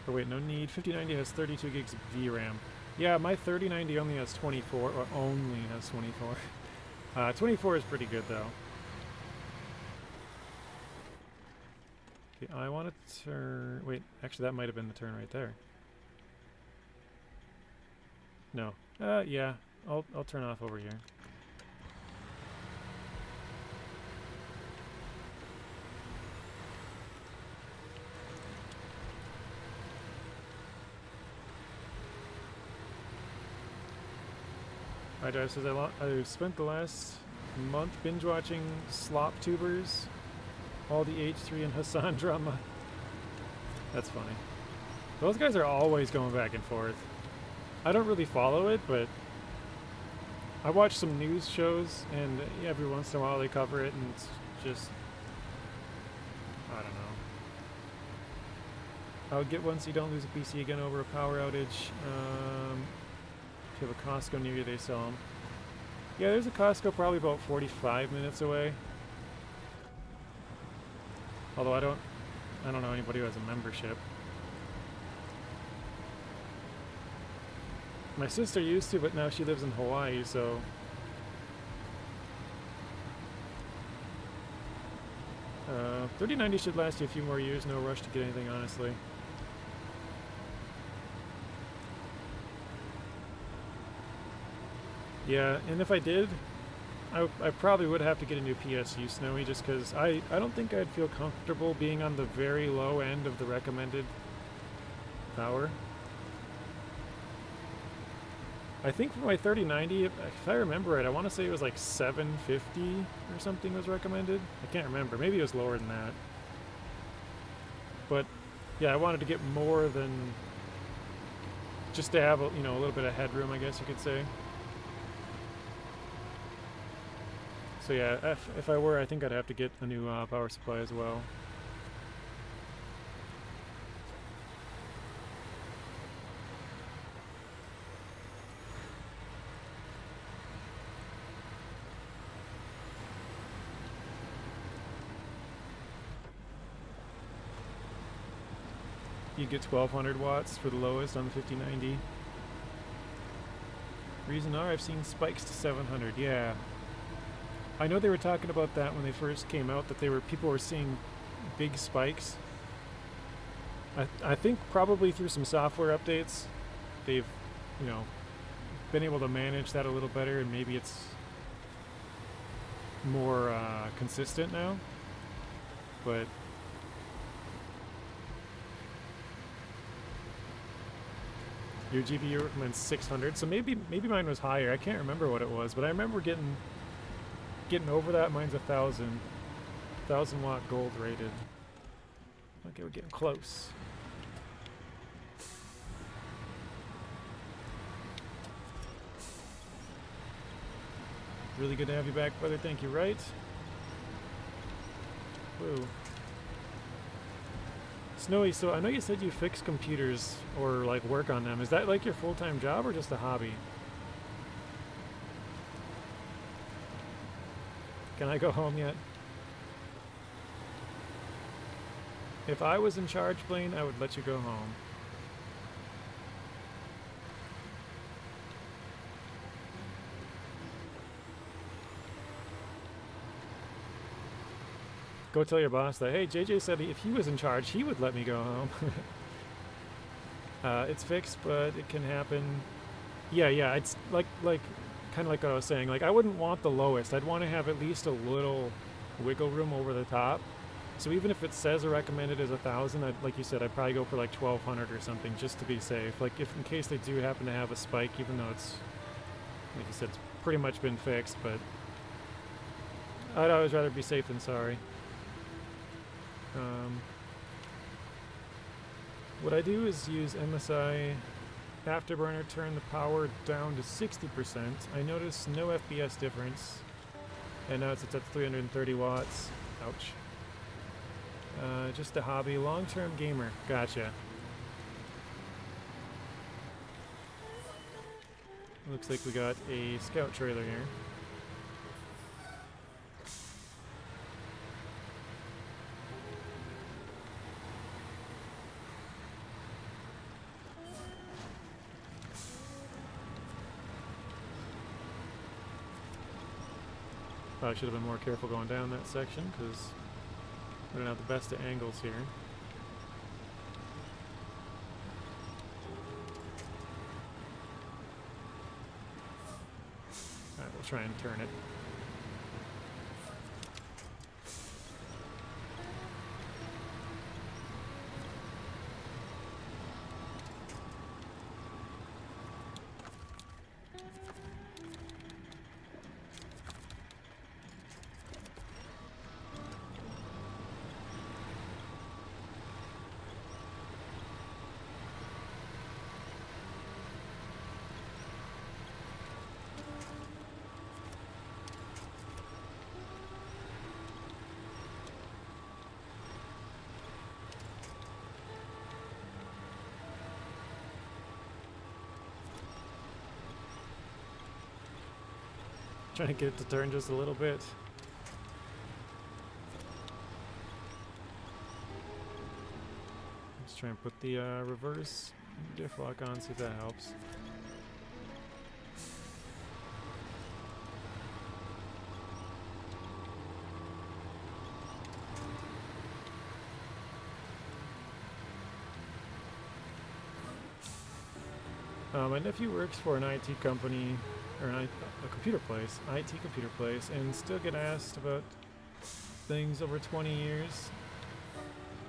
Or wait, no need. 5090 has 32 gigs of VRAM. Yeah, my 3090 only has 24, or only has 24. 24 is pretty good though. Okay, I want to turn... Wait, actually that might have been the turn right there. No. Yeah, I'll turn off over here. Drive says I spent the last month binge watching Slop Tubers, all the H3 and Hassan drama. That's funny. Those guys are always going back and forth. I don't really follow it, but I watch some news shows, and every once in a while they cover it, and it's just, I don't know. I would get one so you don't lose a PC again over a power outage. If you have a Costco near you, they sell them. Yeah, there's a Costco probably about 45 minutes away. Although I don't know anybody who has a membership. My sister used to, but now she lives in Hawaii, so... 3090 should last you a few more years, no rush to get anything, honestly. Yeah, and if I did, I probably would have to get a new PSU, Snowy, just because I don't think I'd feel comfortable being on the very low end of the recommended power. I think for my 3090, if I remember right, I want to say it was like 750 or something was recommended. I can't remember. Maybe it was lower than that. But yeah, I wanted to get more than just to have a little bit of headroom, I guess you could say. So yeah, if I were, I think I'd have to get a new power supply as well. You get 1200 watts for the lowest on the 5090. Reason are, I've seen spikes to 700, yeah. I know they were talking about that when they first came out, that people were seeing big spikes. I think probably through some software updates, they've, been able to manage that a little better, and maybe it's more consistent now. but your GPU recommends 600, so maybe mine was higher. I can't remember what it was, but I remember getting over that. Mine's 1,000 watt gold rated. Okay, we're getting close. Really good to have you back, brother. Thank you, right? Whoa. Snowy, so I know you said you fix computers or like work on them. Is that like your full-time job or just a hobby? Can I go home yet? If I was in charge, Blaine, I would let you go home. Go tell your boss that, hey, JJ said if he was in charge, he would let me go home. It's fixed, but it can happen. Yeah, it's like kind of like what I was saying. Like, I wouldn't want the lowest. I'd want to have at least a little wiggle room over the top. So even if it says a recommended is 1,000, like you said, I'd probably go for like 1,200 or something just to be safe. Like, if in case they do happen to have a spike, even though it's, like you said, it's pretty much been fixed, but I'd always rather be safe than sorry. What I do is use MSI Afterburner, turn the power down to 60%. I notice no FPS difference, and now it's at 330 watts. Ouch. Just a hobby, long-term gamer. Gotcha. Looks like we got a scout trailer here. Probably should have been more careful going down that section because we don't have the best of angles here. Alright, we'll try and turn it. Trying to get it to turn just a little bit. Let's try and put the reverse diff lock on, see if that helps. My nephew works for an IT company, or a computer place, IT computer place, and still get asked about things over 20 years.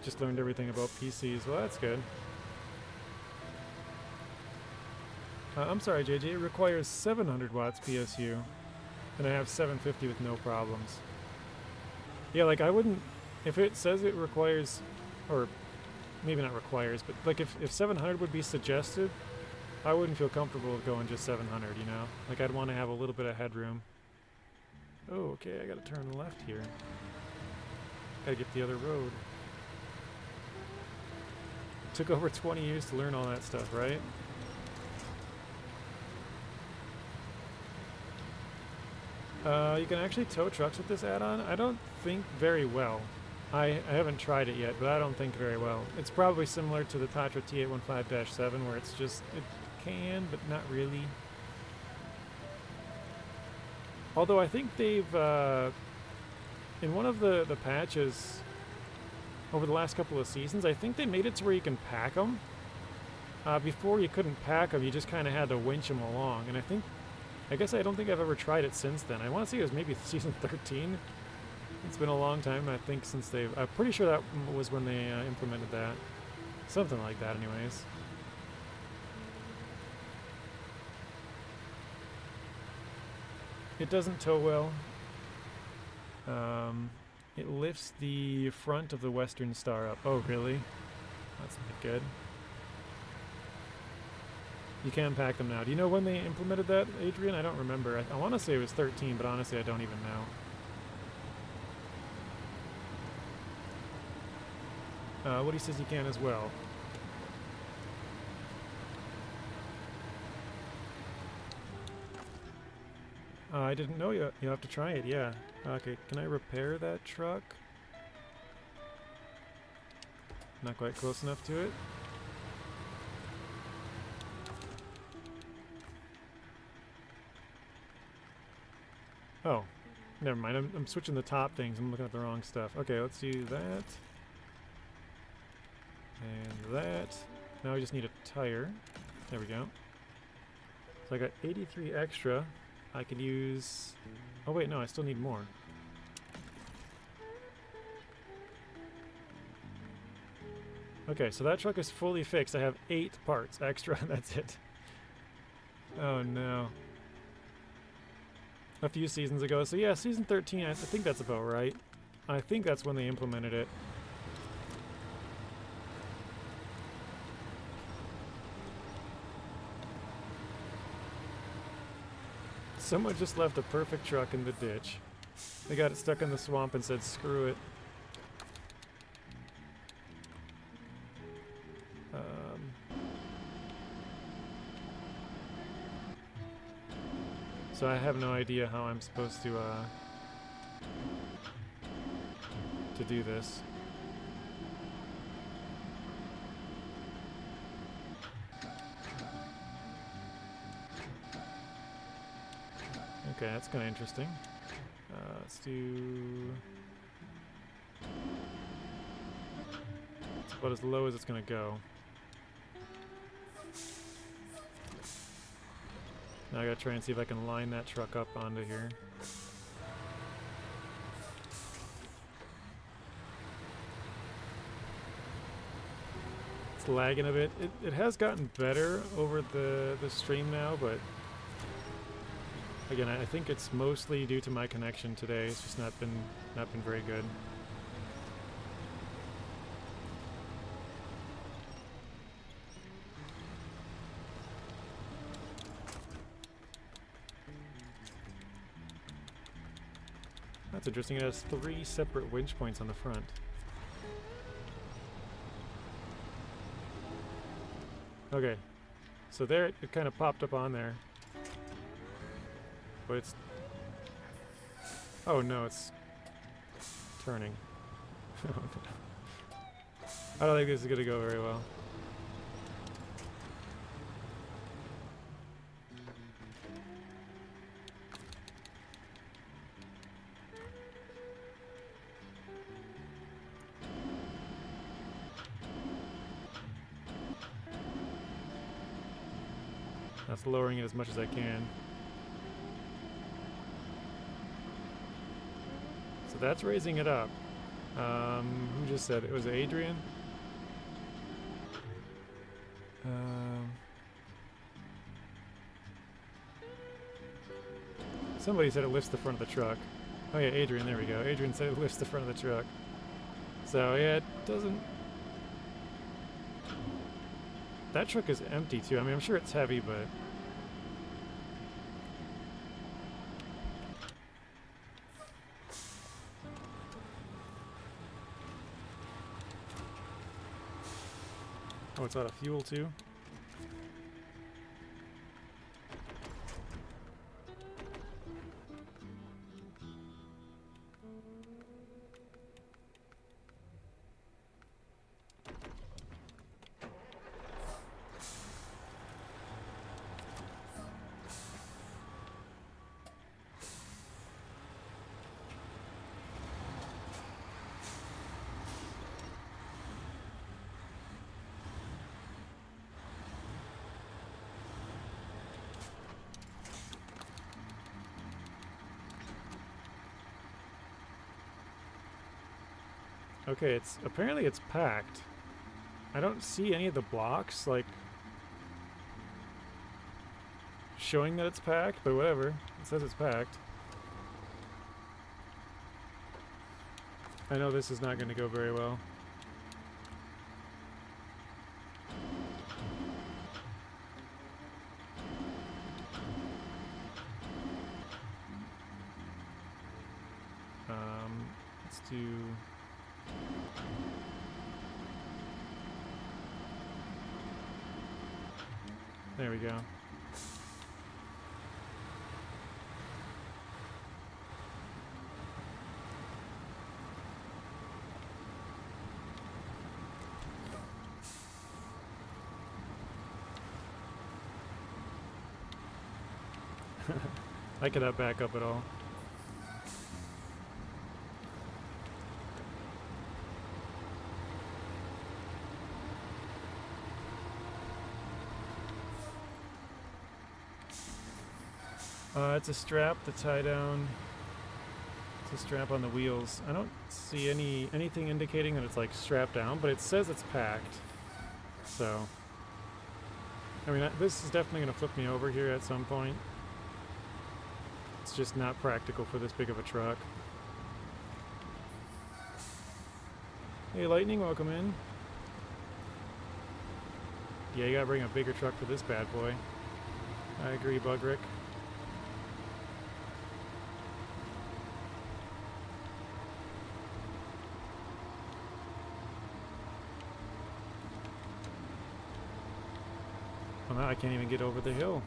Just learned everything about PCs. Well, that's good. I'm sorry, JJ, it requires 700 watts PSU, and I have 750 with no problems. Yeah, like I wouldn't, if it says it requires, or maybe not requires, but like if 700 would be suggested, I wouldn't feel comfortable with going just 700, you know? Like, I'd want to have a little bit of headroom. Oh, okay, I gotta turn left here. Gotta get the other road. Took over 20 years to learn all that stuff, right? You can actually tow trucks with this add-on? I don't think very well. I haven't tried it yet, but I don't think very well. It's probably similar to the Tatra T815-7, where it's just... it can, but not really. Although I think they've, in one of the patches over the last couple of seasons, I think they made it to where you can pack them. Before you couldn't pack them, you just kind of had to winch them along. And I guess I don't think I've ever tried it since then. I want to say it was maybe season 13. It's been a long time, I think, since they've... I'm pretty sure that was when they implemented that. Something like that, anyways. It doesn't tow well. It lifts the front of the Western Star up. Oh, really? That's not good. You can pack them now. Do you know when they implemented that, Adrian? I don't remember. I want to say it was 13, but honestly, I don't even know. Woody says you can as well. I didn't know you have to try it, yeah. Okay, can I repair that truck? Not quite close enough to it. Oh, never mind. I'm switching the top things. I'm looking at the wrong stuff. Okay, let's do that. And that. Now we just need a tire. There we go. So I got 83 extra. I could use... Oh wait, no, I still need more. Okay, so that truck is fully fixed. I have 8 parts extra. That's it. Oh no. A few seasons ago. So yeah, season 13, I think that's about right. I think that's when they implemented it. Someone just left a perfect truck in the ditch. They got it stuck in the swamp and said, screw it. So I have no idea how I'm supposed to do this. Okay, that's kind of interesting. Let's do... It's about as low as it's going to go. Now I gotta try and see if I can line that truck up onto here. It's lagging a bit. It has gotten better over the stream now, but again, I think it's mostly due to my connection today. It's just not been very good. That's interesting. It has 3 separate winch points on the front. Okay, so there it kind of popped up on there. But it's... Oh no, it's turning. I don't think this is going to go very well. That's lowering it as much as I can. So that's raising it up. Who just said it? Was it Adrian? Somebody said it lifts the front of the truck. Oh yeah, Adrian, there we go. Adrian said it lifts the front of the truck. So yeah, it doesn't... That truck is empty too. I mean, I'm sure it's heavy, but... Oh, it's out of fuel too? Okay, apparently it's packed. I don't see any of the blocks, like, showing that it's packed, but whatever. It says it's packed. I know this is not going to go very well. Let's do... There we go. I cannot back up at all. It's a strap to tie down. It's a strap on the wheels. I don't see anything indicating that it's like strapped down, but it says it's packed. So, I mean, this is definitely going to flip me over here at some point. It's just not practical for this big of a truck. Hey, Lightning, welcome in. Yeah, you gotta bring a bigger truck for this bad boy. I agree, Bugrick. Well, now I can't even get over the hill.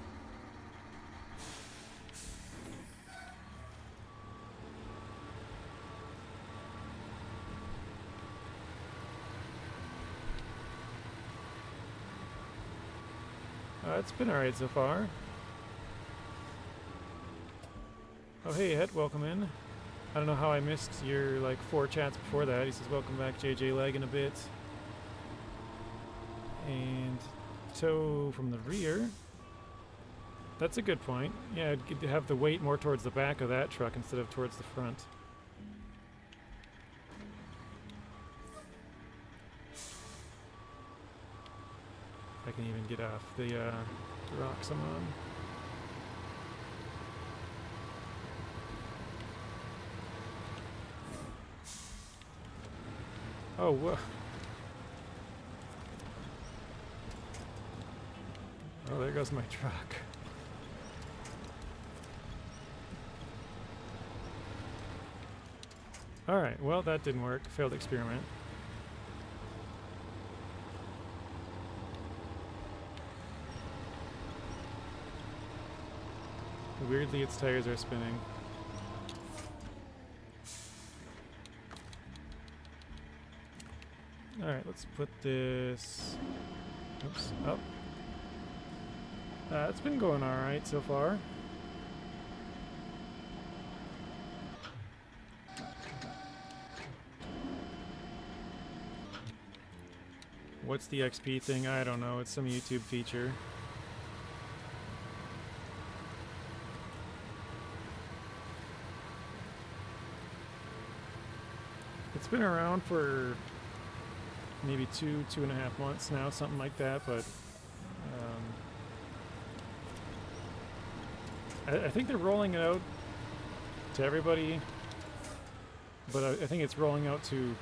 It's been alright so far. Oh hey, Het, welcome in. I don't know how I missed your like 4 chats before that. He says welcome back, JJ, lagging a bit. And tow from the rear. That's a good point. Yeah, I'd get to have the weight more towards the back of that truck instead of towards the front. If I can even get off the rocks I'm on. Oh, whoa. Oh, there goes my truck. Alright, well that didn't work. Failed experiment. Weirdly, its tires are spinning. Alright, let's put this... Oops, up. It's been going alright so far. What's the XP thing? I don't know. It's some YouTube feature. It's been around for maybe 2.5 months now, something like that, but I think they're rolling it out to everybody, but I think it's rolling out to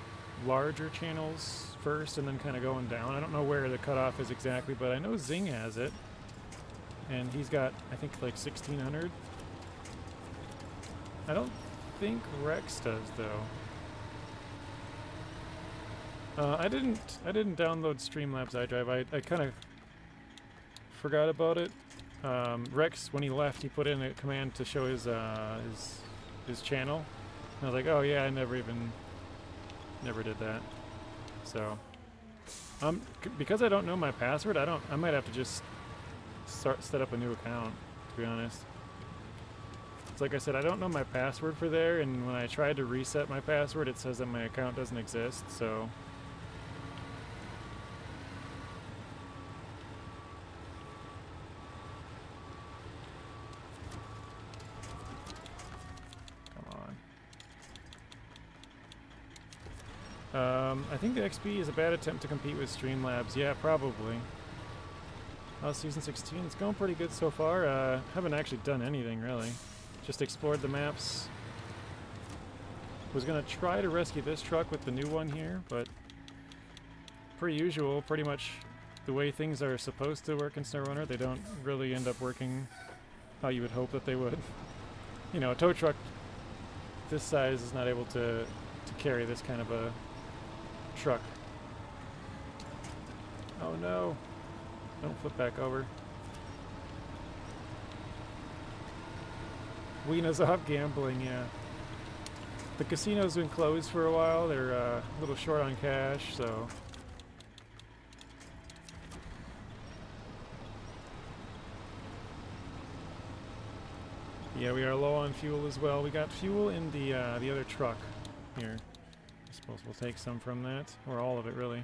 larger channels first and then kind of going down. I don't know where the cutoff is exactly, but I know Zing has it, and he's got, I think, like 1,600. I don't think Rex does, though. I didn't download Streamlabs iDrive. I kind of forgot about it. Rex, when he left, he put in a command to show his channel. And I was like, oh yeah, I never did that. So, because I don't know my password, I might have to just set up a new account, to be honest. It's like I said, I don't know my password for there, and when I tried to reset my password, it says that my account doesn't exist, so. I think the XP is a bad attempt to compete with Streamlabs. Yeah, probably. Season 16, it's going pretty good so far. Haven't actually done anything, really. Just explored the maps. Was gonna try to rescue this truck with the new one here, but per usual, pretty much the way things are supposed to work in SnowRunner, they don't really end up working how you would hope that they would. You know, a tow truck this size is not able to carry this kind of a truck. Oh no! Don't flip back over. Wiena's off gambling, yeah. The casino's been closed for a while. They're a little short on cash, so... Yeah, we are low on fuel as well. We got fuel in the other truck here. I suppose we'll take some from that, or all of it, really.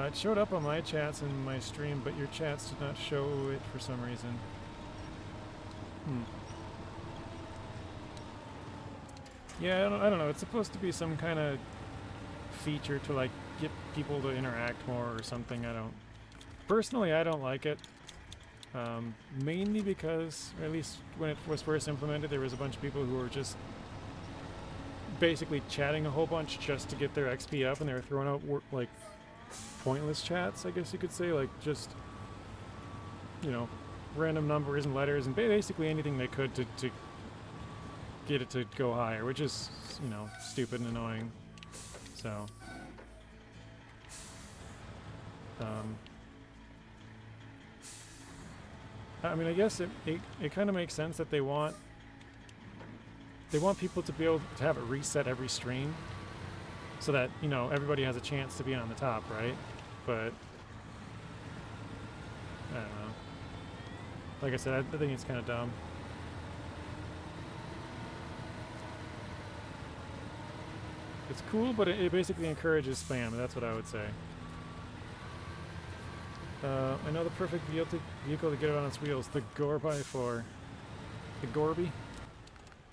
It showed up on my chats in my stream, but your chats did not show it for some reason. Yeah, I don't know. It's supposed to be some kind of feature to like get people to interact more or something. Personally, I don't like it. Mainly because, or at least when it was first implemented, there was a bunch of people who were just basically chatting a whole bunch just to get their XP up, and they were throwing out like pointless chats, I guess you could say, like just, you know, random numbers and letters and basically anything they could to get it to go higher, which is, you know, stupid and annoying. So, I mean, I guess it kind of makes sense that they want people to be able to have it reset every stream, so that, you know, everybody has a chance to be on the top, right? But I don't know. Like I said, I think it's kind of dumb. It's cool, but it basically encourages spam. That's what I would say. I know the perfect vehicle to get it on its wheels. The Gorby-4. The Gorby?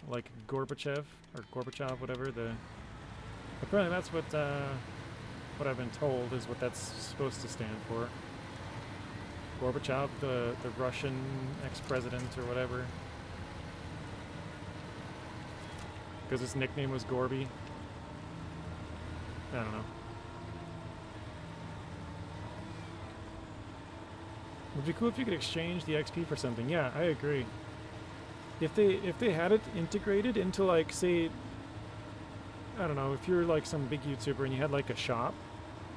Like Gorbachev, or Gorbachev, whatever. Apparently that's what I've been told is what that's supposed to stand for. Gorbachev, the Russian ex-president or whatever. Because his nickname was Gorby. I don't know. Would be cool if you could exchange the XP for something. Yeah, I agree. If they had it integrated into, like, say, I don't know, if you're like some big YouTuber and you had like a shop,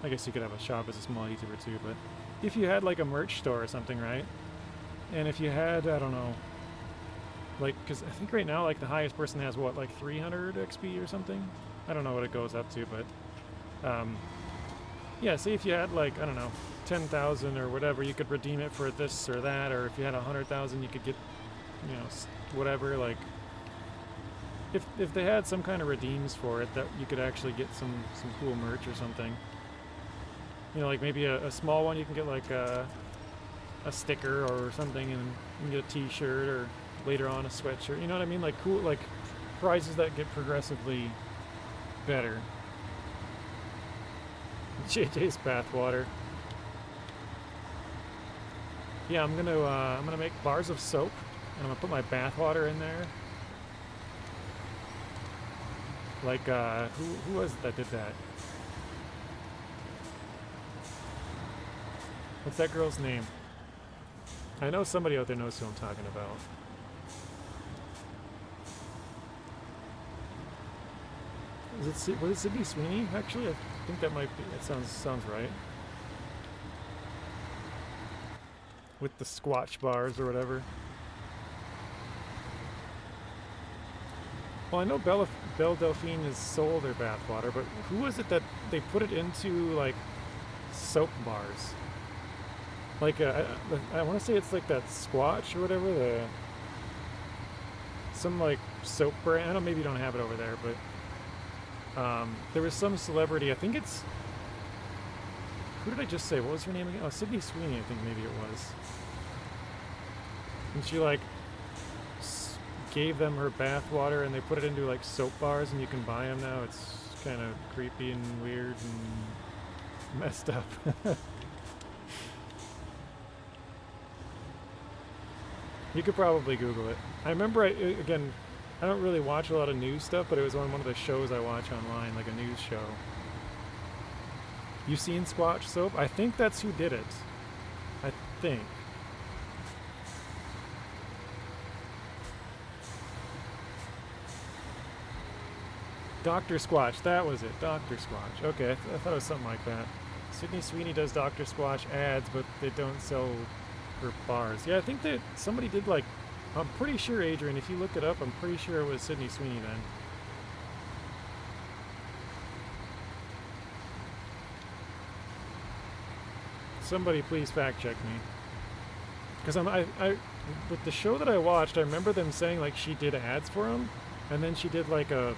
I guess you could have a shop as a small YouTuber too, but if you had like a merch store or something, right? And if you had, I don't know, like, because I think right now, like, the highest person has, what, like 300 XP or something? I don't know what it goes up to, but, yeah, say if you had, like, I don't know, 10,000 or whatever, you could redeem it for this or that, or if you had 100,000, you could get, you know, whatever, like, if they had some kind of redeems for it, that you could actually get some cool merch or something. You know, like maybe a small one, you can get like a sticker or something, and you can get a t-shirt, or later on a sweatshirt. You know what I mean? Like cool, like prizes that get progressively better. JJ's bathwater. Yeah, I'm gonna make bars of soap, and I'm gonna put my bathwater in there. Like, who was it that did that? What's that girl's name? I know somebody out there knows who I'm talking about. Was it Sydney Sweeney? Actually, I think that might be. That sounds right. With the squatch bars or whatever. Well, I know Belle Delphine has sold their bathwater, but who was it that they put it into, like, soap bars? Like, I want to say it's like that Squatch or whatever, some, like, soap brand. I don't know, maybe you don't have it over there, but there was some celebrity. I think it's, who did I just say? What was her name again? Oh, Sydney Sweeney, I think maybe it was. And she like gave them her bath water, and they put it into like soap bars, and you can buy them now. It's kind of creepy and weird and messed up. You could probably Google it. I remember, again, I don't really watch a lot of news stuff, but it was on one of the shows I watch online, like a news show. You seen Squatch Soap? I think that's who did it. I think. Dr. Squatch, that was it. Dr. Squatch. Okay, I thought it was something like that. Sydney Sweeney does Dr. Squatch ads, but they don't sell her bars. Yeah, I think that somebody did, like, I'm pretty sure, Adrian, if you look it up, I'm pretty sure it was Sydney Sweeney then. Somebody please fact check me. Because with the show that I watched, I remember them saying, like, she did ads for them, and then she did, like, an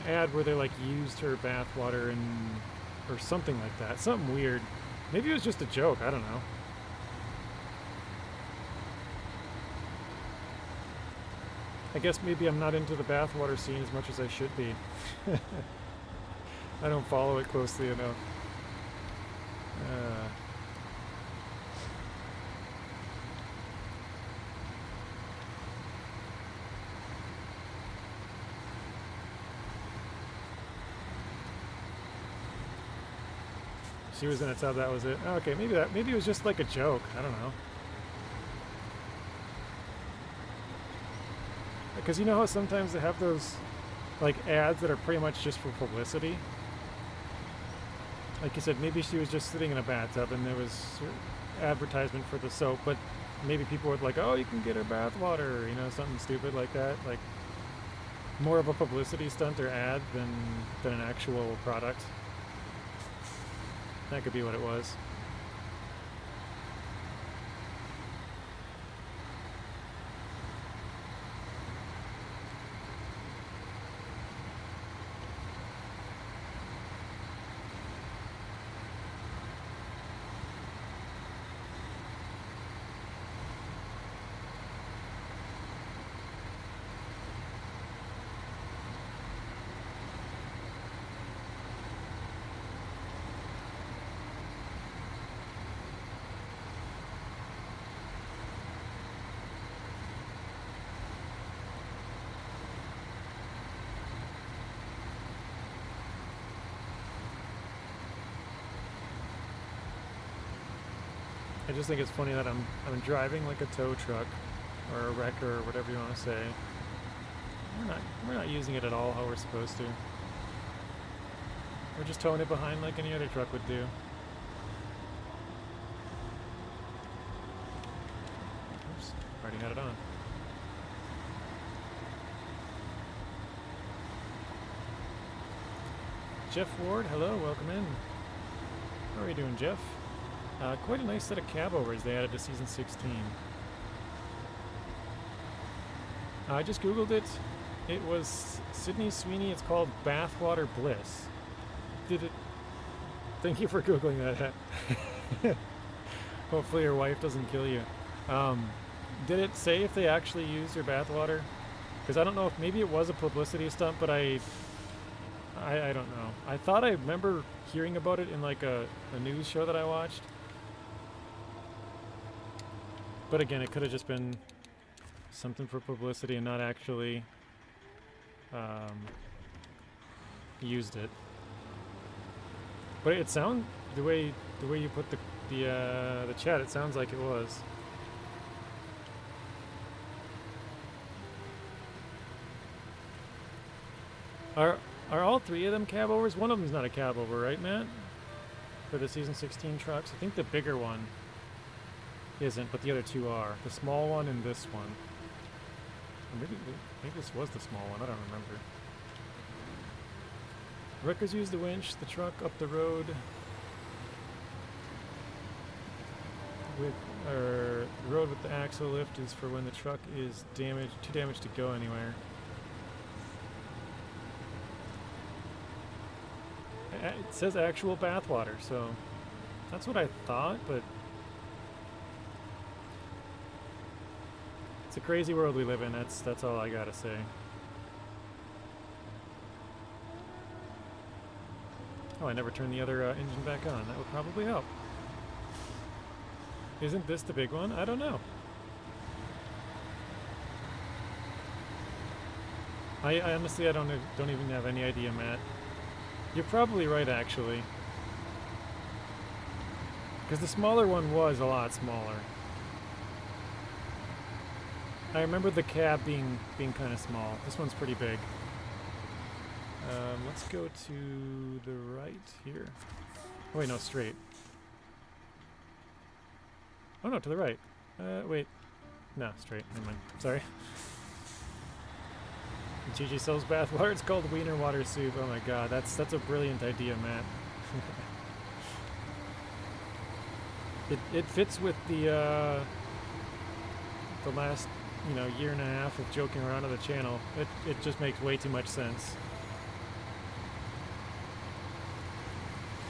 ad where they, like, used her bath water and, or something like that. Something weird. Maybe it was just a joke, I don't know. I guess maybe I'm not into the bathwater scene as much as I should be. I don't follow it closely enough. She was in a tub, that was it. Okay, maybe it was just like a joke. I don't know. Because you know how sometimes they have those, like, ads that are pretty much just for publicity? Like you said, maybe she was just sitting in a bathtub and there was advertisement for the soap, but maybe people were like, oh, you can get her bath water, you know, something stupid like that. Like, more of a publicity stunt or ad than an actual product. That could be what it was. I just think it's funny that I'm driving like a tow truck or a wrecker or whatever you want to say. We're not using it at all how we're supposed to. We're just towing it behind like any other truck would do. Oops, already had it on. Jeff Ward, hello, welcome in. How are you doing, Jeff? Quite a nice set of cab overs they added to Season 16. I just Googled it. It was Sydney Sweeney. It's called Bathwater Bliss. Did it... Thank you for Googling that. Hopefully your wife doesn't kill you. Did it say if they actually used her bathwater? Because I don't know if maybe it was a publicity stunt, but I don't know. I thought I remember hearing about it in like a news show that I watched. But again, it could have just been something for publicity and not actually used it. But it sounds the way you put the chat, it sounds like it was. Are all three of them cab overs? One of them's not a cab over, right, Matt? For the Season 16 trucks, I think the bigger one isn't, but the other two are. The small one and this one. Or maybe this was the small one, I don't remember. Wreckers use the winch, the truck up the road with, the road with the axle lift is for when the truck is damaged, too damaged to go anywhere. it says actual bathwater, so that's what I thought, but it's a crazy world we live in. That's all I gotta say. Oh, I never turned the other engine back on. That would probably help. Isn't this the big one? I don't know. I honestly, I don't even have any idea, Matt. You're probably right, actually. Because the smaller one was a lot smaller. I remember the cab being kind of small. This one's pretty big. Let's go to the right here. Oh, wait, no, straight. Oh no, to the right. Wait. No, straight. Never mind. Sorry. Gigi sells bathwater. It's called wiener water soup. Oh my god, that's a brilliant idea, Matt. It fits with the last, you know, year and a half of joking around on the channel. It just makes way too much sense.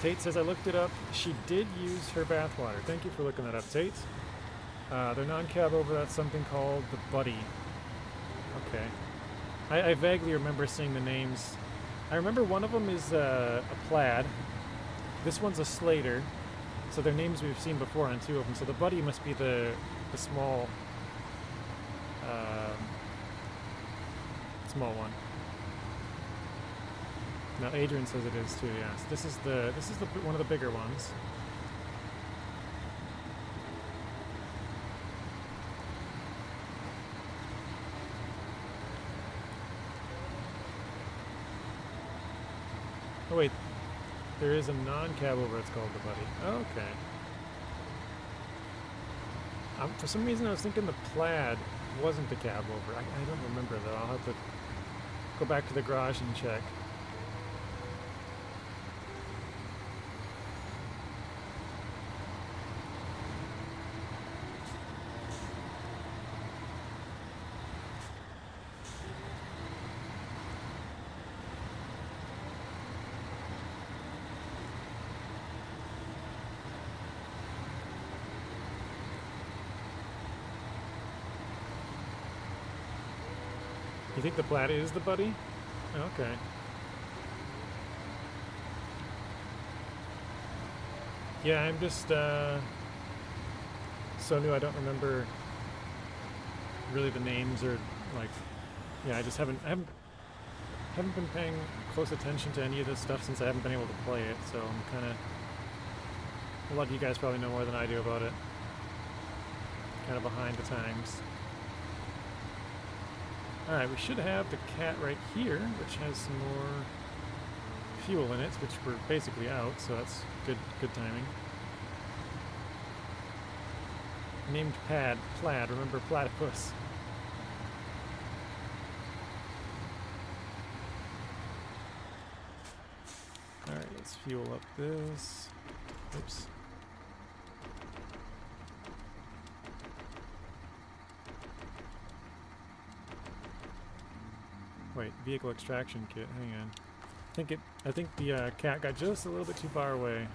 Tate says, I looked it up. She did use her bathwater. Thank you for looking that up, Tate. Their non-cab over, that's something called the Buddy. Okay. I vaguely remember seeing the names. I remember one of them is a Plaid. This one's a Slater. So they're names we've seen before on two of them. So the Buddy must be the small small one. Now Adrian says it is too. Yes, this is the one of the bigger ones. Oh wait, there is a non-cab over. It's called the Buddy. Okay. For some reason I was thinking the Plaid wasn't the cab over. I don't remember though. I'll have to go back to the garage and check. You think the Plaid is the Buddy? Okay. Yeah, I'm just so new I don't remember really the names or like, yeah, I haven't been paying close attention to any of this stuff since I haven't been able to play it, so I'm kind of, a lot of you guys probably know more than I do about it. Kind of behind the times. Alright, we should have the cat right here, which has some more fuel in it, which we're basically out, so that's good timing. Named Plaid, remember Platypus. Alright, let's fuel up this. Oops. Wait, vehicle extraction kit. Hang on. I think the cat got just a little bit too far away.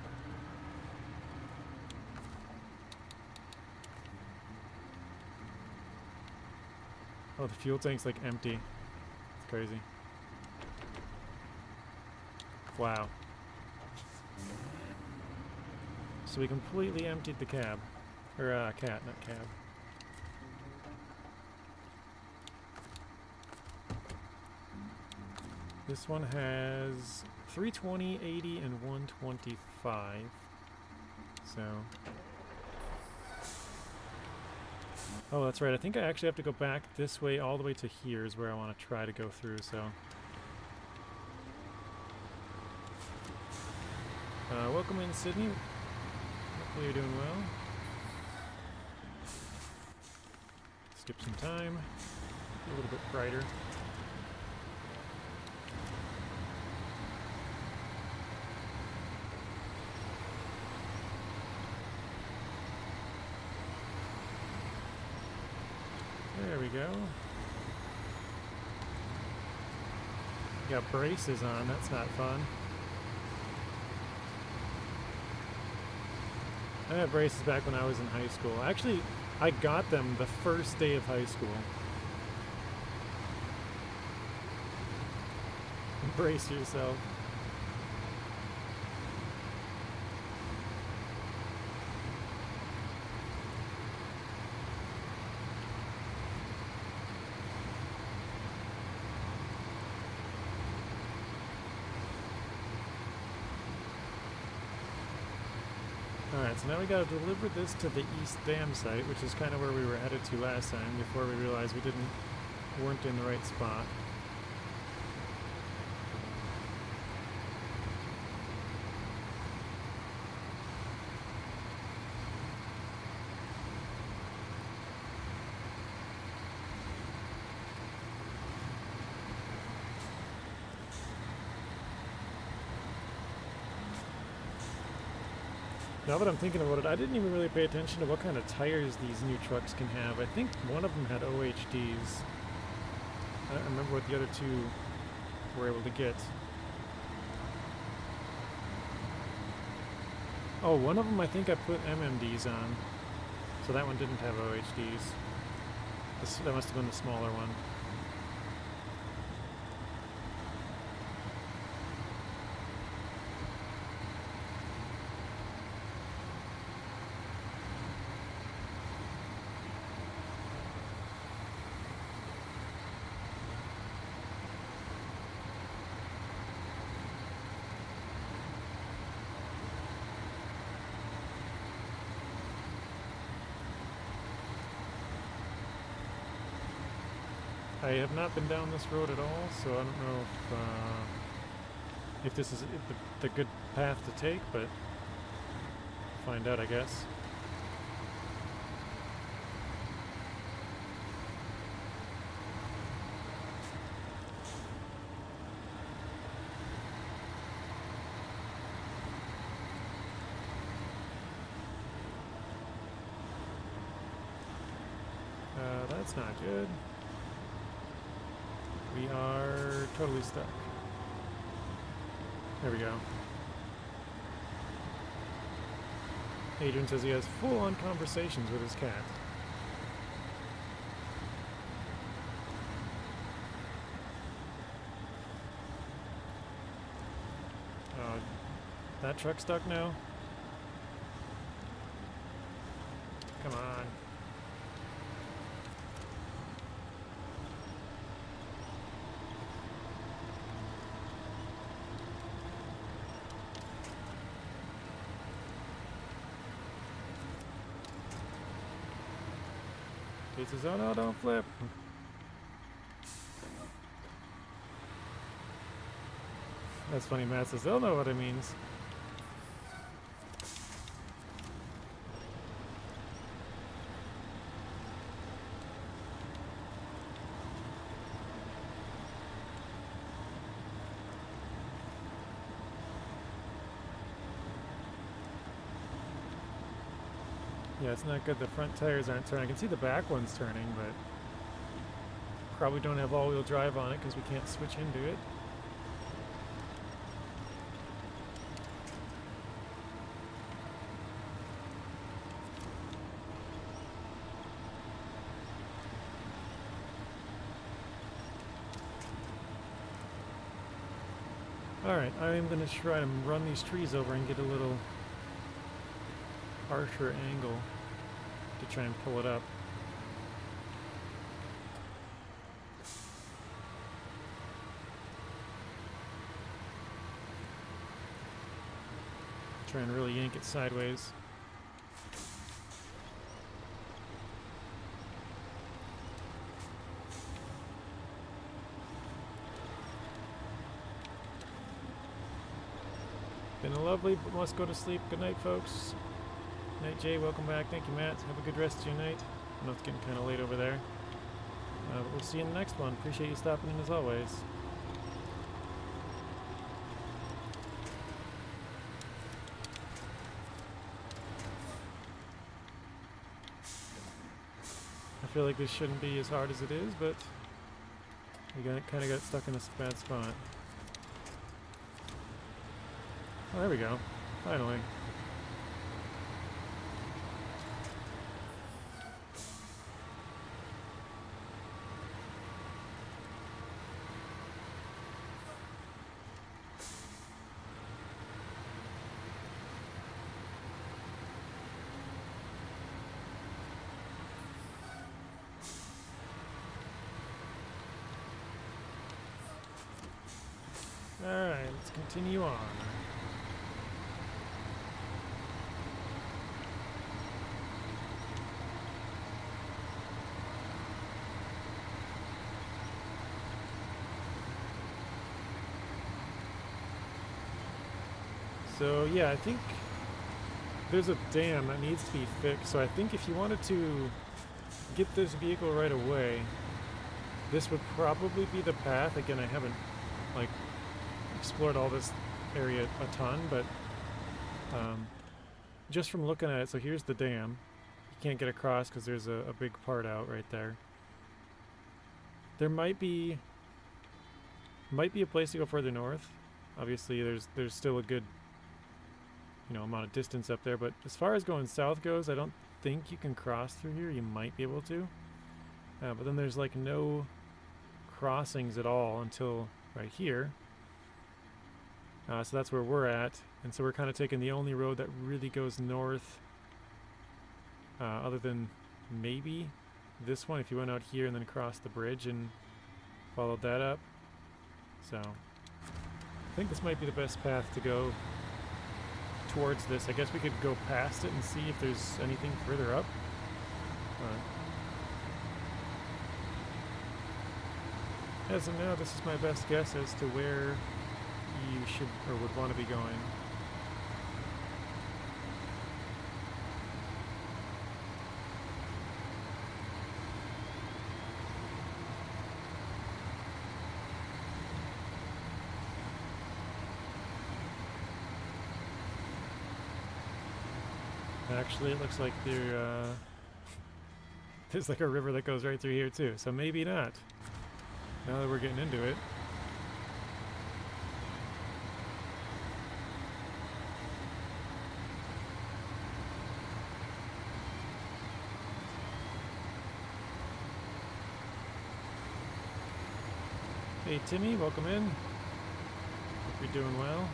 Oh, the fuel tank's like empty. It's crazy. Wow. So we completely emptied the cab. Or cat, not cab. This one has 320, 80, and 125. So. Oh, that's right. I think I actually have to go back this way all the way to here is where I want to try to go through, so. Welcome in, Sydney. Hopefully you're doing well. Skip some time. A little bit brighter. There we go. Got braces on, that's not fun. I had braces back when I was in high school. Actually, I got them the first day of high school. Brace yourself. Alright, so now we gotta deliver this to the East Dam site, which is kind of where we were headed to last time before we realized we weren't in the right spot. Now that I'm thinking about it, I didn't even really pay attention to what kind of tires these new trucks can have. I think one of them had OHDs. I don't remember what the other two were able to get. Oh, one of them I think I put MMDs on. So that one didn't have OHDs. That must have been the smaller one. I have not been down this road at all, so I don't know if this is the good path to take, but find out, I guess. That's not good. We are totally stuck. There we go. Adrian says he has full-on conversations with his cat. That truck stuck now? Come on. He says, oh no, don't flip. That's funny, Matt says, they'll know what it means. Yeah, it's not good the front tires aren't turning. I can see the back one's turning, but probably don't have all-wheel drive on it because we can't switch into it. Alright, I'm going to try to run these trees over and get a little harsher angle to try and pull it up. Try and really yank it sideways. Been a lovely, but must go to sleep. Good night, folks. Night, Jay. Welcome back. Thank you, Matt. Have a good rest of your night. I know it's getting kind of late over there. But we'll see you in the next one. Appreciate you stopping in as always. I feel like this shouldn't be as hard as it is, but we kind of got stuck in a bad spot. Oh, there we go. Finally. Alright, let's continue on. So yeah, I think there's a dam that needs to be fixed. So I think if you wanted to get this vehicle right away, this would probably be the path. Again, I haven't like explored all this area a ton, but just from looking at it, so here's the dam. You can't get across because there's a big part out right there. There might be a place to go further north. Obviously, there's still a good amount of distance up there, but as far as going south goes, I don't think you can cross through here. You might be able to, but then there's like no crossings at all until right here. So that's where we're at, and so we're kind of taking the only road that really goes north, other than maybe this one if you went out here and then crossed the bridge and followed that up. So I think this might be the best path to go towards this. I guess we could go past it and see if there's anything further up. As of now, this is my best guess as to where you should or would want to be going. Actually, it looks like there's like a river that goes right through here too, so maybe not. Now that we're getting into it. Hey Timmy, welcome in. Hope you're doing well.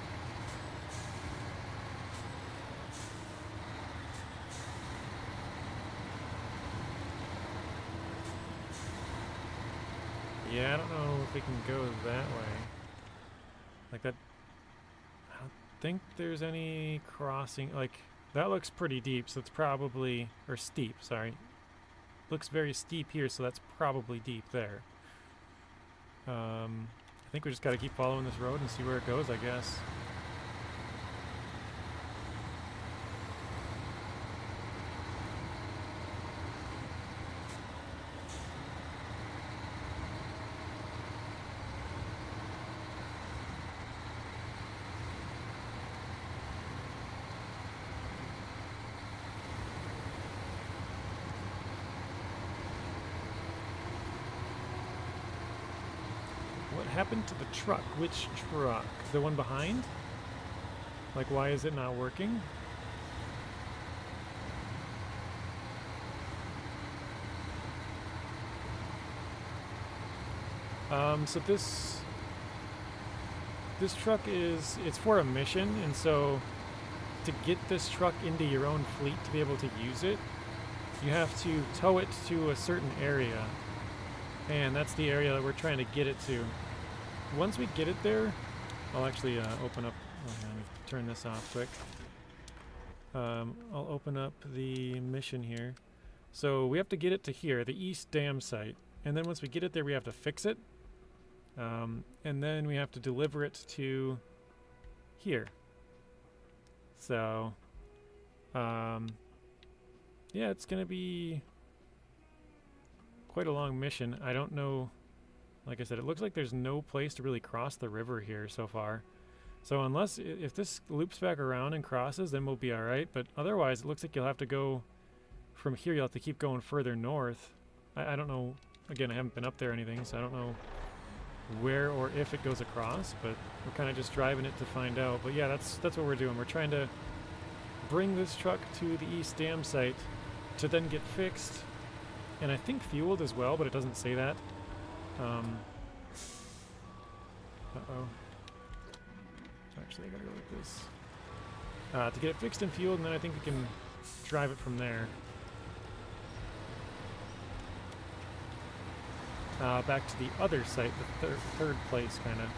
Yeah, I don't know if we can go that way. Like that, I don't think there's any crossing. Like, that looks pretty deep, so it's probably, or steep, sorry. Looks very steep here, so that's probably deep there. I think we just gotta keep following this road and see where it goes, I guess. What happened to the truck? Which truck? The one behind? Like, why is it not working? So this truck it's for a mission, and so to get this truck into your own fleet to be able to use it, you have to tow it to a certain area, and that's the area that we're trying to get it to. Once we get it there, I'll actually open up, let me turn this off quick. I'll open up the mission here. So we have to get it to here, the East Dam site, and then once we get it there we have to fix it, and then we have to deliver it to here. So yeah, it's gonna be quite a long mission. I don't know. Like I said, it looks like there's no place to really cross the river here so far. So unless, if this loops back around and crosses, then we'll be alright. But otherwise, it looks like you'll have to go from here. You'll have to keep going further north. I don't know. Again, I haven't been up there or anything, so I don't know where or if it goes across. But we're kind of just driving it to find out. But yeah, that's what we're doing. We're trying to bring this truck to the East Dam site to then get fixed. And I think fueled as well, but it doesn't say that. Uh-oh. Actually, I gotta go like this. To get it fixed and fueled, and then I think we can drive it from there. Back to the other site, the third place, kind of.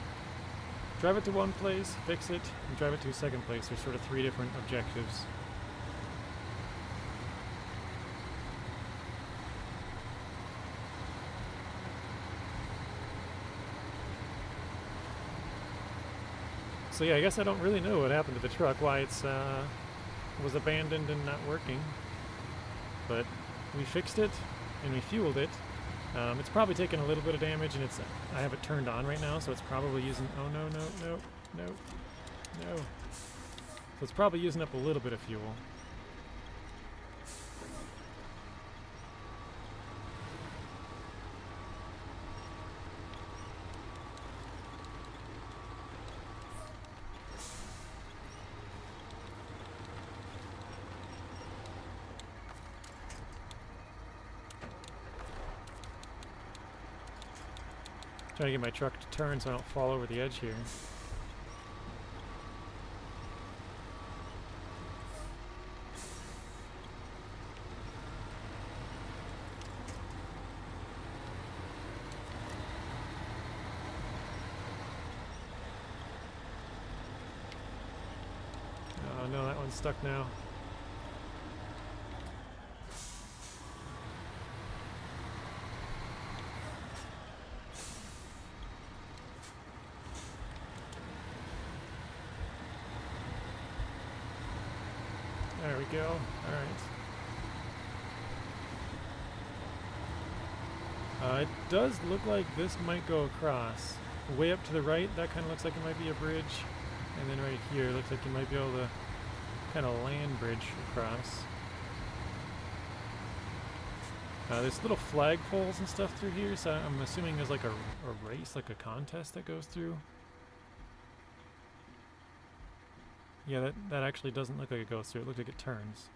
drive it to one place, fix it, and drive it to a second place. There's sort of 3 different objectives. So yeah, I guess I don't really know what happened to the truck, why it's was abandoned and not working. But we fixed it and we fueled it. It's probably taken a little bit of damage, and I have it turned on right now, so it's probably using, oh no, no, no, no, no. So it's probably using up a little bit of fuel. Trying to get my truck to turn so I don't fall over the edge here. Oh no, that one's stuck now. There we go. Alright. It does look like this might go across. Way up to the right, that kind of looks like it might be a bridge. And then right here, looks like you might be able to kind of land bridge across. There's little flag poles and stuff through here, so I'm assuming there's like a race, like a contest that goes through. Yeah, that actually doesn't look like it goes through. It looks like it turns.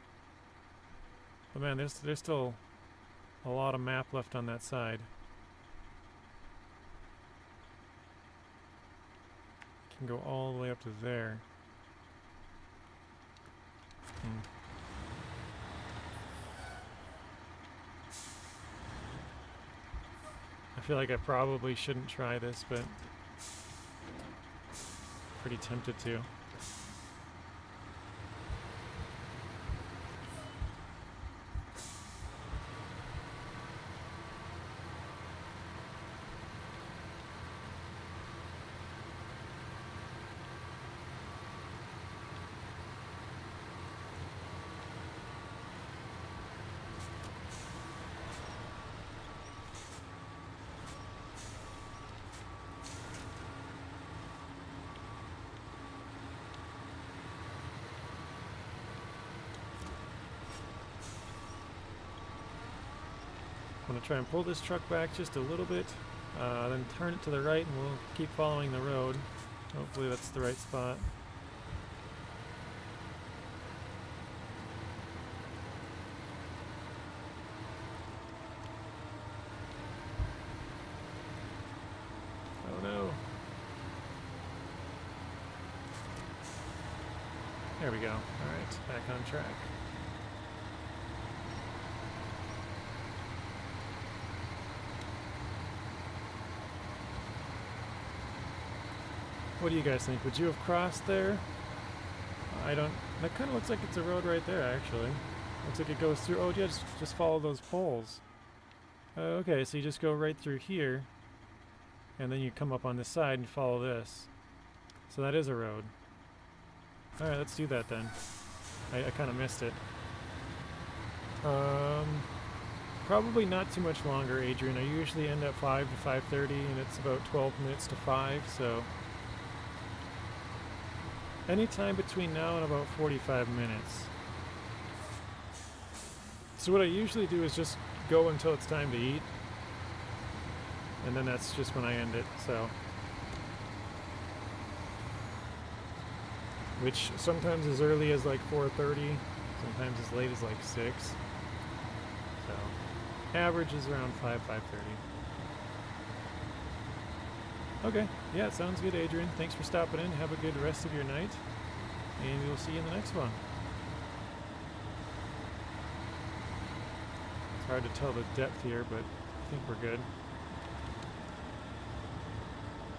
But man, there's still a lot of map left on that side. Can go all the way up to there. I feel like I probably shouldn't try this, but pretty tempted to. I'm going to try and pull this truck back just a little bit, then turn it to the right, and we'll keep following the road. Hopefully that's the right spot. Oh no. There we go. Alright, back on track. What do you guys think? Would you have crossed there? I don't... That kind of looks like it's a road right there, actually. Looks like it goes through... Oh, yeah, just follow those poles. Okay, so you just go right through here, and then you come up on this side and follow this. So that is a road. Alright, let's do that then. I kind of missed it. Probably not too much longer, Adrian. I usually end at 5 to 5:30, and it's about 12 minutes to 5, so... Anytime between now and about 45 minutes. So what I usually do is just go until it's time to eat. And then that's just when I end it, so. Which sometimes as early as like 4:30, sometimes as late as like 6. So, average is around 5:30. Okay, yeah, sounds good, Adrian. Thanks for stopping in. Have a good rest of your night, and we'll see you in the next one. It's hard to tell the depth here, but I think we're good.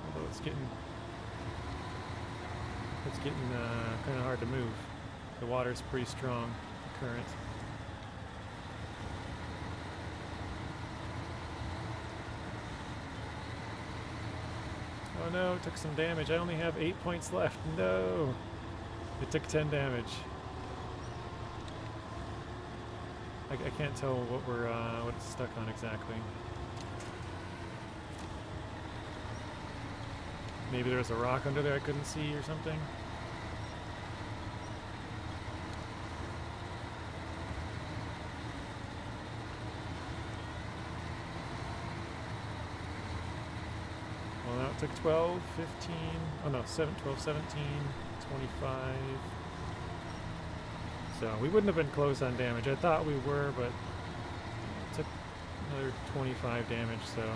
Although it's getting It's getting kind of hard to move. The water's pretty strong current. Oh no, it took some damage. I only have 8 points left. No! It took 10 damage. I can't tell what what it's stuck on exactly. Maybe there was a rock under there I couldn't see or something. Well, now it took 12, 15, oh no, 7, 12, 17, 25. So we wouldn't have been close on damage. I thought we were, but it took another 25 damage, so.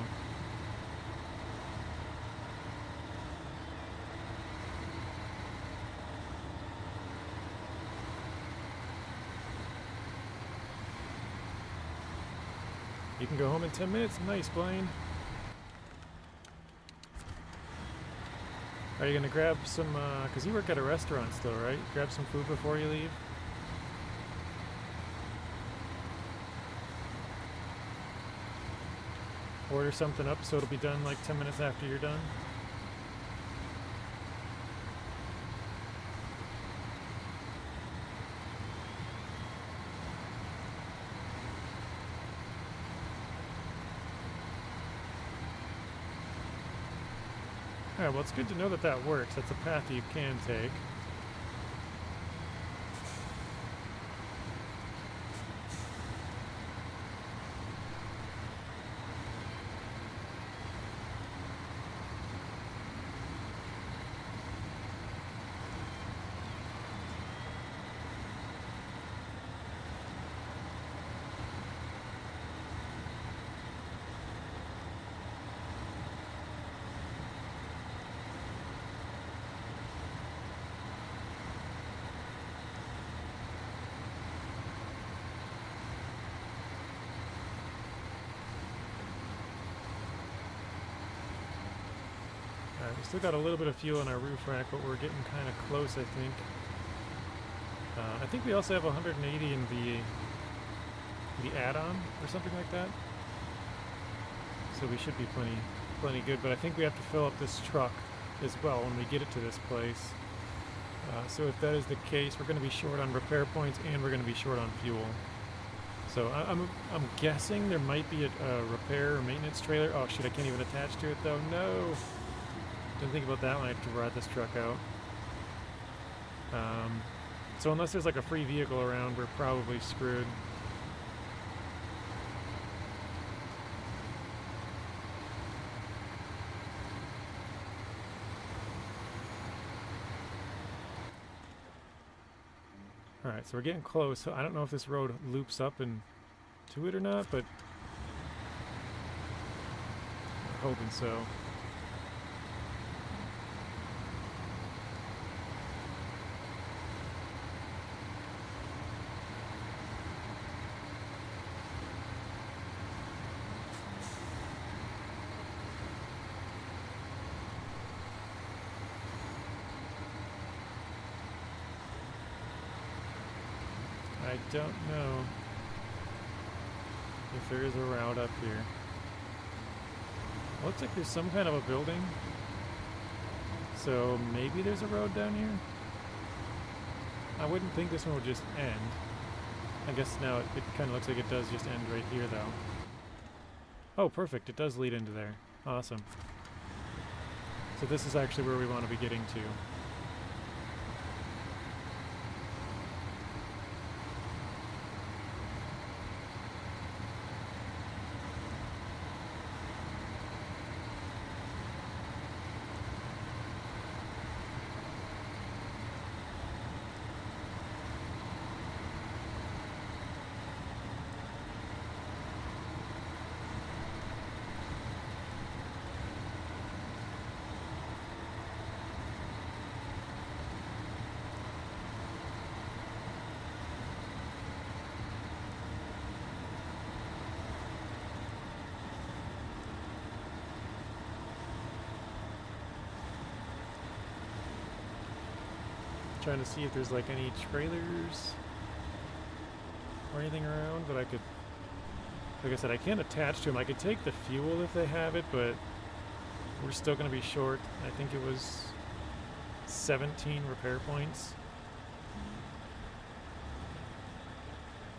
You can go home in 10 minutes. Nice, Blaine. Are you going to grab some, because you work at a restaurant still, right? Grab some food before you leave? Order something up so it'll be done like 10 minutes after you're done? Alright, well it's good to know that that works. That's a path you can take. We still got a little bit of fuel in our roof rack, but we're getting kind of close, I think. I think we also have 180 in the add-on or something like that. So we should be plenty good, but I think we have to fill up this truck as well when we get it to this place. So if that is the case, we're going to be short on repair points and we're going to be short on fuel. So I'm guessing there might be a repair or maintenance trailer. Oh shit, I can't even attach to it though. No! Didn't think about that when I have to ride this truck out. So unless there's like a free vehicle around, we're probably screwed. Alright, so we're getting close. So I don't know if this road loops up and to it or not, but I'm hoping so. I don't know if there is a route up here. Looks like there's some kind of a building. So maybe there's a road down here? I wouldn't think this one would just end. I guess now it kind of looks like it does just end right here though. Oh, perfect. It does lead into there. Awesome. So this is actually where we want to be getting to. trying to see if there's like any trailers or anything around that I could... Like I said, I can't attach to them. I could take the fuel if they have it, but we're still going to be short. I think it was 17 repair points.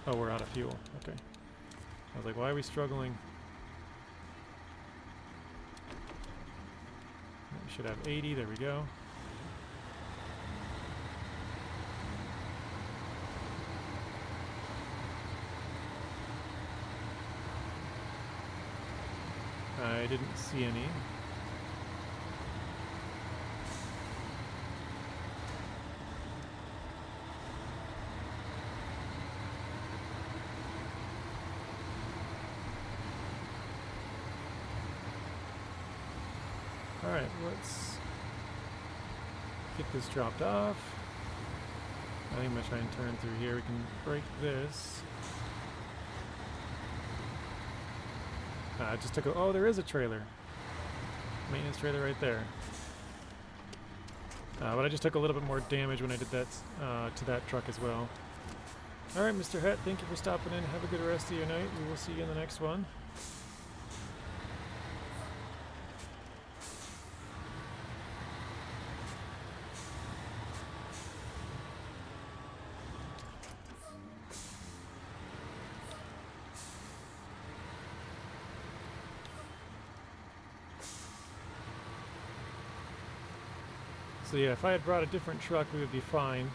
Oh, we're out of fuel. Okay. I was like, why are we struggling? We should have 80. There we go. I didn't see any. Alright, let's get this dropped off. I think I'm going to try and turn through here. We can break this. I just took a... Oh, there is a trailer. Maintenance trailer right there. But I just took a little bit more damage when I did that to that truck as well. Alright, Mr. Het, thank you for stopping in. Have a good rest of your night. We will see you in the next one. So yeah, if I had brought a different truck, we would be fine.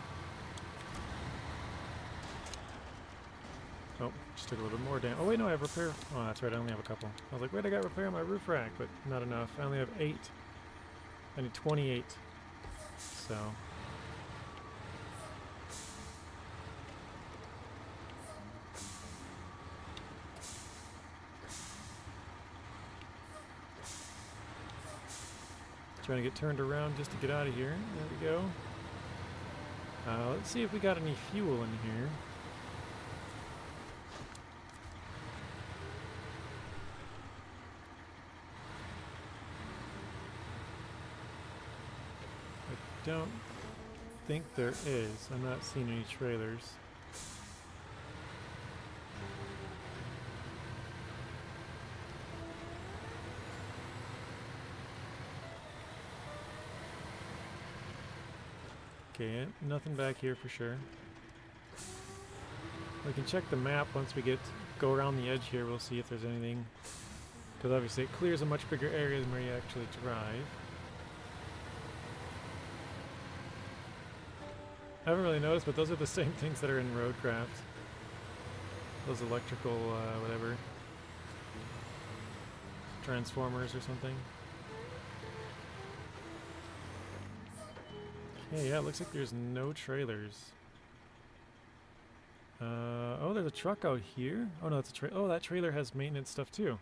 Oh, just took a little bit more damage. Oh wait, no, I have repair. Oh, that's right, I only have a couple. I was like, wait, I got repair on my roof rack, but not enough. I only have 8. I need 28. So... Trying to get turned around just to get out of here. There we go. Let's see if we got any fuel in here. I don't think there is. I'm not seeing any trailers. Okay, nothing back here for sure. We can check the map once we go around the edge here. We'll see if there's anything. Because obviously it clears a much bigger area than where you actually drive. I haven't really noticed, but those are the same things that are in Roadcraft. Those electrical, whatever. Transformers or something. Okay, yeah, it looks like there's no trailers. Oh, there's a truck out here. Oh no, it's a trailer. Oh, that trailer has maintenance stuff too.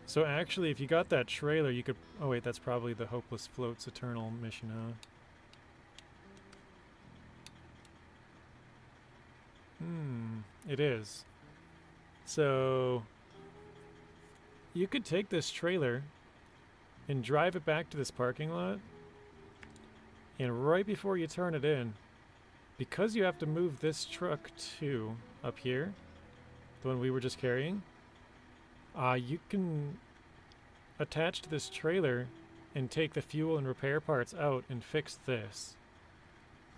So actually, if you got that trailer, you could... Oh wait, that's probably the Hopeless Floats Eternal mission, huh? It is. So... You could take this trailer and drive it back to this parking lot, and right before you turn it in, because you have to move this truck to up here, the one we were just carrying, you can attach to this trailer and take the fuel and repair parts out and fix this.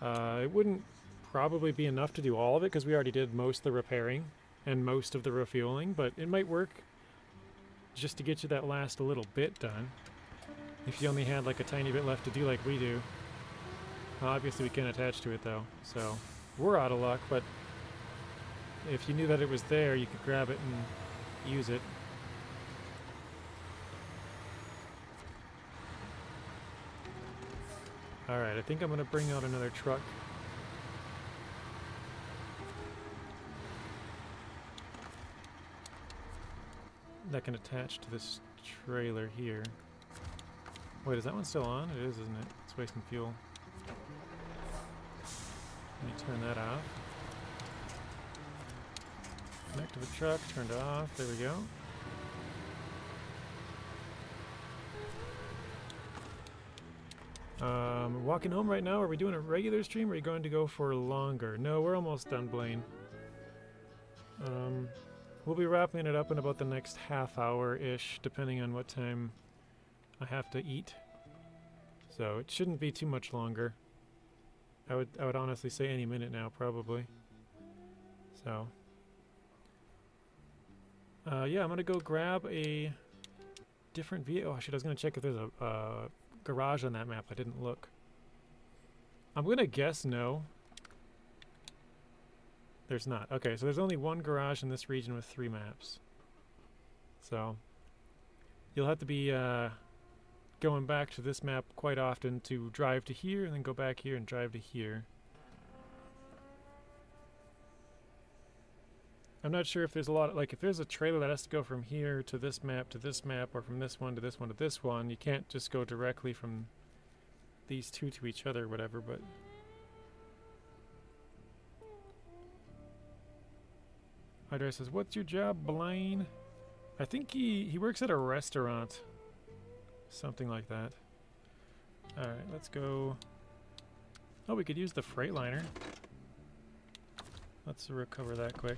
It wouldn't probably be enough to do all of it because we already did most of the repairing and most of the refueling, but it might work just to get you that last little bit done. If you only had like a tiny bit left to do like we do. Obviously we can't attach to it though, so we're out of luck, but if you knew that it was there, you could grab it and use it. Alright, I think I'm going to bring out another truck. That can attach to this trailer here. Wait, is that one still on? It is, isn't it? It's wasting fuel. Let me turn that off. Connect to the truck, turned it off. There we go. Walking home right now. Are we doing a regular stream or are you going to go for longer? No, we're almost done, Blaine. We'll be wrapping it up in about the next half hour-ish, depending on what time I have to eat. So it shouldn't be too much longer. I would honestly say any minute now, probably. So yeah, I'm gonna go grab a different vehicle. Oh shit, I was gonna check if there's a garage on that map. I didn't look. I'm gonna guess no. There's not. Okay, so there's only one garage in this region with 3 maps. So you'll have to be going back to this map quite often to drive to here and then go back here and drive to here. I'm not sure if there's a lot of, like, if there's a trailer that has to go from here to this map, or from this one to this one to this one, you can't just go directly from these two to each other or whatever, but Hydra says, what's your job, Blaine? I think he works at a restaurant. Something like that. Alright, let's go. Oh, we could use the Freightliner. Let's recover that quick.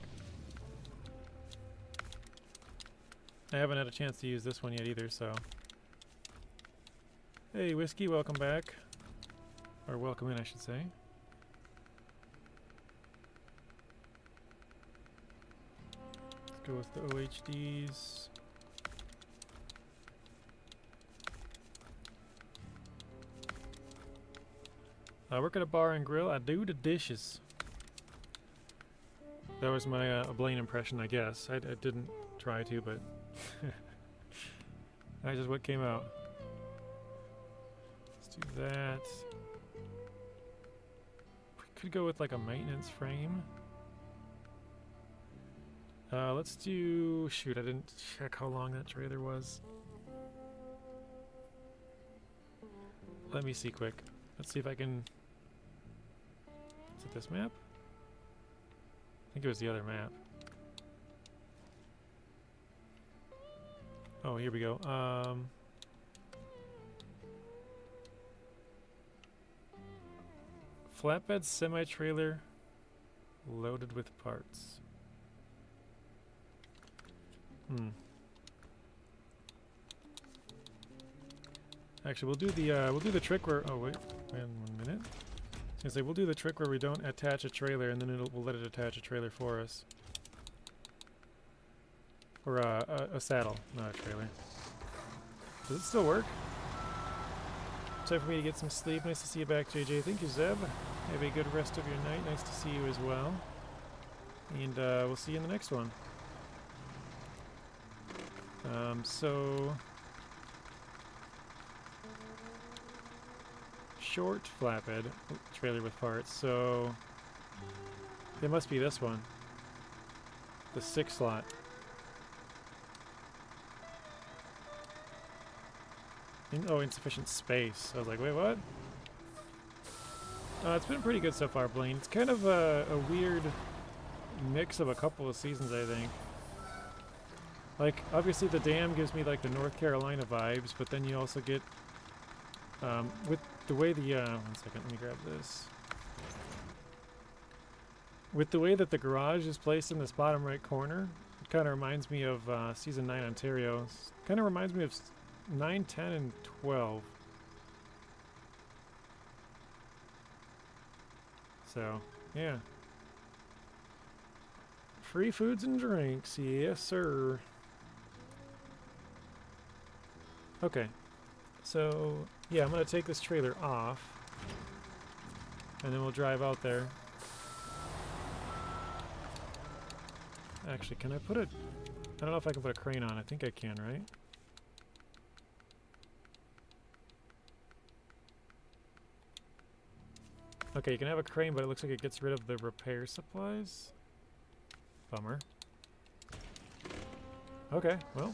I haven't had a chance to use this one yet either, so. Hey, Whiskey, welcome back. Or welcome in, I should say. Let's go with the OHDs. I work at a bar and grill. I do the dishes. That was my Blaine impression, I guess. I didn't try to, but that's just what came out. Let's do that. We could go with like a maintenance frame. Let's do... Shoot, I didn't check how long that trailer was. Let me see quick. Let's see if I can... Is it this map? I think it was the other map. Oh, here we go. Flatbed semi-trailer loaded with parts. Actually, we'll do the trick where... Oh, wait 1 minute. I was gonna say, we'll do the trick where we don't attach a trailer and then we'll let it attach a trailer for us. Or a saddle, not a trailer. Does it still work? Time for me to get some sleep. Nice to see you back, JJ. Thank you, Zeb. Have a good rest of your night. Nice to see you as well. And we'll see you in the next one. So... Short flatbed trailer with parts, so it must be this one. The 6 slot. Oh, insufficient space. I was like, wait, what? It's been pretty good so far, Blaine. It's kind of a weird mix of a couple of seasons, I think. Like, obviously the dam gives me like the North Carolina vibes, but then you also get, with the way the, 1 second, let me grab this. With the way that the garage is placed in this bottom right corner, it kind of reminds me of Season 9 Ontario. Kind of reminds me of 9, 10, and 12. So, yeah. Free foods and drinks, yes sir. Okay, so yeah, I'm gonna take this trailer off and then we'll drive out there. Actually, can I put a... I don't know if I can put a crane on. I think I can, right? Okay, you can have a crane, but it looks like it gets rid of the repair supplies. Bummer. Okay, well.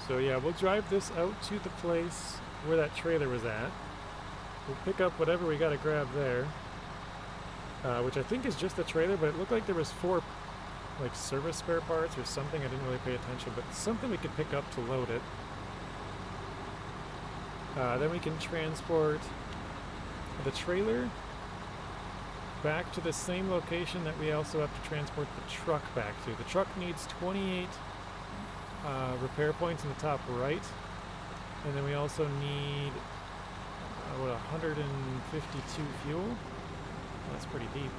So yeah, we'll drive this out to the place where that trailer was at. We'll pick up whatever we gotta grab there, which I think is just the trailer, but it looked like there was 4 like service spare parts or something. I didn't really pay attention, but something we could pick up to load it. Then we can transport the trailer back to the same location that we also have to transport the truck back to. The truck needs 28 repair points in the top right, and then we also need 152 fuel. That's pretty deep.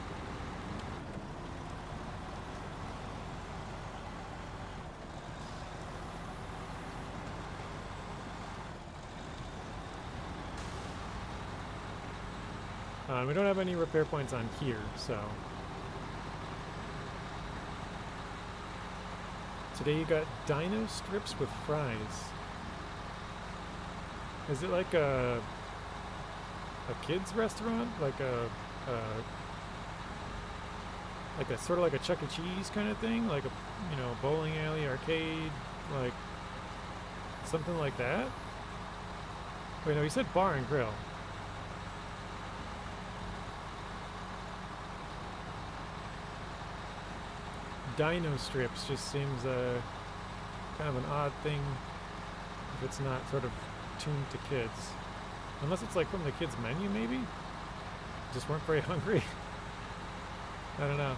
We don't have any repair points on here, so. Today you got dino strips with fries. Is it like a kid's restaurant? Like a sort of like a Chuck E. Cheese kind of thing? Like a, you know, bowling alley, arcade, like something like that? Wait, no, he said bar and grill. Dino strips just seems kind of an odd thing if it's not sort of tuned to kids. Unless it's like from the kids' menu, maybe? Just weren't very hungry? I don't know.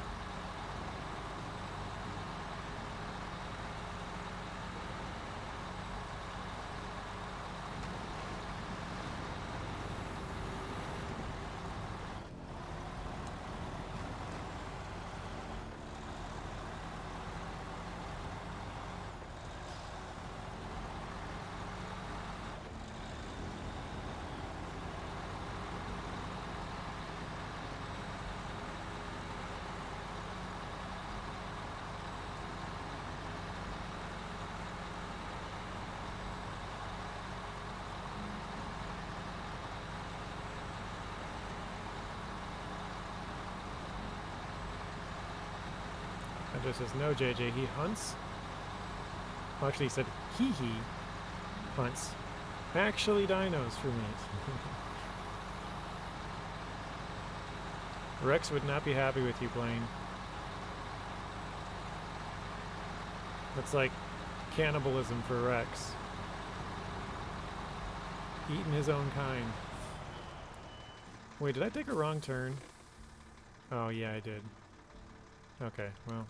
It just says, no, JJ, he hunts. Well, actually, he said, he hunts. Actually, dinos for meat. Rex would not be happy with you, Blaine. That's like cannibalism for Rex. Eating his own kind. Wait, did I take a wrong turn? Oh, yeah, I did. Okay, well.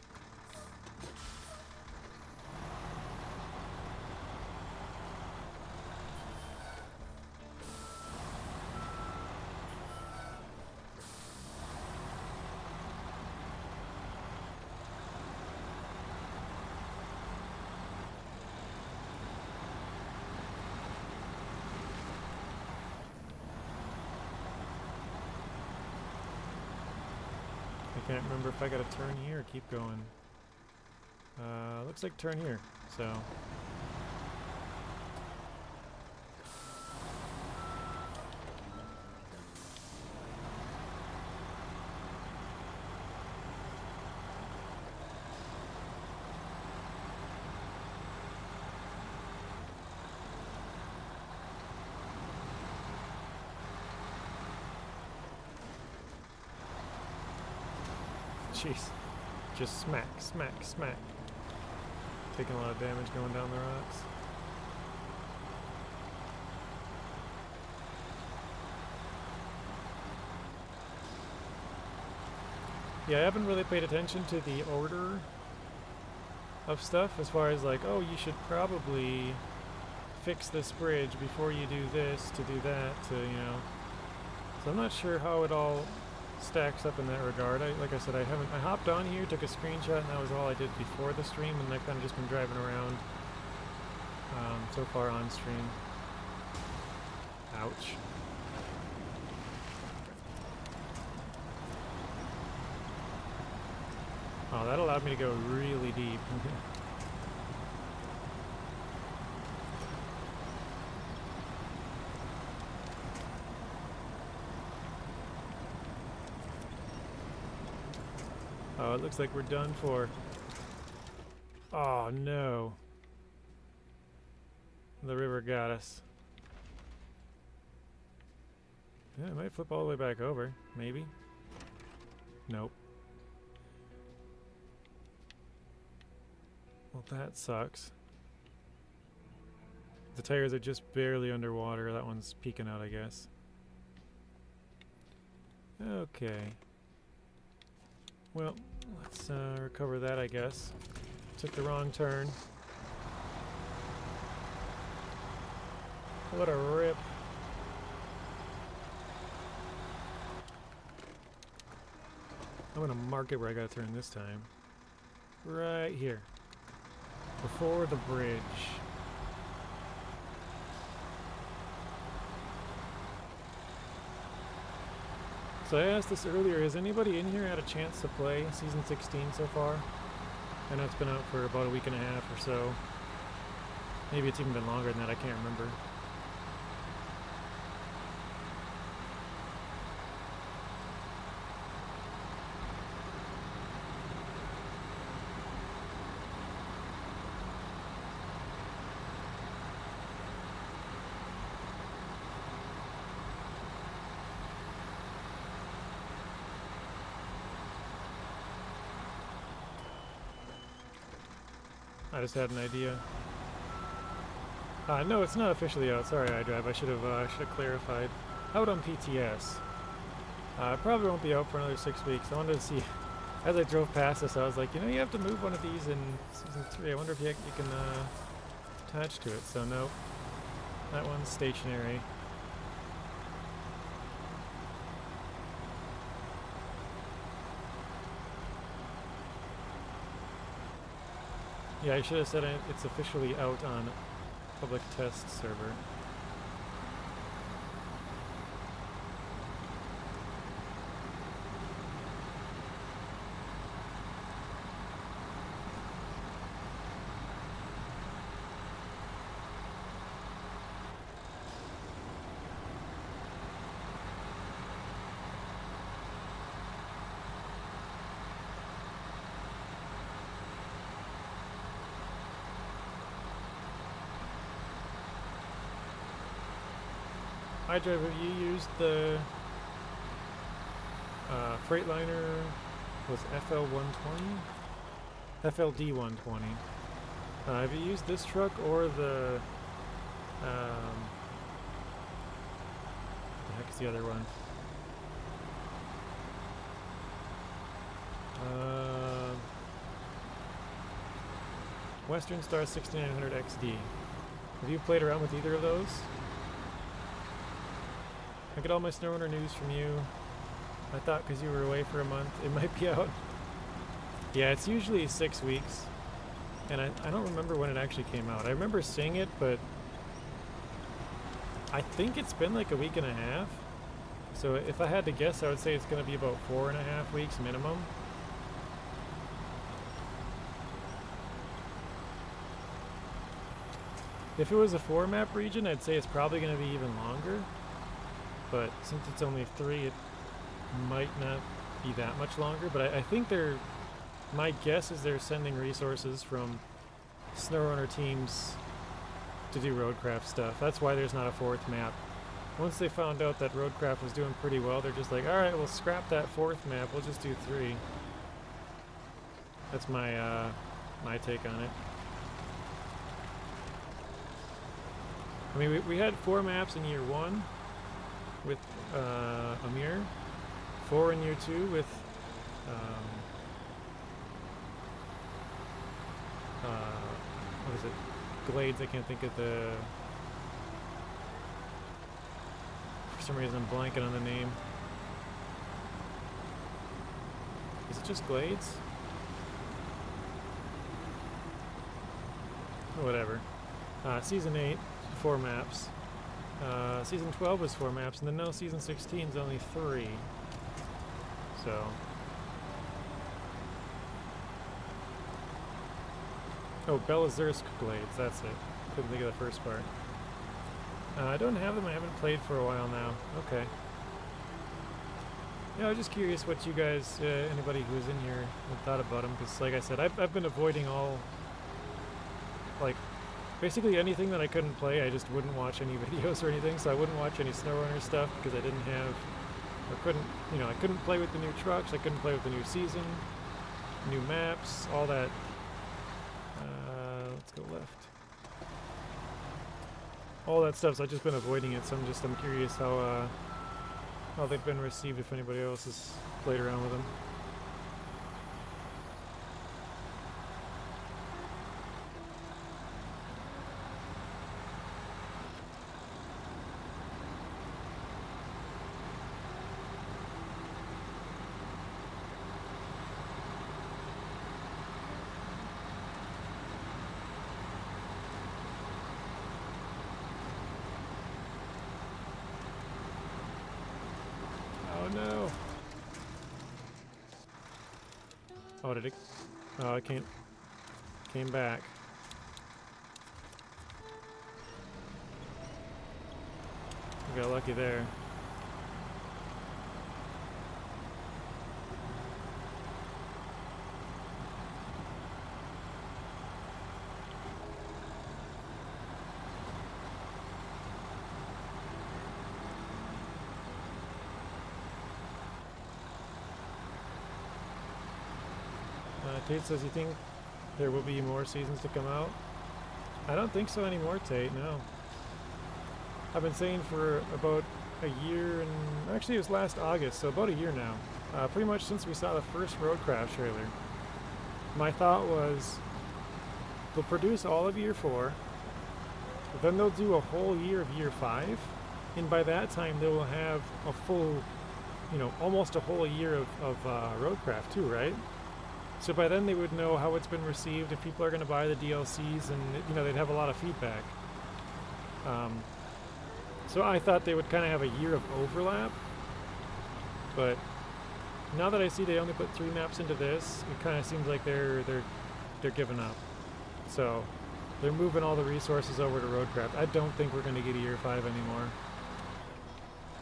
I can't remember if I got to turn here or keep going. Looks like turn here, so. Jeez. Just smack, smack, smack. Taking a lot of damage going down the rocks. Yeah, I haven't really paid attention to the order of stuff as far as like, oh, you should probably fix this bridge before you do this to do that to, you know. So I'm not sure how it all stacks up in that regard. Like I said, I hopped on here, took a screenshot, and that was all I did before the stream, and I've kind of just been driving around so far on stream. Ouch. Oh, that allowed me to go really deep. Oh, it looks like we're done for. Oh, no. The river got us. Yeah, it might flip all the way back over. Maybe. Nope. Well, that sucks. The tires are just barely underwater. That one's peeking out, I guess. Okay. Well, let's recover that, I guess. Took the wrong turn. What a rip. I'm gonna mark it where I gotta turn this time. Right here. Before the bridge. So I asked this earlier, has anybody in here had a chance to play Season 16 so far? I know it's been out for about a week and a half or so. Maybe it's even been longer than that, I can't remember. I just had an idea. No, it's not officially out. Sorry, iDrive. I should have clarified. Out on PTS. It probably won't be out for another 6 weeks. I wanted to see. As I drove past this, I was like, you know, you have to move one of these in Season 3. I wonder if you can attach to it. So no, that one's stationary. Yeah, I should have said it's officially out on public test server. iDrive, have you used the Freightliner, was FL120? FLD120. Have you used this truck or the, what the heck is the other one? Western Star 6900 XD. Have you played around with either of those? I get all my SnowRunner news from you. I thought because you were away for a month, it might be out. Yeah, it's usually 6 weeks. And I don't remember when it actually came out. I remember seeing it, but I think it's been like a week and a half. So if I had to guess, I would say it's going to be about 4.5 weeks minimum. If it was a 4-map region, I'd say it's probably going to be even longer. But since it's only 3, it might not be that much longer. But I think my guess is they're sending resources from SnowRunner teams to do Roadcraft stuff. That's why there's not a 4th map. Once they found out that Roadcraft was doing pretty well, they're just like, alright, we'll scrap that 4th map, we'll just do 3. That's my my take on it. I mean, we had 4 maps in year 1 with Amir, 4 in year 2 with what is it? Glades. I can't think of the. For some reason, I'm blanking on the name. Is it just Glades? Or whatever. Season 8, 4 maps. Season 12 was 4 maps, and then now Season 16 is only 3. So. Oh, Belazursk Glades, that's it. Couldn't think of the first part. I don't have them, I haven't played for a while now. Okay. Yeah, I was just curious what you guys, anybody who was in here, thought about them, because like I said, I've been avoiding all, like, Basically anything that I couldn't play, I just wouldn't watch any videos or anything. So I wouldn't watch any SnowRunner stuff because I didn't have, or couldn't, you know, I couldn't play with the new trucks. I couldn't play with the new season, new maps, all that. Let's go left. All that stuff. So I've just been avoiding it. So I'm curious how they've been received. If anybody else has played around with them. No. Oh, did it? Oh, it came back. We got lucky there. Tate says, you think there will be more seasons to come out? I don't think so anymore, Tate, no. I've been saying for about a year, and actually it was last August, so about a year now. Pretty much since we saw the first Roadcraft trailer. My thought was, they'll produce all of year 4, then they'll do a whole year of year 5, and by that time they will have a full, you know, almost a whole year of Roadcraft too, right? So by then they would know how it's been received, if people are going to buy the DLCs, and you know they'd have a lot of feedback. So I thought they would kind of have a year of overlap, but now that I see they only put 3 maps into this, it kind of seems like they're giving up. So they're moving all the resources over to Roadcraft. I don't think we're going to get a year 5 anymore.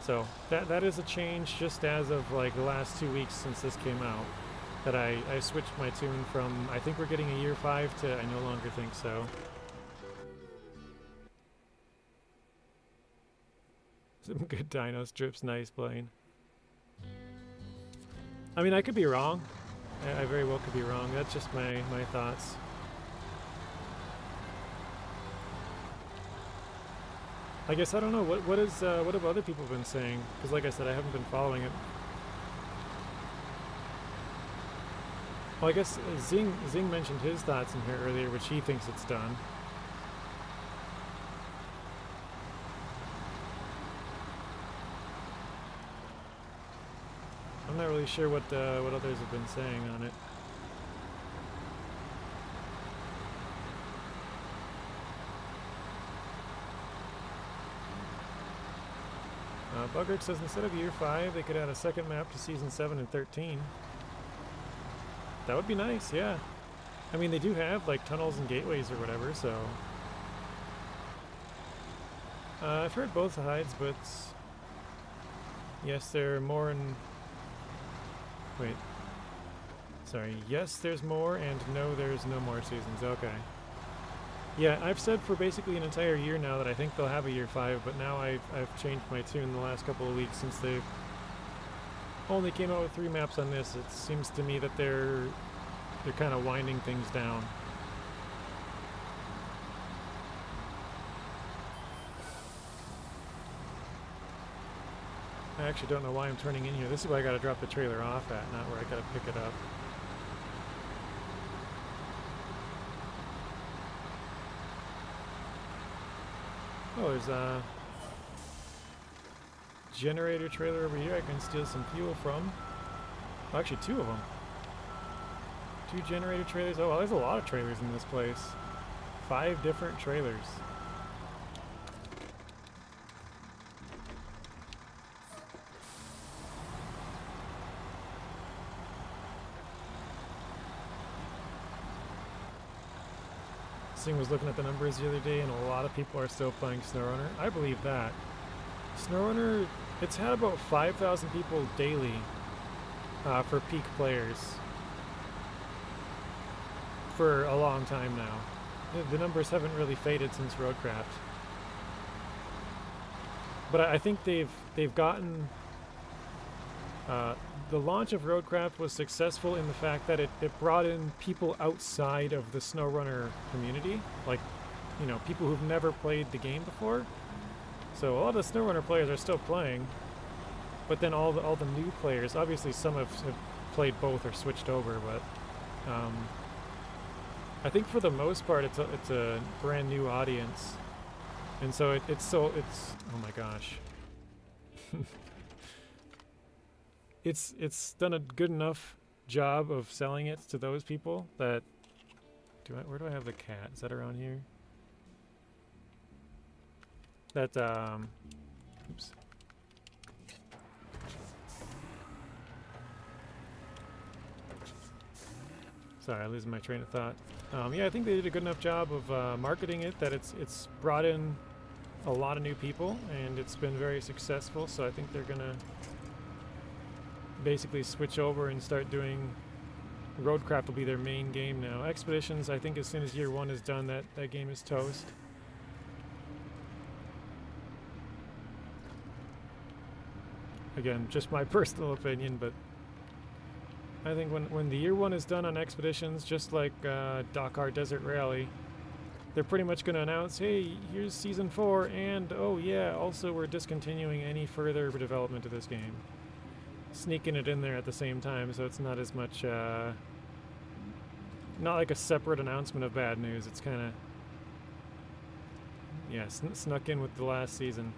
So that is a change just as of like the last 2 weeks since this came out. That I switched my tune from I think we're getting a year 5 to I no longer think so. Some good dino strips, nice playing. I mean, I could be wrong. I very well could be wrong. That's just my thoughts. I guess I don't know what have other people been saying? Because like I said, I haven't been following it. Well, I guess Zing mentioned his thoughts in here earlier, which he thinks it's done. I'm not really sure what others have been saying on it. Buggert says instead of year 5, they could add a second map to season 7 and 13. That would be nice, yeah. I mean, they do have like tunnels and gateways or whatever, so. I've heard both sides, but yes, there are more and wait. Sorry, yes, there's more, and no, there's no more seasons. Okay. Yeah, I've said for basically an entire year now that I think they'll have a year 5, but now I've changed my tune the last couple of weeks since they've only came out with 3 maps on this. It seems to me that they're kind of winding things down. I actually don't know why I'm turning in here. This is where I got to drop the trailer off at, not where I got to pick it up. Oh, there's a generator trailer over here I can steal some fuel from. Well, actually 2 of them. 2 generator trailers. Oh, well, there's a lot of trailers in this place. 5 different trailers. Singh was looking at the numbers the other day, and a lot of people are still playing SnowRunner. I believe that. SnowRunner, it's had about 5,000 people daily for peak players for a long time now. The numbers haven't really faded since Roadcraft. But I think they've gotten the launch of Roadcraft was successful in the fact that it brought in people outside of the SnowRunner community, like, you know, people who've never played the game before. So a lot of the SnowRunner players are still playing, but then all the new players, obviously some have played both or switched over, but I think for the most part it's a brand new audience, and so it's oh my gosh. It's done a good enough job of selling it to those people that where do I have the cat? Is that around here? That oops. Sorry, I'm losing my train of thought. Yeah, I think they did a good enough job of marketing it that it's brought in a lot of new people, and it's been very successful. So I think they're gonna basically switch over and start doing Roadcraft will be their main game now. Expeditions, I think as soon as year 1 is done, that game is toast. Again, just my personal opinion, but I think when the year 1 is done on Expeditions, just like Dakar Desert Rally, they're pretty much going to announce, hey, here's Season 4, and oh yeah, also we're discontinuing any further development of this game. Sneaking it in there at the same time, so it's not as much, not like a separate announcement of bad news. It's kind of, yeah, snuck in with the last season.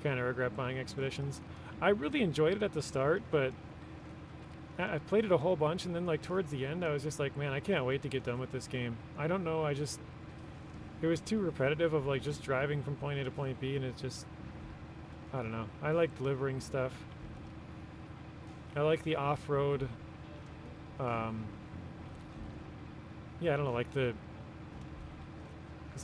Kind of regret buying Expeditions. I really enjoyed it at the start, but I played it a whole bunch, and then like towards the end I was just like, man, I can't wait to get done with this game. I don't know, it was too repetitive of like just driving from point A to point B, and it's just, I don't know. I like delivering stuff. I like the off-road, yeah, I don't know, like because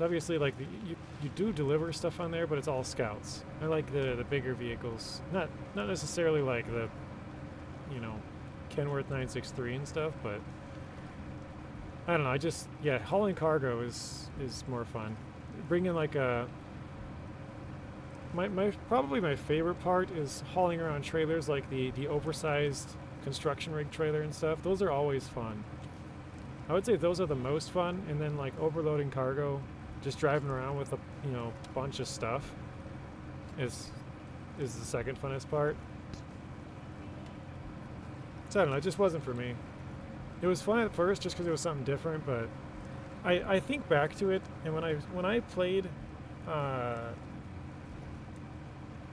obviously like you do deliver stuff on there, but it's all scouts. I like the bigger vehicles, not necessarily like the, you know, Kenworth 963 and stuff, but I don't know. Yeah, hauling cargo is more fun. Bringing like a probably my favorite part is hauling around trailers, like the oversized construction rig trailer and stuff. Those are always fun. I would say those are the most fun, and then like overloading cargo, just driving around with a bunch of stuff is the second funnest part. So I don't know, it just wasn't for me. It was fun at first just because it was something different, but I think back to it, and when I played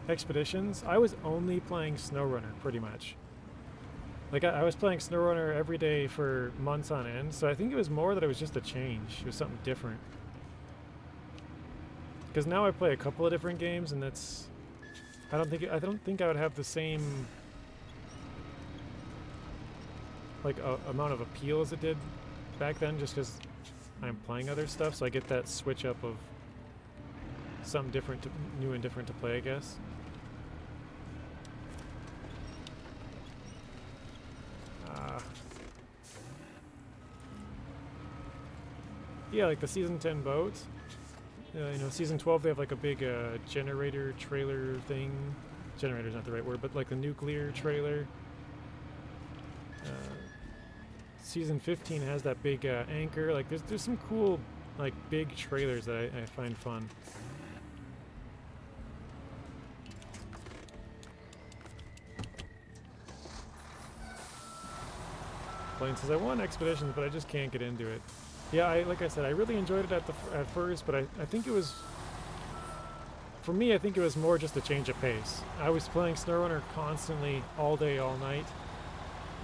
Expeditions, I was only playing SnowRunner pretty much. Like I was playing SnowRunner every day for months on end, so I think it was more that it was just a change. It was something different. Because now I play a couple of different games, and that's I don't think I would have the same like amount of appeal as it did back then, just because I'm playing other stuff, so I get that switch up of something different, new and different to play, I guess. Yeah, like the Season 10 boats. Season 12 they have like a big generator trailer thing. Generator's not the right word, but like the nuclear trailer. Season 15 has that big anchor. Like there's some cool like big trailers that I find fun. Blaine says I want Expeditions, but I just can't get into it. Yeah, like I said, I really enjoyed it at first, but I think it was, for me, I think it was more just a change of pace. I was playing SnowRunner constantly, all day, all night,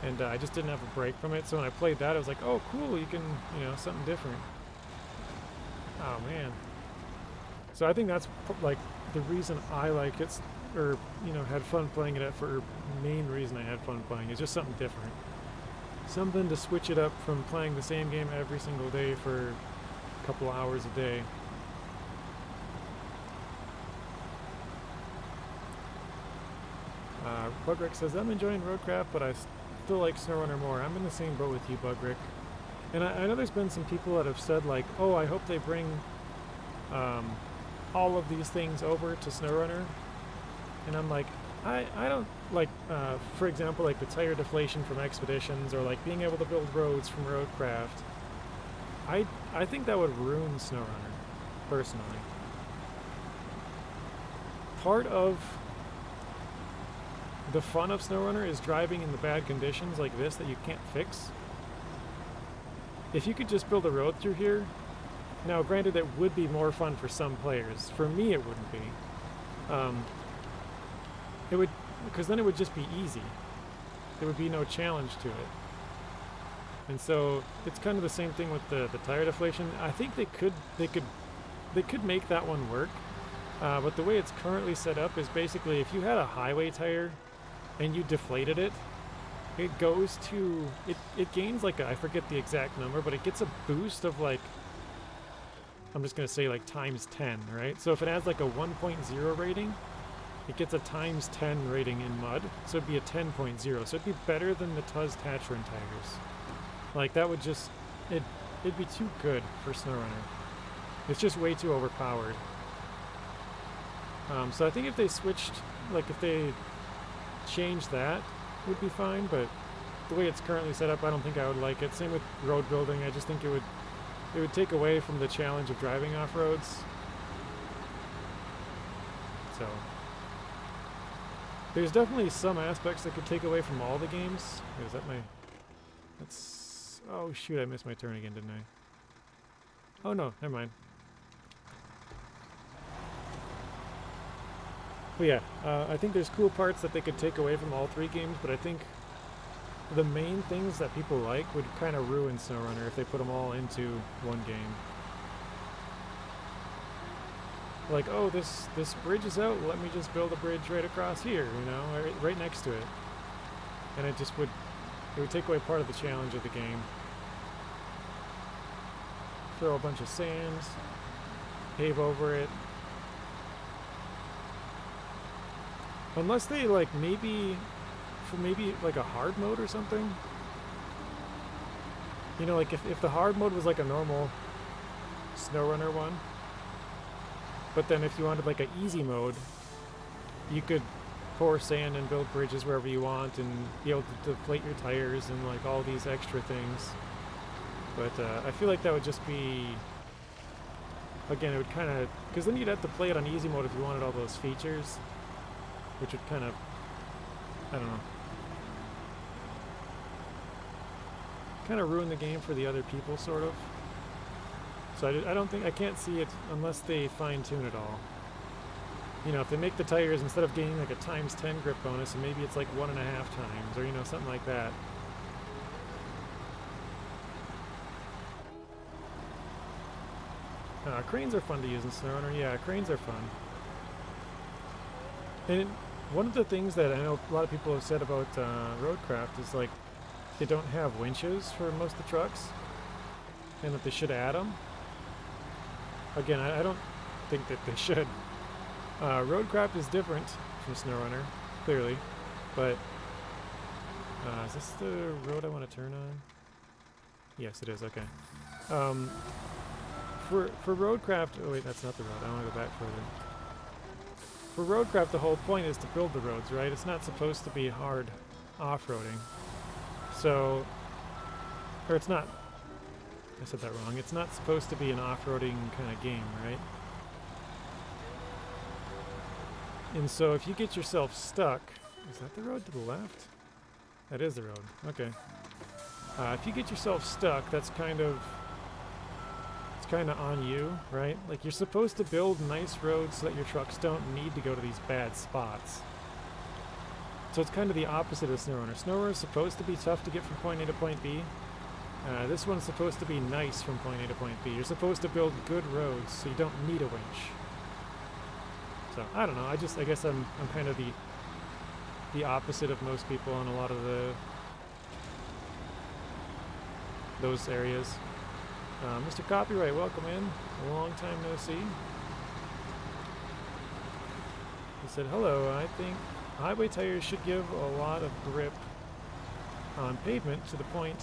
and I just didn't have a break from it. So when I played that, I was like, oh, cool, you can, something different. Oh, man. So I think that's like the reason I like it, or, had fun playing it for main reason I had fun playing. It's just something different. Something to switch it up from playing the same game every single day for a couple hours a day. Bugrick says, I'm enjoying Roadcraft, but I still like SnowRunner more. I'm in the same boat with you, Bugrick. And I know there's been some people that have said like, oh, I hope they bring all of these things over to SnowRunner. And I'm like, I don't like, for example, like the tire deflation from Expeditions, or like being able to build roads from Roadcraft. I think that would ruin SnowRunner, personally. Part of the fun of SnowRunner is driving in the bad conditions like this that you can't fix. If you could just build a road through here, now granted it would be more fun for some players. For me it wouldn't be. It would, because then it would just be easy. There would be no challenge to it. And so it's kind of the same thing with the tire deflation. I think they could make that one work. But the way it's currently set up is basically if you had a highway tire and you deflated it, it goes to, it gains like I forget the exact number, but it gets a boost of like, I'm just going to say like times 10, right? So if it has like a 1.0 rating, it gets a times 10 rating in mud, so it'd be a 10.0. So it'd be better than the Tuz Tatron tires. Like that would just, it'd be too good for SnowRunner. It's just way too overpowered. So I think if they switched, like if they changed that, would be fine, but the way it's currently set up, I don't think I would like it. Same with road building, I just think it would take away from the challenge of driving off roads. So there's definitely some aspects that could take away from all the games. Wait, is that my, that's, oh shoot, I missed my turn again, didn't I? Oh no, never mind. But yeah, I think there's cool parts that they could take away from all three games, but I think the main things that people like would kind of ruin SnowRunner if they put them all into one game. Like, oh, this bridge is out, let me just build a bridge right across here, you know, right next to it. And it just would, it would take away part of the challenge of the game. Throw a bunch of sand, pave over it. Unless they like maybe like a hard mode or something. You know, like if the hard mode was like a normal SnowRunner one, but then if you wanted like an easy mode, you could pour sand and build bridges wherever you want and be able to deflate your tires and like all these extra things. But I feel like that would just be, again, it would kind of, because then you'd have to play it on easy mode if you wanted all those features, which would kind of, I don't know, kind of ruin the game for the other people, sort of. So I don't think, I can't see it unless they fine-tune it all. You know, if they make the tires, instead of getting like a times 10 grip bonus, and maybe it's like 1.5 times, or you know, something like that. Cranes are fun to use in SnowRunner. Yeah, cranes are fun. And one of the things that I know a lot of people have said about Roadcraft is like they don't have winches for most of the trucks, and that they should add them. Again, I don't think that they should. Roadcraft is different from SnowRunner, clearly, but is this the road I want to turn on? Yes, it is. Okay. For Roadcraft, oh wait, that's not the road. I want to go back further. For Roadcraft, the whole point is to build the roads, right? It's not supposed to be hard off-roading. So, or it's not, I said that wrong. It's not supposed to be an off-roading kind of game, right? And so if you get yourself stuck, is that the road to the left? That is the road, okay. If you get yourself stuck, that's kind of on you, right? Like you're supposed to build nice roads so that your trucks don't need to go to these bad spots. So it's kind of the opposite of SnowRunner. SnowRunner is supposed to be tough to get from point A to point B. This one's supposed to be nice from point A to point B. You're supposed to build good roads so you don't need a winch. So I don't know. I guess I'm kind of the opposite of most people on a lot of those areas. Mr. Copyright, welcome in. A long time no see. He said, hello, I think highway tires should give a lot of grip on pavement to the point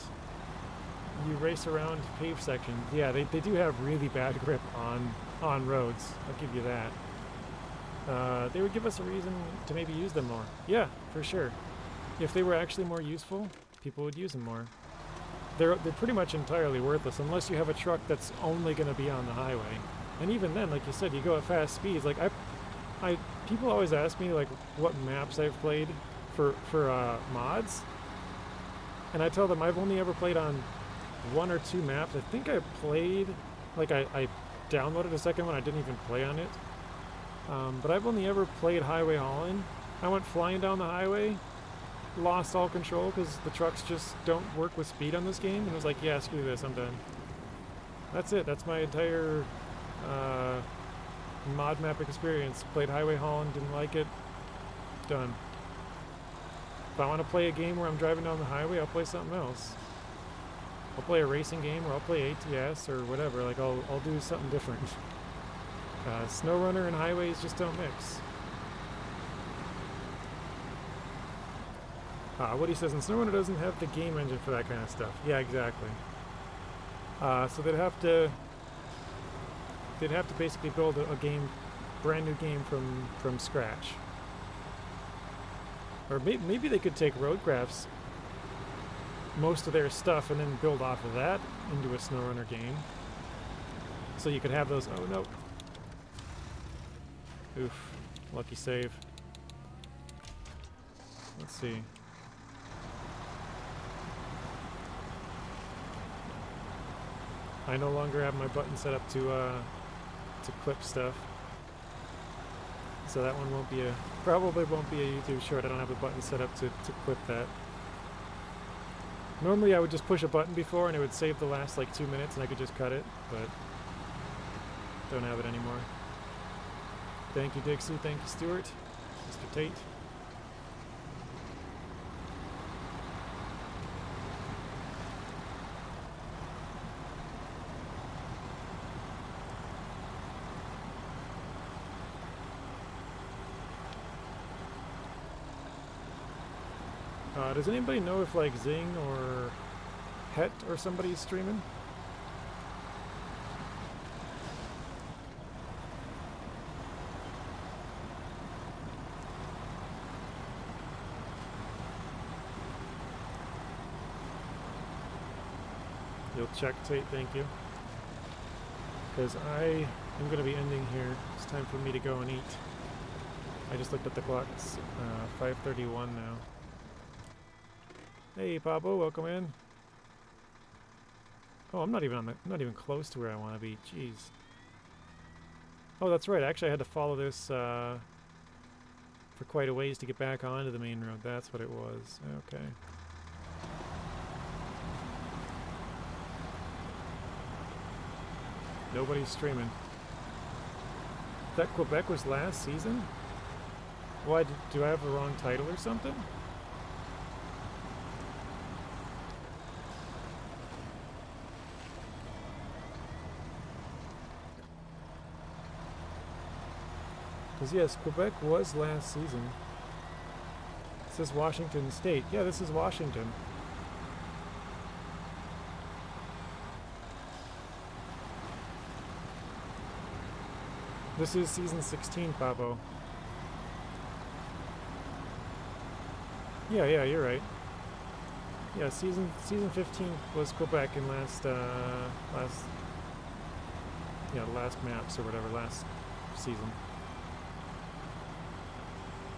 you race around paved sections. Yeah, they do have really bad grip on roads. I'll give you that. They would give us a reason to maybe use them more. Yeah, for sure. If they were actually more useful, people would use them more. They're pretty much entirely worthless unless you have a truck that's only going to be on the highway. And even then, like you said, you go at fast speeds. Like people always ask me like what maps I've played for mods, and I tell them I've only ever played on 1 or 2 maps. I think I played, like I downloaded a second one. I didn't even play on it. But I've only ever played Highway Hauling. I went flying down the highway, lost all control because the trucks just don't work with speed on this game, and was like, yeah, screw this, I'm done. That's it. That's my entire mod map experience. Played Highway Hauling, didn't like it, done. If I want to play a game where I'm driving down the highway, I'll play something else. I'll play a racing game, or I'll play ATS, or whatever. Like, I'll do something different. SnowRunner and highways just don't mix. What he says, and SnowRunner doesn't have the game engine for that kind of stuff. Yeah, exactly. So they'd have to basically build a game, brand new game from scratch. Or maybe they could take Roadcraft's most of their stuff and then build off of that into a SnowRunner game. So you could have those. Oh no. Oof. Lucky save. Let's see. I no longer have my button set up to clip stuff. So that one probably won't be a YouTube short. I don't have a button set up to clip that. Normally I would just push a button before and it would save the last like 2 minutes and I could just cut it, but don't have it anymore. Thank you, Dixie. Thank you, Stuart. Mr. Tate. Does anybody know if like Zing or Het or somebody's streaming? You'll check, Tate, thank you. Because I am going to be ending here. It's time for me to go and eat. I just looked at the clock. It's 5:31 now. Hey, Pablo, welcome in. Oh, I'm not even close to where I want to be. Jeez. Oh, that's right. Actually, I had to follow this for quite a ways to get back onto the main road. That's what it was. Okay. Nobody's streaming. That Quebec was last season? Why, do I have the wrong title or something? Because yes, Quebec was last season. It says Washington State. Yeah, this is Washington. This is season 16, Pabo. Yeah, you're right. Yeah, season 15 was Quebec in last maps or whatever, last season.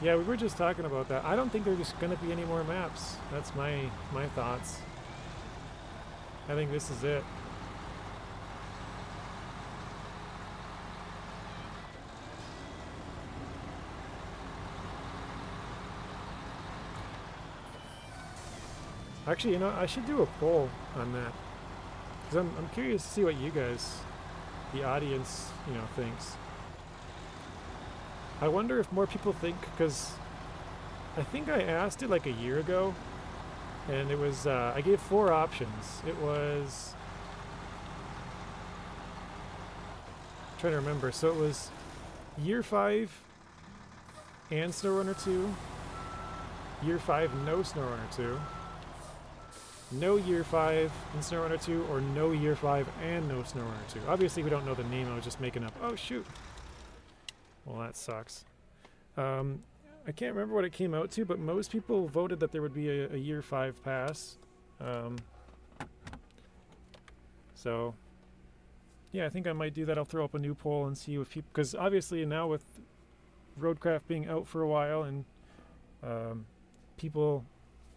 Yeah, we were just talking about that. I don't think there's going to be any more maps. That's my thoughts. I think this is it. Actually, you know, I should do a poll on that. Because I'm curious to see what you guys, the audience, you know, thinks. I wonder if more people think, because I think I asked it like a year ago, and it was, I gave 4 options. It was, I'm trying to remember, so it was Year 5 and SnowRunner 2, Year 5 no SnowRunner 2, no Year 5 in SnowRunner 2 or no Year 5 and no SnowRunner 2. Obviously, we don't know the name. I was just making up. Oh, shoot. Well, that sucks. I can't remember what it came out to, but most people voted that there would be a Year 5 pass. So, yeah, I think I might do that. I'll throw up a new poll and see if people... Because obviously now with Roadcraft being out for a while and people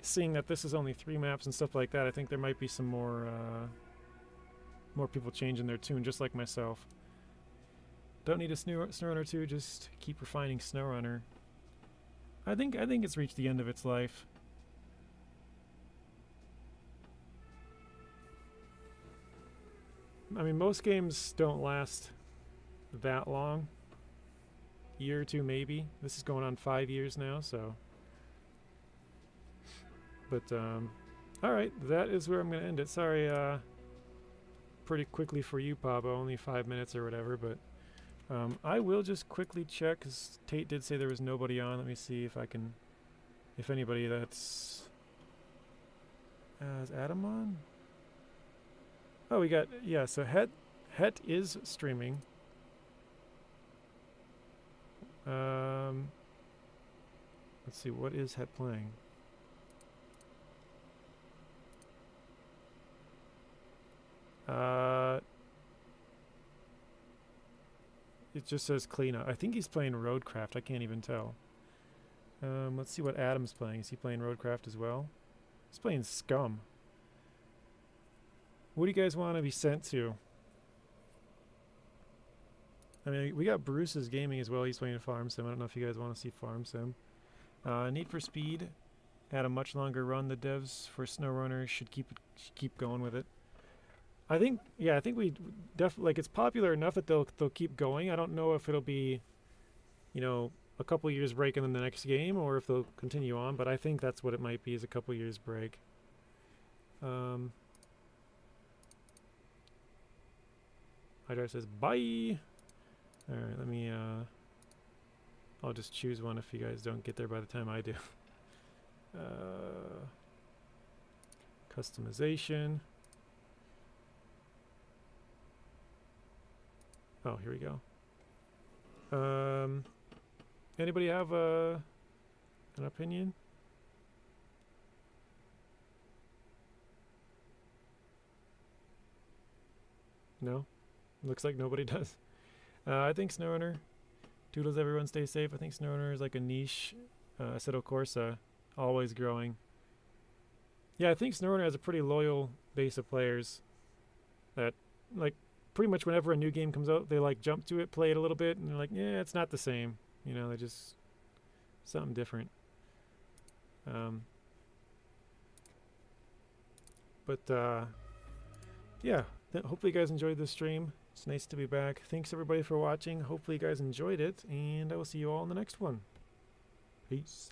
seeing that this is only 3 maps and stuff like that, I think there might be some more people changing their tune, just like myself. Don't need a SnowRunner 2, just keep refining SnowRunner. I think it's reached the end of its life. I mean, most games don't last that long. Year or two, maybe. This is going on 5 years now, so. But, alright, that is where I'm going to end it. Sorry, pretty quickly for you, Pablo, only 5 minutes or whatever, but I will just quickly check, because Tate did say there was nobody on. Let me see if I can, if anybody that's, is Adam on? Oh, we got, yeah, so Het is streaming. Let's see, what is Het playing? It just says cleanup. I think he's playing Roadcraft. I can't even tell. Let's see what Adam's playing. Is he playing Roadcraft as well? He's playing Scum. What do you guys want to be sent to? I mean, we got Bruce's gaming as well. He's playing Farm Sim. I don't know if you guys want to see Farm Sim. Need for Speed had a much longer run. The devs for SnowRunner should keep going with it. I think, yeah, I think we definitely, like, it's popular enough that they'll keep going. I don't know if it'll be, you know, a couple years break and then the next game, or if they'll continue on. But I think that's what it might be, is a couple years break. Hydra says bye. All right, let me. I'll just choose one if you guys don't get there by the time I do. Customization. Oh, here we go. Anybody have an opinion? No? Looks like nobody does. I think SnowRunner. Toodles, everyone stay safe. I think SnowRunner is like a niche. Assetto Corsa, always growing. Yeah, I think SnowRunner has a pretty loyal base of players that, like, pretty much whenever a new game comes out, they like jump to it, play it a little bit, and they're like, yeah, it's not the same. You know, they just something different. Yeah, hopefully you guys enjoyed this stream. It's nice to be back. Thanks everybody for watching. Hopefully you guys enjoyed it, and I will see you all in the next one. Peace.